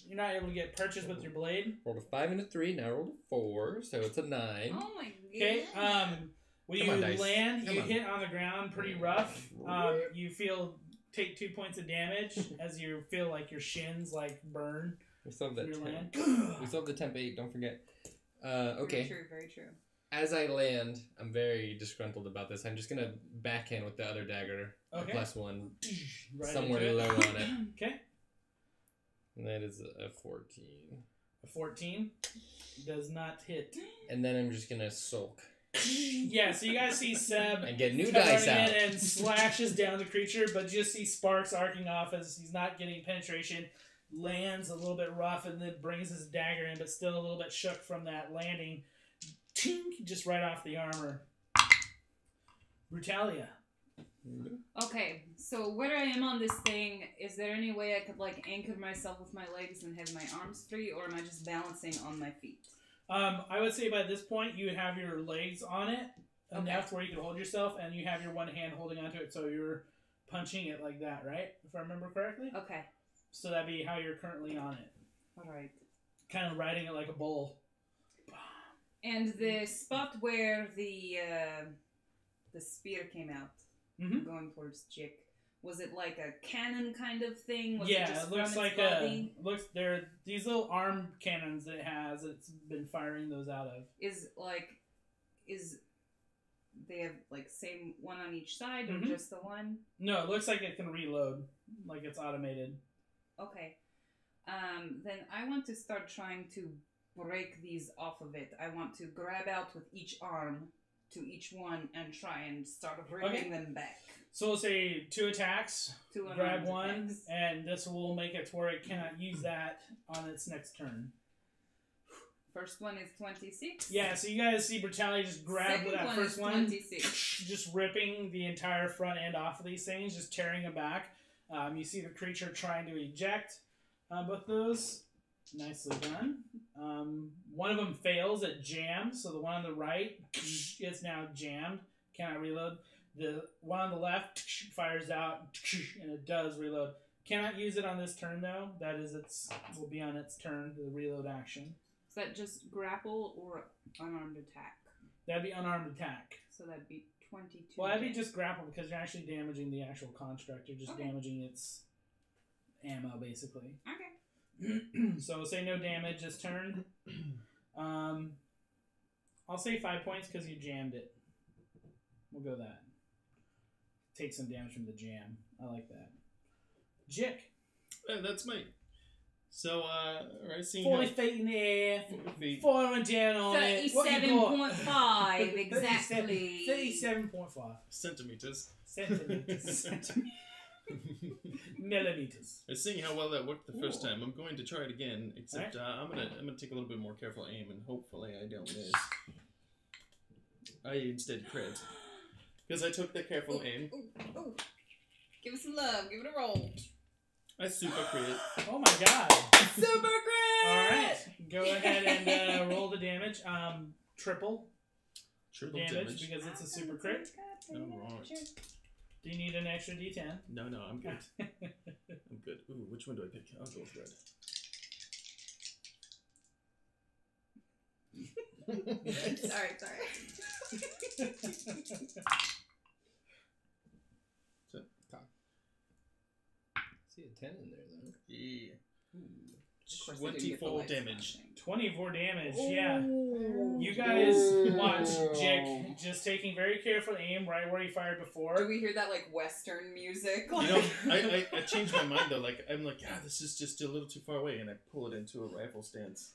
You're not able to get purchased with your blade. Rolled a 5 and a 3, now I rolled a 4, so it's a 9. Oh my god. Okay. When Come you on, dice. land, Come you on. hit on the ground pretty rough. You take 2 points of damage as you feel like your shins like burn We still have from that your land. 10. We still have the temp 8, don't forget. Okay. Very true, very true. As I land, I'm very disgruntled about this. I'm just gonna backhand with the other dagger. Okay. A +1. Right Somewhere into it. low on it. Okay. And that is a 14. A 14 does not hit. And then I'm just gonna sulk. Yeah, so you guys see Seb And get new come dice running out. in and slashes down the creature, but just see sparks arcing off as he's not getting penetration. Lands a little bit rough and then brings his dagger in, but still a little bit shook from that landing. Tink, just right off the armor. Brutalia. Okay, so where I am on this thing, is there any way I could like anchor myself with my legs and have my arms free, or am I just balancing on my feet? I would say by this point you would have your legs on it enough Okay. where you can hold yourself, and you have your one hand holding onto it, so you're punching it like that, right? If I remember correctly. Okay, So that'd be how you're currently on it, alright. kind of riding it like a bull. And the spot where the spear came out, Mhm. going towards Jiik, was it like a cannon kind of thing? Was Yeah, just it looks from like its body? there are these little arm cannons that it has. It's been firing those out of. Is like, they have like same one on each side or Mhm. just the one? No, it looks like it can reload, like it's automated. Okay. Then I want to start trying to break these off of it. I want to grab out with each arm to each one and try and start ripping them back. So we'll say 2 attacks, Two grab unarmed one, attacks. and this will make it to where it cannot use that on its next turn. First one is 26. Yeah, so you guys see Brutalia just grab Second that one first is one, 26. just ripping the entire front end off of these things, just tearing them back. You see the creature trying to eject both those. Nicely done. One of them fails at jam, so the one on the right is now jammed, cannot reload. The one on the left fires out, and it does reload. Cannot use it on this turn though. That is will be on its turn, the reload action. Is that just grapple or unarmed attack? That'd be unarmed attack. So that'd be 22. Well, that'd be hits. just grapple because you're actually damaging the actual construct. You're just Okay. damaging its ammo, basically. Okay. So say no damage this turn. I'll say 5 points because you jammed it. We'll go that. Take some damage from the jam. I like that. Jiik. That's me. So, alright, seeing 40 feet in the air. 40 feet. Falling down on it. What you got? 37.5 exactly. 37.5 Centimeters. centimeters. Millimeters. Seeing how well that worked the first Ooh. time, I'm going to try it again. Except I'm gonna take a little bit more careful aim, and hopefully I don't miss. I instead crit because I took the careful aim. Ooh. Give it some love. Give it a roll. I super crit. Oh my god. Super great. Alright. Go ahead and roll the damage. Triple Triple damage damage. because it's a super crit. Alright. Do you need an extra D10? No, I'm good. I'm good. Ooh, which one do I pick? I'll go with red. sorry. See a 10 in there, though. Yeah. course I didn't get the 24 lights damage. 24 damage, yeah. You guys watch Jiik just taking very careful aim right where he fired Do before. we hear that like Western music? You know, I changed my mind though. Like I'm like, this is just a little too far away, and I pull it into a rifle stance.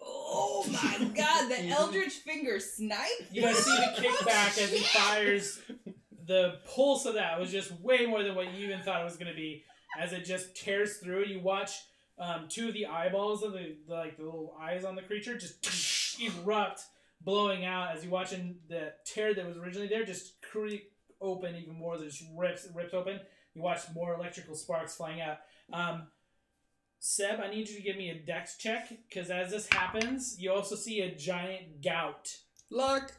Oh my god, the Eldritch Finger snipe? You guys see the kickback as he fires. The pulse of that was just way more than what you even thought it was going to be. As it just tears through, you watch two of the eyeballs of the little eyes on the creature just erupt, blowing out as you watching the tear that was originally there just creep open even more. That just rips open. You watch more electrical sparks flying out. Seb, I need you to give me a dex check because as this happens, you also see a giant gout. Luck.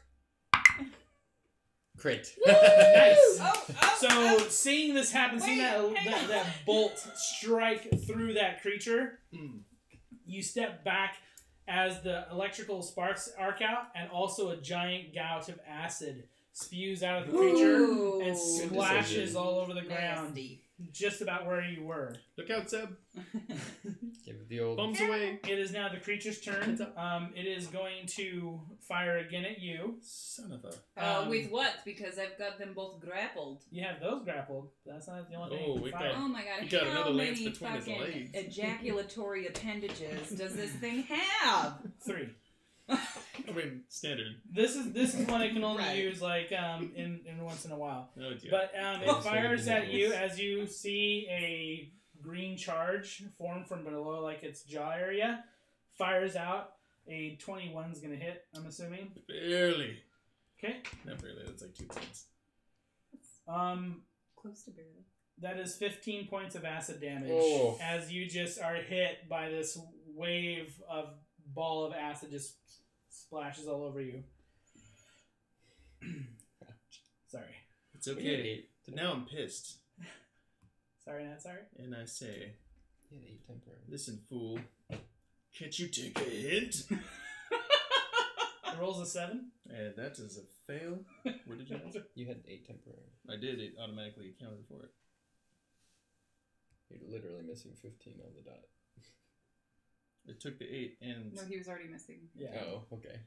Crit. Nice. Oh, So seeing this happen, seeing Wait, that bolt strike through that creature, you step back as the electrical sparks arc out, and also a giant gout of acid spews out of the creature Ooh. and Good splashes decision. all over the ground, Nasty. just about where you were. Look out, Seb! Give it the old. Bombs away! It is now the creature's turn. It is going to fire again at you. Son of a. With what? Because I've got them both grappled. You have those grappled. That's not the only thing. Oh, you we can fire. got- Oh my god, He got how another lance many between his fucking legs. ejaculatory appendages does this thing have? 3. I mean, standard. This is one I can only Right. use like in once in a while. Oh dear. But it Those fires are at you nice. as you see a green charge form from below, like its jaw area. Fires out. A 21's gonna hit. I'm assuming. Barely. Okay. Not barely. That's like 2 points. Close to barely. That is 15 points of acid damage Oh. as you just are hit by this wave of ball of acid just splashes all over you. Sorry. It's okay. Now I'm pissed. Sorry, not sorry. And I say, You had 8 temporary. listen, fool. Can't you take a hint? It rolls a 7. And that is a fail. What did you answer? You had 8 temporary. I did. It automatically accounted for it. You're literally missing 15 on the dot. It took the 8 and... No, he was already missing. Yeah. Oh, okay.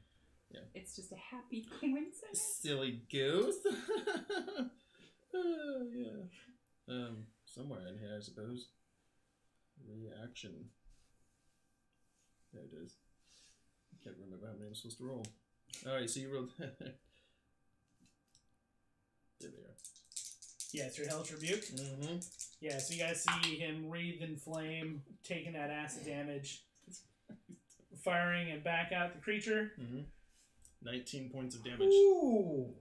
Yeah. It's just a happy coincidence. Silly goose. Yeah. Somewhere in here, I suppose. Reaction. There it is. I can't remember how many I'm supposed to roll. Alright, so you rolled. There they are. Yeah, it's your Hellish Rebuke. Mm-hmm. Yeah, so you guys see him wreathed in flame, taking that acid damage, firing and back out the creature. Mm-hmm. 19 points of damage. Ooh!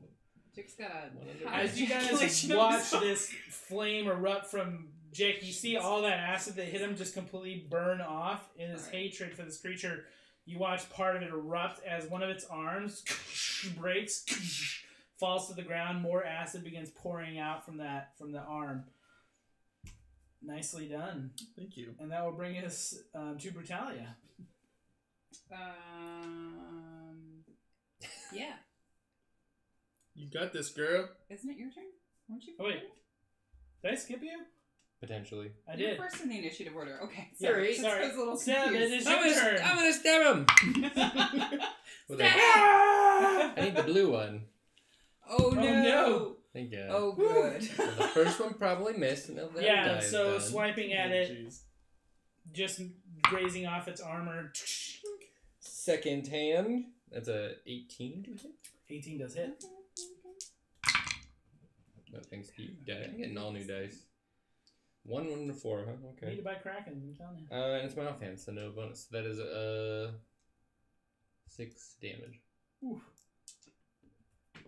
Jiik's got a As you guys watch this flame erupt from Jiik, you see all that acid that hit him just completely burn off in his hatred for this creature. You watch part of it erupt as one of its arms breaks, falls to the ground. More acid begins pouring out from the arm. Nicely done. Thank you. And that will bring us to Brutalia. Yeah. You got this, girl. Isn't it your turn? Weren't you? Oh, wait. Did I skip you? Potentially. I You're did. first in the initiative order. Okay. Yeah, Sorry. sorry. I was a little Seb, it confused. is your turn. I'm gonna stab him! With a- Ah! I need the blue one. Oh no. no. Thank you. Oh good. So the first one probably missed, and the other Yeah, guy's so done. swiping at Oh, it, jeez. just grazing off its armor. Second hand. That's a 18 to hit. 18 does hit. No thanks to you. I'm getting all new dice. 1, 1, 4, huh? Need Okay. to buy Kraken, I'm telling you. And it's my offhand, so no bonus. That is 6 damage. Oof.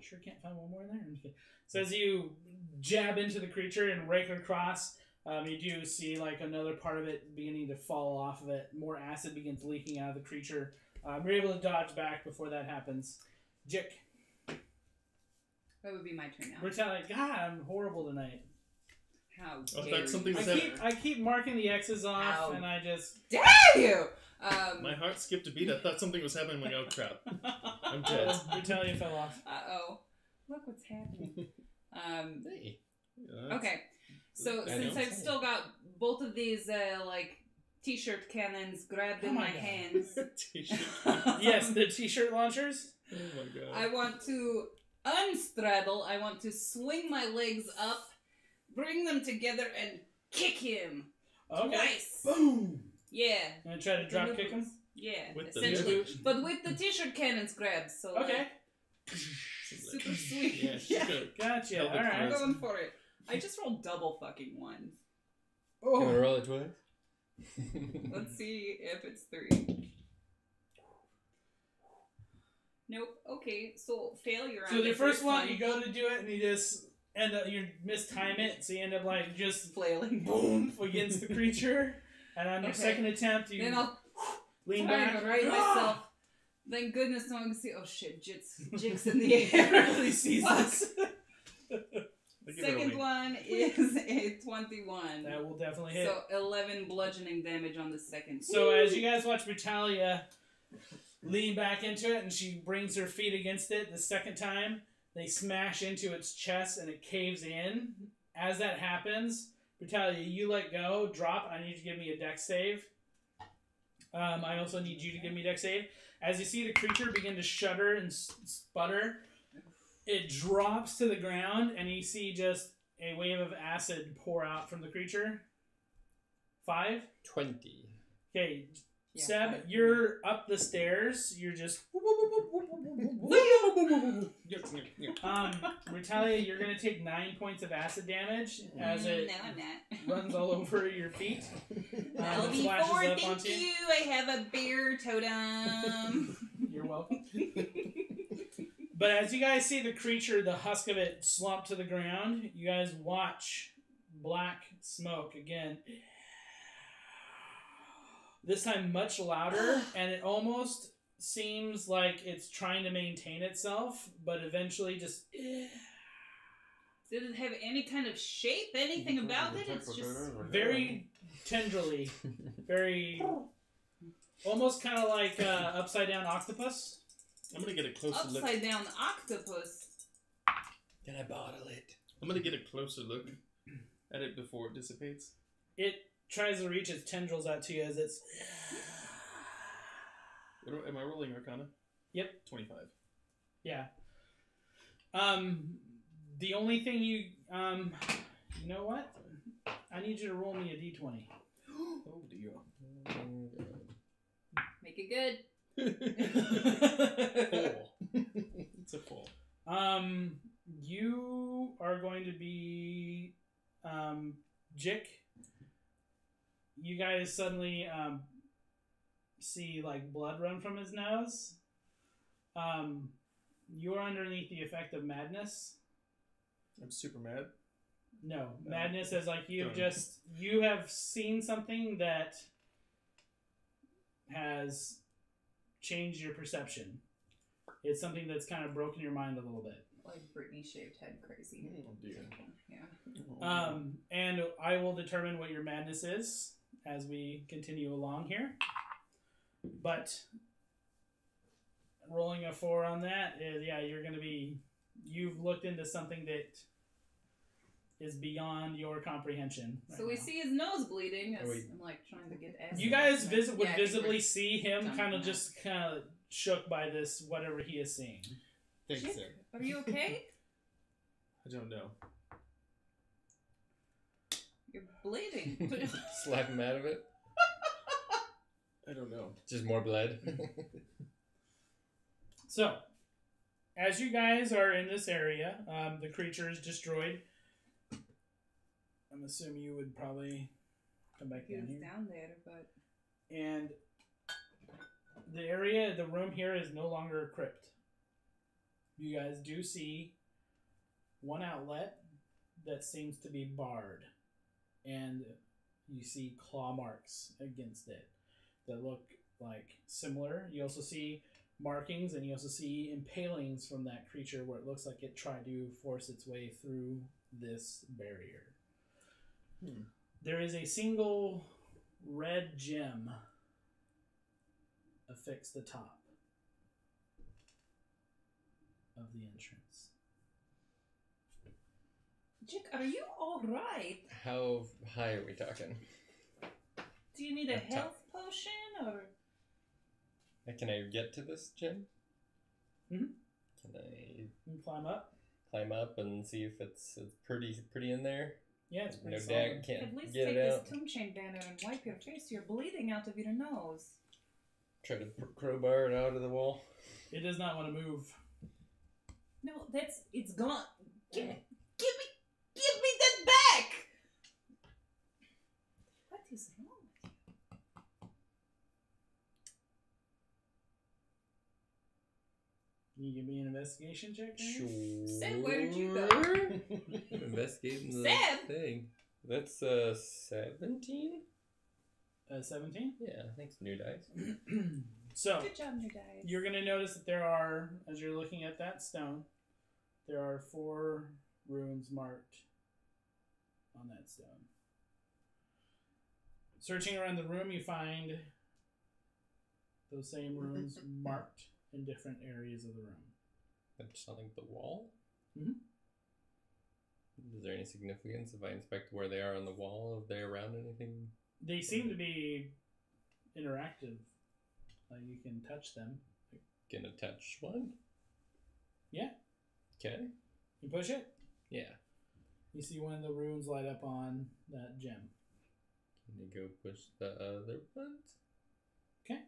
Sure can't find one more in there. I'm just kidding. So as you jab into the creature and rake it across, you do see like another part of it beginning to fall off of it. More acid begins leaking out of the creature. You're able to dodge back before that happens. Jiik. That would be my turn now. Brutalia, God, I'm horrible tonight. How Oh, dare that's something you. that- I keep marking the X's off, Ow. and I just... Dare you! My heart skipped a beat. I thought something was happening. Like, oh crap. I'm dead. Brutalia fell off. Uh-oh. Look what's happening. Hey. Yeah, Okay. So I since know. I've still got both of these like t-shirt cannons grabbed Oh in my my God. hands, T-shirt. Yes, the t-shirt launchers. Oh my god. I want to unstraddle. I want to swing my legs up, bring them together, and kick him Okay. twice. Boom. Yeah. I'm gonna try to drop kick him. Yeah. With the essentially, boot. but with the t-shirt cannons grabbed. So Okay. super sweet. Yeah, she's Yeah. good. Gotcha. Held All it right. I'm going for it. I just rolled double fucking ones. Can we Oh. roll it twice? Let's see if it's 3. Nope. Okay, so failure. So on the first one, one, you go to do it, and you just end up you mistime it, so you end up like just flailing. boom against the creature. And on your Okay. second attempt, you Then I'll lean try back. to right myself. Thank goodness no one can see. Oh shit, Jiik's in the air. Really sees Fuck. this. Look at her Second wing. one is a 21. That will definitely hit. So 11 bludgeoning damage on the second. So as you guys watch Brutalia lean back into it, and she brings her feet against it the second time, they smash into its chest and it caves in. As that happens, Brutalia, you let go, drop. I need you to give me a dex save. I also need you to give me a dex save. As you see the creature begin to shudder and sputter, it drops to the ground, and you see just a wave of acid pour out from the creature. 5. 20. Okay, Yeah, Seb, 5. you're up the stairs. You're just. Brutalia, you're gonna take 9 points of acid damage as it No, I'm not. runs all over your feet. That'll It be splashes 4, up thank onto you. you. I have a bear totem. You're welcome. But as you guys see the creature, the husk of it slump to the ground, you guys watch black smoke again. This time much louder, and it almost seems like it's trying to maintain itself, but eventually just... Did it have any kind of shape? Anything about it? It's just very tenderly. Very... Almost kind of like upside down octopus. I'm gonna get a closer look. upside down octopus. Can I bottle it? I'm gonna get a closer look at it before it dissipates. It tries to reach its tendrils out to you as it's... Am I rolling Arcana? Yep. 25. Yeah. The only thing you know what? I need you to roll me a d20. Oh dear. Make it good. 4. It's a 4. You are going to be Jiik. You guys suddenly see like blood run from his nose. You're underneath the effect of madness. I'm super mad. No, madness is like you have seen something that has changed your perception. It's something that's kind of broken your mind a little bit. Like Britney shaved head crazy. Oh dear. Yeah. And I will determine what your madness is as we continue along here. But rolling a 4 on that is, you've looked into something that is beyond your comprehension. So we see his nose bleeding as I'm like trying to get acid. You guys would visibly see him kind of shook by this, whatever he is seeing. Thanks, Jiik, sir. are you okay? I don't know. You're bleeding. Slap him out of it. I don't know. Just more blood. So, as you guys are in this area, the creature is destroyed. I'm assuming you would probably come back He down was here. down there, but And the room here is no longer a crypt. You guys do see one outlet that seems to be barred. And you see claw marks against it that look like similar. You also see markings, and you also see impalings from that creature where it looks like it tried to force its way through this barrier. There is a single red gem affixed the top of the entrance. Jiik, are you all right? How high are we talking? Do you need a Up top. health potion or? Can I get to this gym? Mm-hmm. Can I You can climb up. climb up and see if it's pretty in there? Yeah, it's pretty No solid. doubt, can't At least get take it this out. tomb chain banner and wipe your face. You're bleeding out of your nose. Try to crowbar it out of the wall. It does not want to move. No, it's gone. Give me that back. What is wrong with you? Can you give me an investigation check? Aaron? Sure. Seb, where did you go? Investigating the Seb! thing. That's 17? 17? Yeah, thanks, new dice. So, Good job, new guys. you're going to notice that there are, as you're looking at that stone, there are 4 runes marked on that stone. Searching around the room, you find those same runes marked in different areas of the room. That's on like the wall? Mhm. Is there any significance if I inspect where they are on the wall? If they're around anything? They seem to be interactive. Like you can touch them. Gonna touch one? Yeah. Okay. You push it, Yeah. you see one of the runes light up on that gem. Can you go push the other ones? Okay.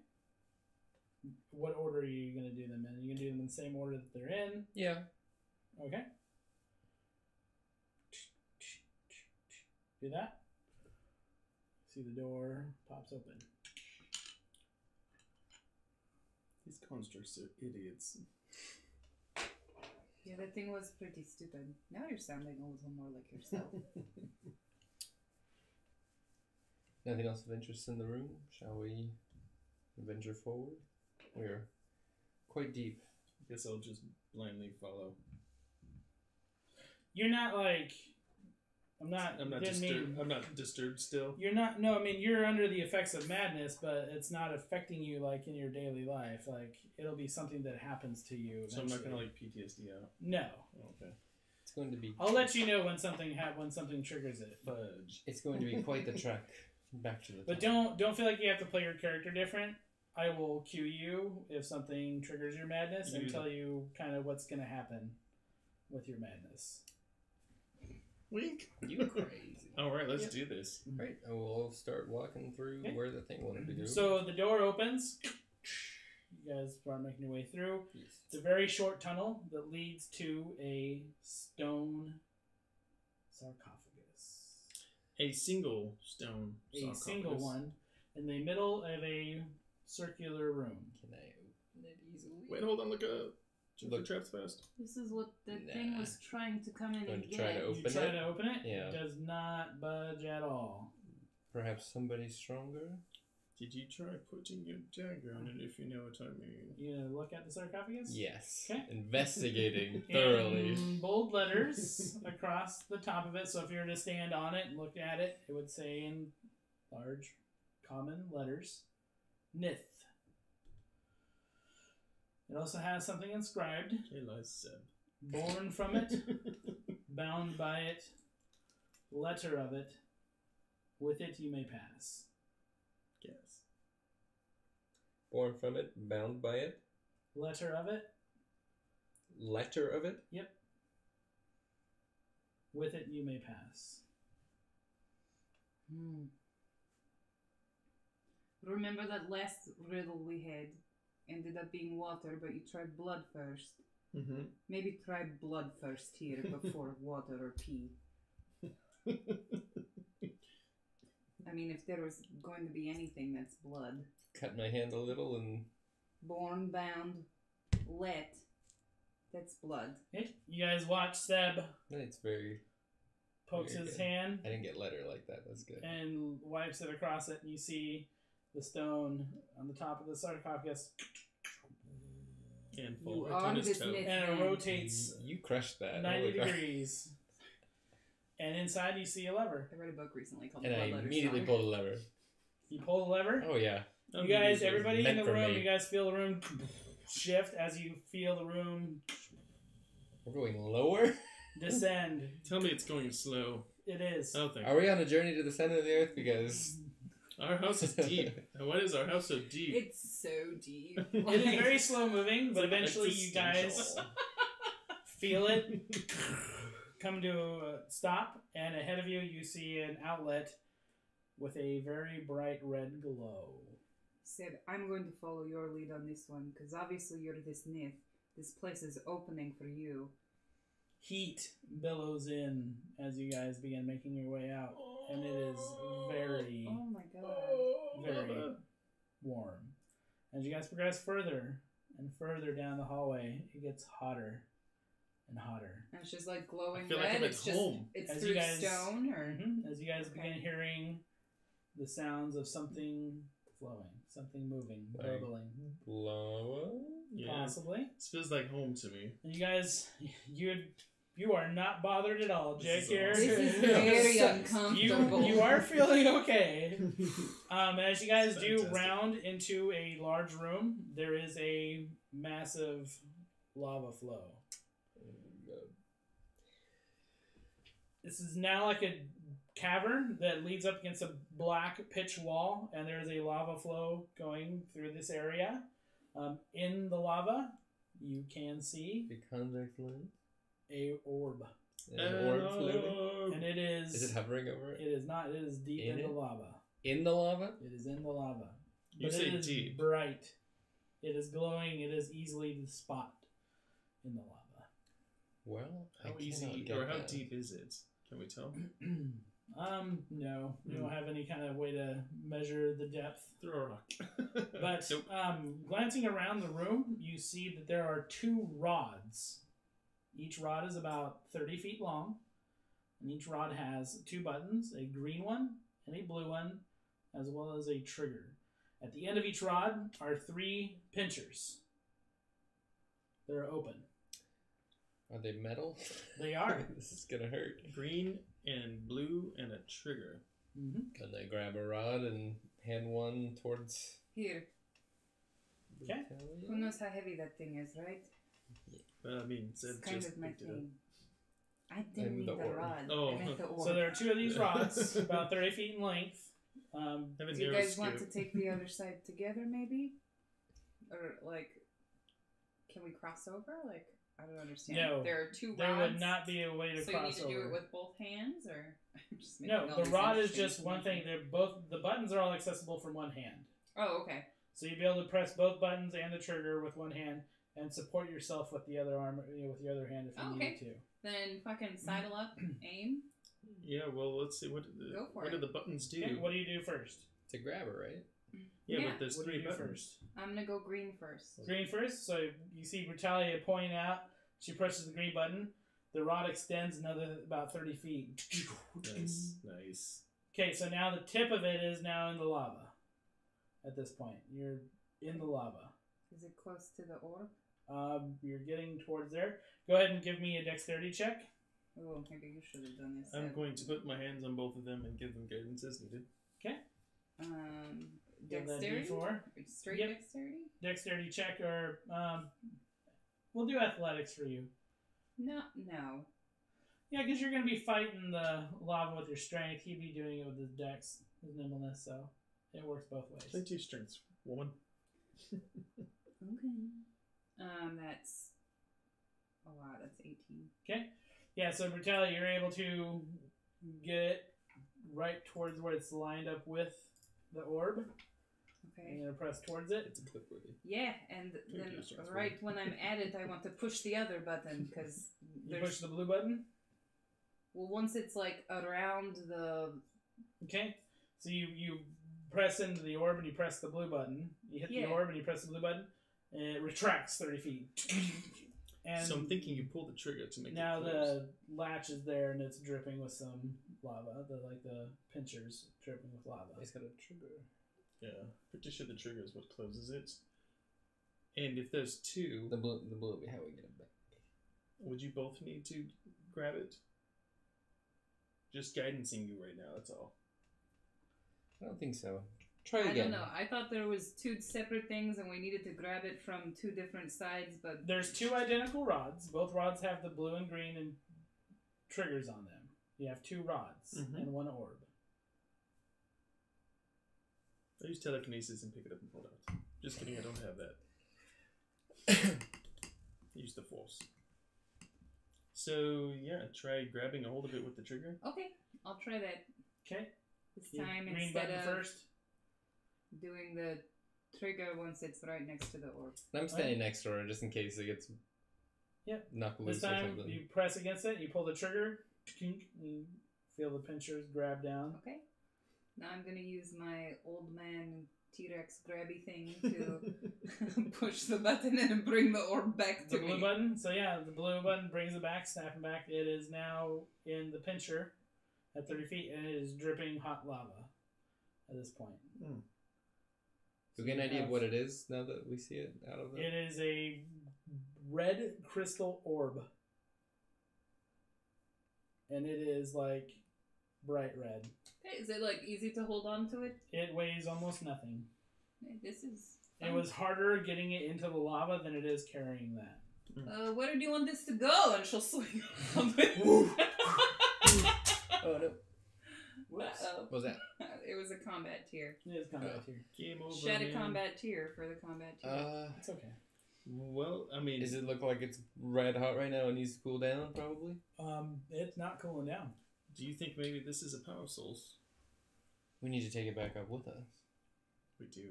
What order are you going to do them in? Are you going to do them in the same order that they're in? Yeah. Okay. Do that. See the door pops open. These constructs are idiots. Yeah, that thing was pretty stupid. Now you're sounding a little more like yourself. Nothing else of interest in the room? Shall we venture forward? We're quite deep. Guess I'll just blindly follow. You're not like... I'm not disturbed. mean- I'm not disturbed still. You're not... No, I mean, you're under the effects of madness, but it's not affecting you like in your daily life. Like, it'll be something that happens to you So I'm not eventually. gonna like PTSD out. No. Oh, okay. It's going to be. I'll let you know when something triggers it. Fudge. It's going to be quite the trek back to the. But top. don't feel like you have to play your character different. I will cue you if something triggers your madness and tell you kind of what's going to happen with your madness. Wink. You crazy. Alright, let's do this. Right, I will start walking through where the thing wanted to go. So the door opens. You guys start making your way through. Yes. It's a very short tunnel that leads to a stone sarcophagus. A single stone sarcophagus. A single one in the middle of a circular room. Can I open it easily? Wait, hold on, look traps fast. This is what the thing was trying to come in and to try to get. open You try it? to open it? Yeah. It does not budge at all. Perhaps somebody stronger? Did you try putting your dagger on it, if you know what I mean? You gonna look at the sarcophagus? Yes. Okay. Investigating thoroughly. In bold letters across the top of it, so if you were to stand on it and look at it, it would say in large, common letters, Nith. It also has something inscribed. Hey, lies Seb. Born from it, bound by it, letter of it, with it you may pass. Yes. Born from it, bound by it. Letter of it? Letter of it? Yep. With it you may pass. Remember that last riddle we had? Ended up being water, but you tried blood first. Mm-hmm. Maybe try blood first here before water or pee. I mean, if there was going to be anything that's blood. Cut my hand a little and... Born, bound, let. That's blood. Okay. You guys watch Seb It's very... pokes very his good. hand I didn't get letter like that. That's good. and wipes it across it, and you see the stone on the top of the sarcophagus, And You fall right are on his this toe. myth. and it rotates You crushed that. 90 Oh my God. degrees. And inside you see a lever. I read a book recently called And I Blood Letter immediately Song. pulled a lever. You pull the lever. Oh yeah. You guys, everybody in meant the for room, me. you guys feel the room shift as you feel the room We're going lower? descend. Tell me it's going slow. It is. Oh, thank Are we on a journey to the center of the earth? Because... Our house is deep. Why is our house so deep? It's so deep. It is very slow moving, but eventually you guys Existential. feel it come to a stop, and ahead of you you see an outlet with a very bright red glow. Seb, I'm going to follow your lead on this one, because obviously you're this myth. This place is opening for you. Heat billows in as you guys begin making your way out, and it is very, Oh my god. very warm. As you guys progress further and further down the hallway, it gets hotter and hotter. And it's just like glowing I feel red. like I'm at it's home. Just, it's As through you guys- stone, or As you guys begin hearing the sounds of something flowing, something moving, Like- burbling, Lava? Yeah. possibly. This feels like home to me. And you guys, you are not bothered at all, This Jiik. is Here. awesome. this is very You uncomfortable. are feeling okay. As you guys do Fantastic. round into a large room, there is a massive lava flow. This is now like a cavern that leads up against a black pitch wall, and there's a lava flow going through this area. In the lava, you can see The convex lens? a orb, An orb floating? and it is. Is it hovering over It it? is not. It is deep In in the it? lava. In the lava? It is in the lava. You But say it is deep. bright. It is glowing. It is easily to spot in the lava. Well, How I easy cannot get or how that. deep is it? Can we tell? No, you don't have any kind of way to measure the depth. Throw a rock. But Nope. glancing around the room, you see that there are 2 rods. Each rod is about 30 feet long, and each rod has 2 buttons, a green one and a blue one, as well as a trigger. At the end of each rod are 3 pinchers. They're open. Are they metal? They are. This is gonna hurt. Green and blue and a trigger. Mm-hmm. Can I grab a rod and hand one towards... Here. Okay. Who knows how heavy that thing is, right? Well, I mean, It's Zed kind just of my picked it up. thing. I didn't And mean the the orb. rod. Oh. I meant the orb. So there are 2 of these rods, about 30 feet in length. Have a Do you narrow guys want to scoop. take the other side together, maybe? or like, can we cross over? Like, I don't understand. No. There are two rods. There would not be a way to so cross you need to over. do it with both hands, or I'm just making all No, the these rod is interesting just one thing. explanations. They're both the buttons are all accessible from one hand. Oh, okay. So you'd be able to press both buttons and the trigger with one hand, and support yourself with the other arm, with your other hand if you needed to. Then fucking sidle up, aim. Yeah, well, let's see. Go for what it. do the buttons do? Okay, what do you do first? It's a grabber, right? Yeah, Yeah. but there's What do 3 you do buttons. first? I'm gonna go green first. Green first. So you see Brutalia pointing out. She presses the green button. The rod extends another about 30 feet. Nice, nice. Okay, so now the tip of it is now in the lava. At this point, you're in the lava. Is it close to the orb? You're getting towards there. Go ahead and give me a dexterity check. Oh, maybe you should have done this. I'm going to put my hands on both of them and give them guidance as needed. Okay. Give that Dexterity? D4. Straight Yep. dexterity? Dexterity check, or we'll do athletics for you. No. Yeah, because you're going to be fighting the lava with your strength. He'd be doing it with his dex, his nimbleness, so it works both ways. Play 2 strengths, woman. Okay. That's a lot. That's 18. Okay. Yeah, so Brutalia, you're able to get it right towards where it's lined up with the orb. Okay. You're going to press towards it. It's a clip worthy. Yeah, and then right when I'm at it, I want to push the other button because You push the blue button. well, once it's like around the Okay. So you press into the orb and you press the blue button. You hit the orb and you press the blue button. And it retracts 30 feet. And so I'm thinking you pull the trigger to make now it close. the latch is there and it's dripping with some lava. The pinchers dripping with lava. It's got a trigger. Yeah, pretty sure the trigger is what closes it. And if there's 2, The blue will be how we get it back. would you both need to grab it? Just guidancing you right now, that's all. I don't think so. Try I again. don't know. I thought there was 2 separate things and we needed to grab it from 2 different sides, but There's 2 identical rods. Both rods have the blue and green and triggers on them. You have 2 rods and 1 orb. I use telekinesis and pick it up and pull it out. Just kidding, I don't have that. Use the force. So, yeah, try grabbing a hold of it with the trigger. okay, I'll try that Okay. this time Green instead button of first. doing the trigger once it's right next to the orb. And I'm standing next to her just in case it gets knocked This loose or time something. you press against it. You pull the trigger. You feel the pinchers grab down. Okay. Now I'm gonna use my old man T-Rex grabby thing to push the button and bring the orb back to The blue me. button. So yeah, the blue button brings it back, snapping back. It is now in the pincher at 30 feet, and it is dripping hot lava at this point. Hmm. Do we get an idea of what it is now that we see it out of the... It is a red crystal orb. And it is like bright red. Hey, is it like easy to hold on to it? It weighs almost nothing. Hey, this is It fun. was harder getting it into the lava than it is carrying that. Where do you want this to go? And she'll swing on it. Oh, no. Uh-oh. What was that? It was a combat tier. It is combat here. Game over, Shed a man. combat tier for the combat tier. It's okay. Well, I mean... Does it look like it's red hot right now and needs to cool down, probably? It's not cooling down. Do you think maybe this is a power source? We need to take it back up with us. We do.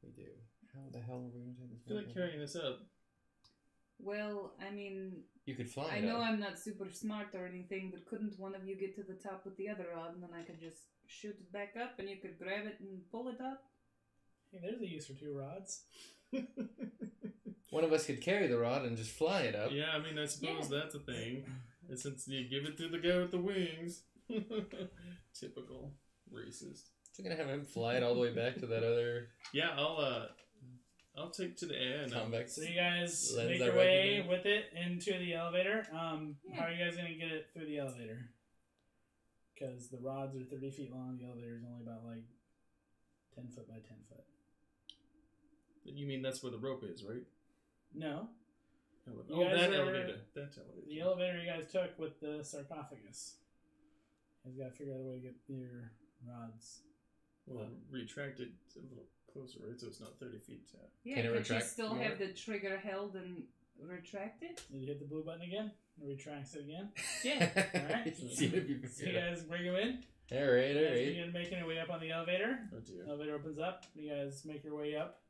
We do. How the hell are we going to take this I feel back like up? carrying this up. Well, I mean, You could fly I it know up. I'm not super smart or anything, but couldn't one of you get to the top with the other rod and then I could just shoot it back up and you could grab it and pull it up? Hey, there's a use for 2 rods. One of us could carry the rod and just fly it up. Yeah, I mean, I suppose Yeah. that's a thing. And since you give it to the guy with the wings. Typical racist. So you're going to have him fly it all the way back to that other Yeah, I'll take to the air and convex. So you guys Lens make I your way recognize. with it into the elevator. Yeah. How are you guys going to get it through the elevator? Because the rods are 30 feet long. The elevator is only about like 10 foot by 10 foot. You mean that's where the rope is, right? No. Oh, guys that are- elevator. That elevator. The elevator you guys took with the sarcophagus. You guys got to figure out a way to get your rods. Well, retract it a little closer, right? So it's not 30 feet. Yeah, Can it could you retract still more? have the trigger held and retract it? Did you hit the blue button again? It retracts it again. Yeah. Alright. See if you So you guys bring him in. Alright, You guys alright. begin making your way up on the elevator. Oh dear. Elevator opens up. You guys make your way up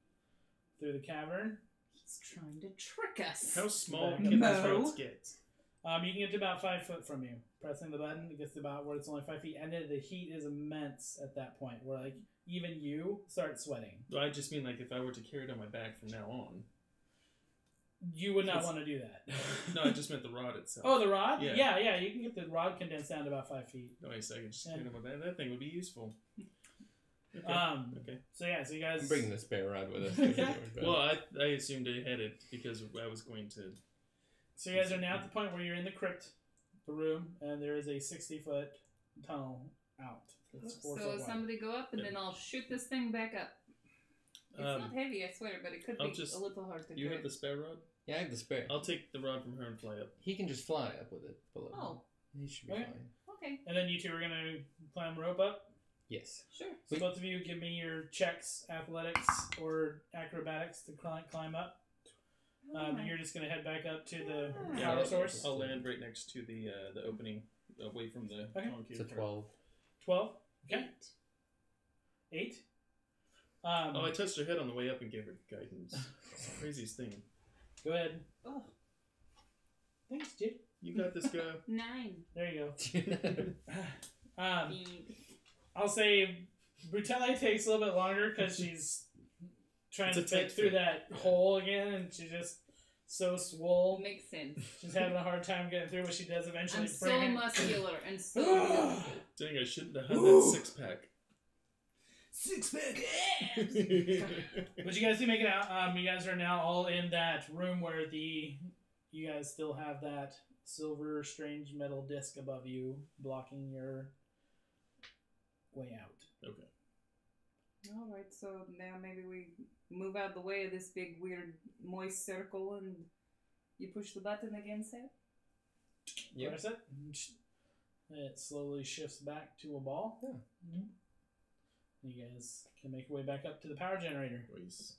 through the cavern. He's trying to trick us. How small Back can these up. roads get? You can get to about 5 foot from you. Pressing the button, it gets to about where it's only 5 feet, and then the heat is immense at that point, where like even you start sweating. Well, I just mean like if I were to carry it on my back from now on. You would not It's- want to do that. No, I just meant the rod itself. Oh, the rod? Yeah. Yeah. You can get the rod condensed down to about 5 feet. Nice, I can just carry it on my back. That thing would be useful. Okay. Okay. So yeah, so you guys. I'm bringing the spare rod with us. Well, I assumed I had it because I was going to. So you guys are now at the point where you're in the crypt, the room, and there is a 60-foot tunnel out. It's 4 So foot wide. somebody go up, and then I'll shoot this thing back up. It's not heavy, I swear, but it could I'll be just- a little hard to You grip. have the spare rod? Yeah, I have the spare. I'll take the rod from her and fly up. He can just fly up with it below. Oh, He should be Okay. fine. okay, And then you two are gonna climb rope up. Yes. sure. So both of you give me your checks, athletics or acrobatics to climb up. You're just gonna head back up to the Yeah, power source. I'll land right next to the opening, away from the Okay. It's a 12. 12. Okay. 8. Oh, I touched her head on the way up and gave her guidance. It's the craziest thing. Go ahead. Oh, Thanks, Jiik. You got this, guy. 9. There you go. I'll say Brutalia takes a little bit longer because she's trying It's a to fit tight through fit. that hole again, and she's just so swole. Makes sense. She's having a hard time getting through, but she does eventually I'm bring so it. muscular and so beautiful. Dang, I shouldn't have had that 6-pack. 6-pack. But you guys do make it out. You guys are now all in that room where you guys still have that silver strange metal disc above you blocking your way out. Okay. Alright, so now maybe we move out the way of this big weird moist circle and you push the button again, Seth? Yep. Press it. It slowly shifts back to a ball. Yeah. Mhm. You guys can make your way back up to the power generator. Please.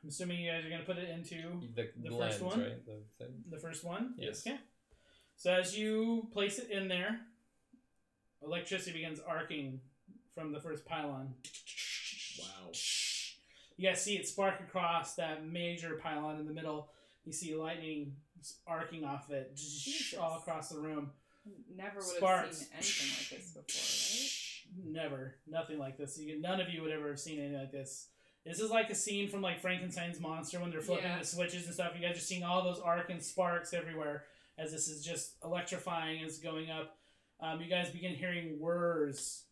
I'm assuming you guys are going to put it into The first blends, one? right? The thing. the first one. Yes. Okay. So as you place it in there, electricity begins arcing from the first pylon. Wow. You guys see it spark across that major pylon in the middle. You see lightning arcing off it all across the room. Never would Sparks. have seen anything like this before, Never. Nothing like this. None of you would ever have seen anything like this. This is like a scene from like Frankenstein's monster when they're flipping Yeah. the switches and stuff. You guys are seeing all those arc and sparks everywhere as this is just electrifying as it's going up. You guys begin hearing whirs.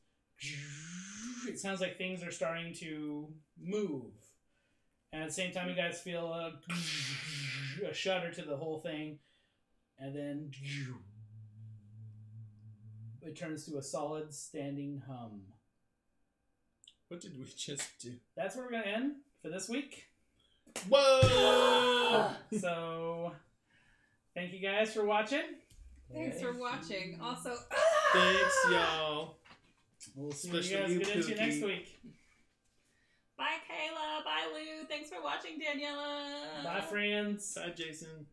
It sounds like things are starting to move. And at the same time, you guys feel a shudder to the whole thing. And then it turns to a solid standing hum. What did we just do? That's where we're going to end for this week. Whoa! So, thank you guys for watching. right? Thanks for watching. Also, Thanks, y'all. We'll see what you Especially guys you, get into Pookie. next week. bye Kayla, bye Lou. Thanks for watching, Daniela. Bye, friends. Bye, Jason.